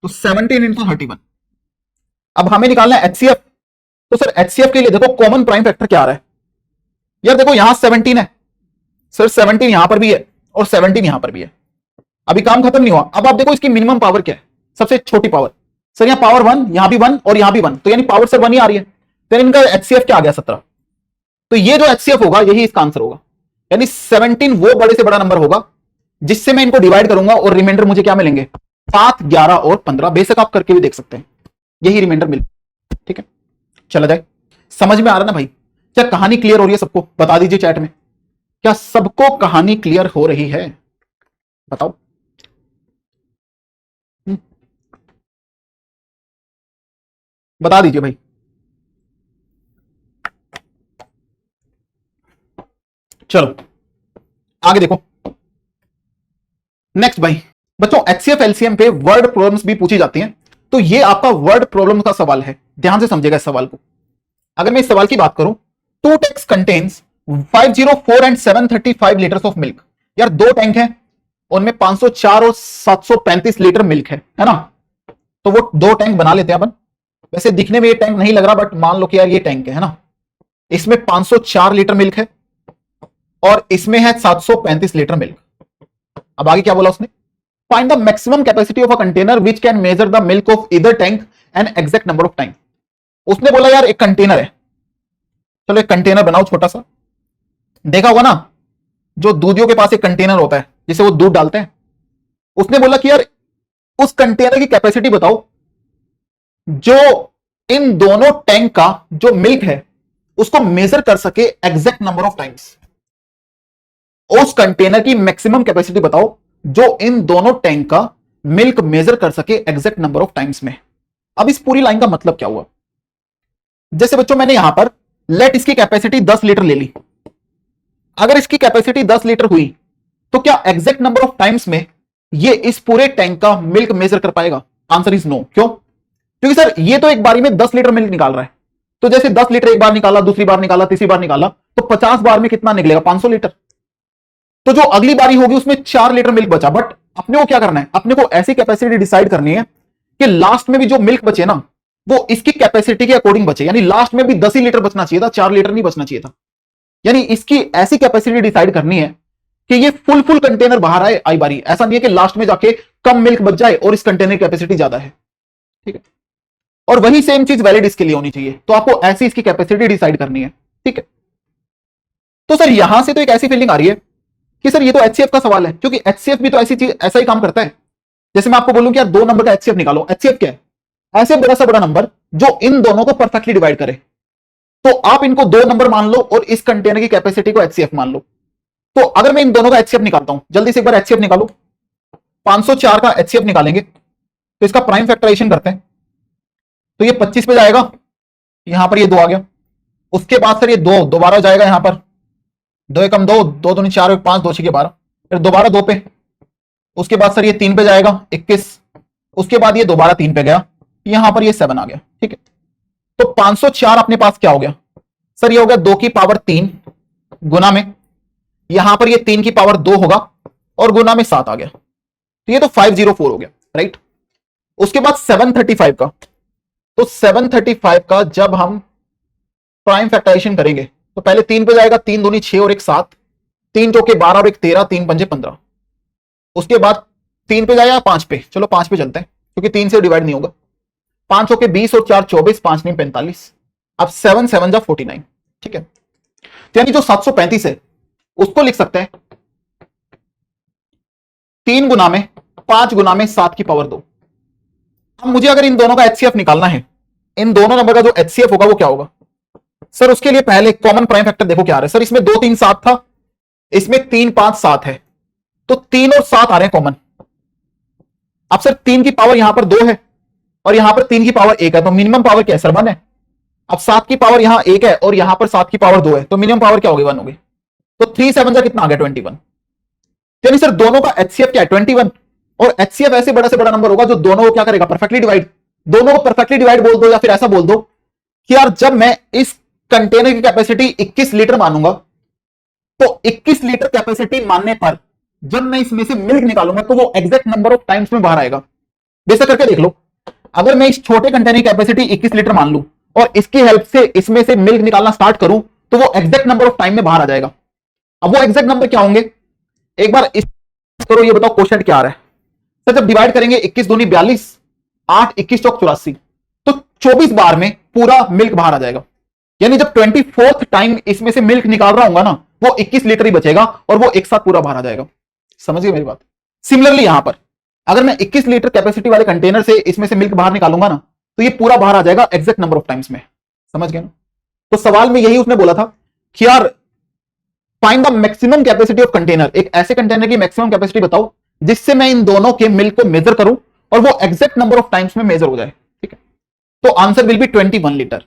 तो 17 इंटू 31। अब हमें निकालना है एचसीएफ। तो सर एचसीएफ के लिए देखो कॉमन प्राइम फैक्टर क्या आ रहा है यार? देखो यहां 17 है सर, 17 यहां पर भी है और 17 यहां पर भी है। अभी काम खत्म नहीं हुआ। अब आप देखो इसकी मिनिमम पावर क्या है, सबसे छोटी पावर। सर यहां पावर 1, यहां भी 1 और यहां भी 1, तो यानी पावर सर 1 ही आ रही है। तो इनका एचसीएफ क्या आ गया? 17। तो ये जो एचसीएफ होगा यही इसका आंसर होगा। यानी 17 वो बड़े से बड़ा नंबर होगा जिससे मैं इनको डिवाइड करूंगा और रिमाइंडर मुझे क्या मिलेंगे? 7 11 और 15। बेशक आप करके भी देख सकते हैं, यही रिमाइंडर मिल। ठीक है, चला जाए। समझ में आ रहा ना भाई? क्या कहानी क्लियर हो रही है सबको? बता दीजिए चैट में, क्या सबको कहानी क्लियर हो रही है? बताओ। बता दीजिए भाई। चलो आगे देखो। नेक्स्ट भाई बच्चों, एचसीएफ एलसीएम पे वर्ड प्रॉब्लम्स भी पूछी जाती हैं। तो ये आपका वर्ड प्रॉब्लम का सवाल है, ध्यान से समझेगा इस सवाल को। अगर मैं इस सवाल की बात करूं, 2 tanks contains 504 and 735 litres of milk. यार 2 टैंक हैं, उनमें 504 और 735 लीटर मिल्क है ना? तो वो 2 टैंक बना लेते हैं अपन। वैसे दिखने में ये टैंक नहीं लग रहा, बट मान लो कि यार ये टैंक है ना? इसमें 504 लीटर मिल्क है और इसमें है 735 लीटर मिल्क। अब आगे क्या बोला उसने? Find the maximum capacity of a container which can measure the milk of either tank and exact number of time. उसने बोला यार एक कंटेनर है, चलो एक कंटेनर बनाओ छोटा सा। देखा होगा ना, जो दूधियों के पास एक कंटेनर होता है जिसे वो दूध डालते हैं। उसने बोला कि यार उस कंटेनर की कैपेसिटी बताओ जो इन दोनों टैंक का जो मिल्क है उसको मेजर कर सके एग्जैक्ट नंबर ऑफ टाइम्स। उस कंटेनर की मैक्सिमम कैपेसिटी बताओ जो इन दोनों टैंक का मिल्क मेजर कर सके एग्जैक्ट नंबर ऑफ टाइम्स में। अब इस पूरी लाइन का मतलब क्या हुआ? जैसे बच्चों मैंने यहां पर लेट इसकी कैपेसिटी 10 लीटर ले ली। अगर इसकी कैपेसिटी 10 लीटर हुई तो क्या एग्जैक्ट नंबर ऑफ टाइम्स में ये इस पूरे टैंक का मिल्क मेजर कर पाएगा? Answer is no. क्यों? क्योंकि सर ये तो एक बारी में 10 लीटर मिल्क निकाल रहा है, तो जैसे 10 लीटर एक बार निकाला, दूसरी बार निकाला, तीसरी बार निकाला, तो 50 बार में कितना निकलेगा? 500 लीटर। तो जो अगली बारी होगी उसमें 4 लीटर मिल्क बचा। बट अपने को क्या करना है? अपने को ऐसी कैपेसिटी डिसाइड करनी है कि लास्ट में भी जो मिल्क बचे ना, वो इसकी कैपेसिटी के अकॉर्डिंग बचे। यानी लास्ट में भी 10 ही लीटर बचना चाहिए था, 4 लीटर नहीं बचना चाहिए था। यानी इसकी ऐसी कैपेसिटी डिसाइड करनी है कि ये फुल कंटेनर बाहर आए आई बारी। ऐसा नहीं है कि लास्ट में जाके कम मिल्क बच जाए और इस कंटेनर की कैपेसिटी ज्यादा है। ठीक है, और वही सेम चीज वैलिड इसके लिए होनी चाहिए। तो आपको ऐसी इसकी कैपेसिटी डिसाइड करनी है। ठीक है, तो सर यहां से तो एक ऐसी फीलिंग आ रही है कि सर ये तो एचसीएफ का सवाल है, क्योंकि एचसीएफ भी तो ऐसी चीज, ऐसा ही काम करता है। जैसे मैं आपको बोलूं कि यार 2 नंबर का एचसीएफ निकालो। एचसीएफ क्या है? ऐसे बड़ा सा बड़ा नंबर जो इन दोनों को परफेक्टली डिवाइड करे। तो आप इनको 2 नंबर मान लो और इस कंटेनर की कैपेसिटी को एचसीएफ मान लो। तो अगर मैं इन दोनों का एचसीएफ निकालता हूं, जल्दी से एक बार एचसीएफ निकालो। 504 का एचसीएफ निकालेंगे तो इसका प्राइम फैक्टराइजेशन करते हैं, तो ये 25 पे जाएगा, यहां पर ये 2 आ गया। उसके बाद सर ये 2 दोबारा जाएगा, यहां पर 2 एकम 2, 2 दूनी 4, 5, 2 6 12, फिर दोबारा 2 पे। उसके बाद सर ये 3 पे जाएगा, 21। उसके बाद ये दोबारा 3 पे गया, यहां पर ये 7 आ गया। ठीक है, तो 504 अपने पास क्या हो गया सर? ये हो गया 2 की पावर 3 गुना में, यहां पर ये 3 की पावर 2 होगा और गुना में 7 आ गया। तो ये तो 504 हो गया, राइट। उसके बाद 735 का, तो 735 का जब हम प्राइम फैक्टराइजेशन करेंगे तो पहले 3 पे जाएगा, 3 दूनी 6 और 1 7, 3 चौके 12 और 1 13, 3 पंजे 15। उसके बाद 3 पे जाएगा 5 पे, चलो 5 पे चलते हैं क्योंकि 3 से डिवाइड नहीं होगा। 5 चौके 20 और 4 24, 5 नहीं 45। अब 7 7 जा 49। ठीक है, तो यानी जो 735 है उसको लिख सकते हैं 3 गुना में 5 गुना में 7 की पावर 2। अब मुझे अगर इन दोनों का एचसीएफ निकालना है, इन दोनों नंबर का जो एचसीएफ होगा वो क्या होगा सर? उसके लिए पहले कॉमन प्राइम फैक्टर देखो क्या आ रहा है सर। इसमें 2 3 7 था, इसमें 3 5 7 है, तो 3 और 7 आ रहे हैं कॉमन। अब सर 3 की पावर यहां पर 2 है और यहां पर 3 की पावर 1 है, तो मिनिमम पावर क्या है सर? 1 है। अब 7 की पावर यहां 1 है और यहां पर 7 की पावर 2 है, तो मिनिमम पावर क्या होगी? 1 होगी। तो 3 7 का कितना आ गया? 21। यानी सर दोनों का एचसीएफ क्या है? 21। और एचसीएफ ऐसे बड़ा से बड़ा नंबर होगा जो दोनों को क्या करेगा? Perfectly divide. दोनों को परफेक्टली डिवाइड बोल दो, या फिर ऐसा बोल दो कि यार जब मैं इस कंटेनर की कैपेसिटी 21 लीटर मानूंगा, तो 21 लीटर कैपेसिटी मानने पर जब मैं इसमें से मिल्क निकालूंगा तो वो एग्जैक्ट नंबर ऑफ टाइम्स में बाहर आएगा। जैसा करके देख लो, अगर मैं इस छोटे कंटेनर की कैपेसिटी 21 लीटर मान लूं और इसकी हेल्प से इसमें से मिल्क निकालना स्टार्ट करूं, तो वो एग्जैक्ट नंबर ऑफ टाइम में बाहर आ जाएगा। अब वो एग्जैक्ट नंबर क्या होंगे? एक बार इस करो, ये बताओ क्वेश्चन क्या आ रहा है सर? जब डिवाइड करेंगे 21 दूनी 42, 8 21 चौक 84, तो 24 बार में पूरा मिल्क बाहर आ जाएगा। यानी जब 24th टाइम इसमें से मिल्क निकाल रहा होगा ना, वो 21 लीटर ही बचेगा और वो एक साथ पूरा बाहर आ जाएगा। समझिए मेरी बात। सिमिलरली यहां पर अगर मैं 21 लीटर कैपेसिटी वाले कंटेनर से इसमें से मिल्क बाहर निकालूंगा ना, तो ये पूरा बाहर आ जाएगा एग्जैक्ट नंबर ऑफ टाइम्स में। समझ गए ना? तो सवाल में यही उसने बोला था कि यार find the maximum capacity of container. एक ऐसे कंटेनर की मैक्सिमम कैपेसिटी बताओ जिससे मैं इन दोनों के मिल्क को मेजर करूं और वो एग्जैक्ट नंबर ऑफ टाइम्स में मेजर हो जाए। ठीक है, तो आंसर विल बी 21 लीटर।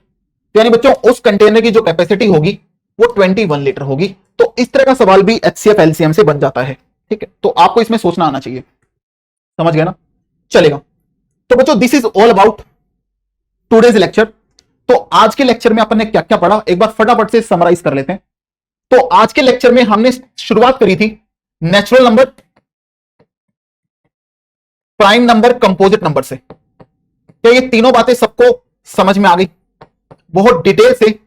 यानी बच्चों उस कंटेनर की जो कैपेसिटी होगी वो 21 लीटर होगी। तो इस तरह का सवाल भी एचसीएफ एलसीएम से बन जाता है। ठीक है, तो आपको इसमें सोचना आना चाहिए। समझ गए ना? चलेगा। तो बच्चों this is all about today's lecture. तो आज के लेक्चर में अपन ने क्या क्या पढ़ा एक बार फटाफट से समराइज कर लेते हैं। तो आज के लेक्चर में हमने शुरुआत करी थी natural number, prime number, composite number से। तो ये तीनों बातें सबको समझ में आ गई? बहुत डिटेल से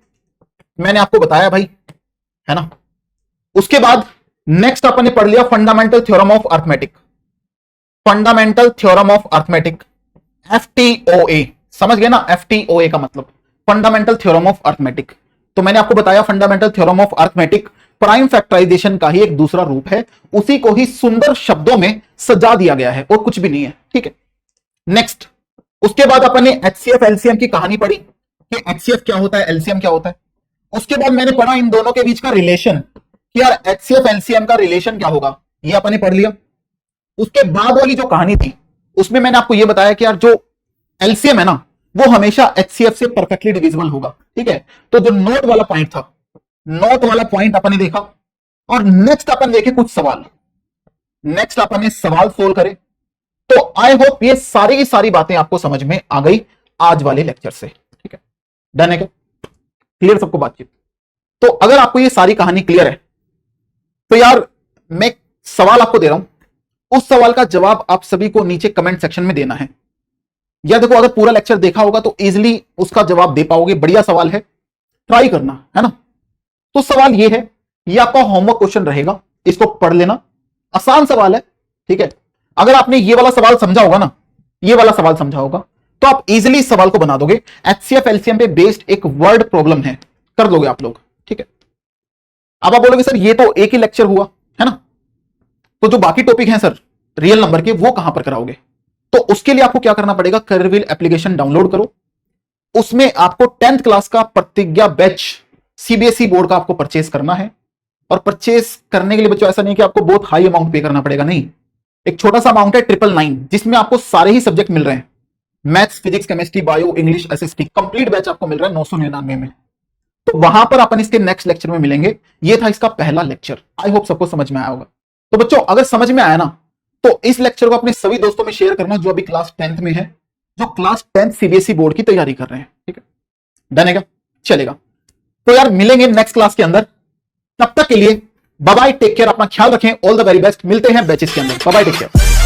मैंने आपको बताया भाई, है ना? उसके बाद नेक्स्ट अपन ने पढ़ लिया fundamental theorem of arithmetic. Fundamental theorem of arithmetic, FTOA. समझ गए ना? एफटीओए का मतलब फंडामेंटल थ्योरम ऑफ अर्थमेटिक। तो मैंने आपको बताया fundamental theorem of arithmetic prime factorization का ही एक दूसरा रूप है, उसी को ही सुंदर शब्दों में सजा दिया गया है और कुछ भी नहीं है। ठीक है, नेक्स्ट उसके बाद अपन ने एचसीएफ एलसीएम की कहानी पढ़ी कि एचसीएफ क्या होता है, एलसीएम क्या होता है। उसके बाद मैंने पढ़ा इन दोनों के बीच का रिलेशन कि यार एचसीएफ एलसीएम का रिलेशन क्या होगा, ये अपन ने पढ़ लिया। उसके बाद वाली जो कहानी थी उसमें मैंने आपको यह बताया कि यार जो एलसीएम है ना वो हमेशा एचसीएफ से परफेक्टली डिविजिबल होगा। ठीक है, तो जो नोट वाला पॉइंट था, नोट वाला पॉइंट अपन ने देखा। और नेक्स्ट अपन देखे कुछ सवाल, नेक्स्ट अपन ने सवाल सोल्व करे। तो आई होप ये सारी की सारी बातें आपको समझ में आ गई आज वाले लेक्चर से। ठीक है, डन है क्या? क्लियर सबको बातचीत? तो अगर आपको ये सारी कहानी क्लियर है तो यार मैं सवाल आपको दे रहा हूं, उस सवाल का जवाब आप सभी को नीचे कमेंट सेक्शन में देना है। या देखो, अगर पूरा लेक्चर देखा होगा तो इजीली उसका जवाब दे पाओगे। बढ़िया सवाल है, ट्राई करना है ना। तो सवाल ये है, ये आपका होमवर्क क्वेश्चन रहेगा, इसको पढ़ लेना, आसान सवाल है, ठीक है। अगर आपने ये वाला सवाल समझा होगा ना, ये वाला सवाल समझा होगा, तो आप इजीली इस सवाल को बना दोगे। एचसीएफ एलसीएम पे बेस्ड एक वर्ड प्रॉब्लम है, कर दोगे आप लोग, ठीक है। अब आप बोलोगे सर ये तो एक ही लेक्चर हुआ है ना, तो जो बाकी टॉपिक हैं सर रियल नंबर के, वो कहां पर कराओगे? तो उसके लिए आपको क्या करना पड़ेगा, करियर एप्लीकेशन डाउनलोड करो, उसमें आपको 10th क्लास का प्रतिज्ञा बैच सीबीएसई बोर्ड का आपको परचेस करना है। और परचेस करने के लिए बच्चों ऐसा नहीं कि आपको बहुत हाई अमाउंट पे करना पड़ेगा, नहीं, एक छोटा सा अमाउंट है 999, जिसमें आपको सारे ही सब्जेक्ट मिल रहे हैं, maths, physics, chemistry, bio, English, SST, complete batch आपको मिल रहा है 999 में। तो वहां पर अपन इसके नेक्स्ट लेक्चर में मिलेंगे। ये था इसका पहला लेक्चर, आई होप सबको समझ में आया होगा। तो बच्चों अगर समझ में आया ना, तो इस लेक्चर को अपने सभी दोस्तों में शेयर करना जो अभी क्लास 10th में है, जो क्लास 10th सीबीएसई बोर्ड की तैयारी कर रहे हैं, ठीक है। डन है क्या? चलेगा। तो यार मिलेंगे नेक्स्ट क्लास के अंदर, तब तक के लिए बाय बाय, टेक केयर, अपना ख्याल रखें, ऑल द वेरी बेस्ट। मिलते हैं बैचेस के अंदर, बाय बाय, टेक केयर।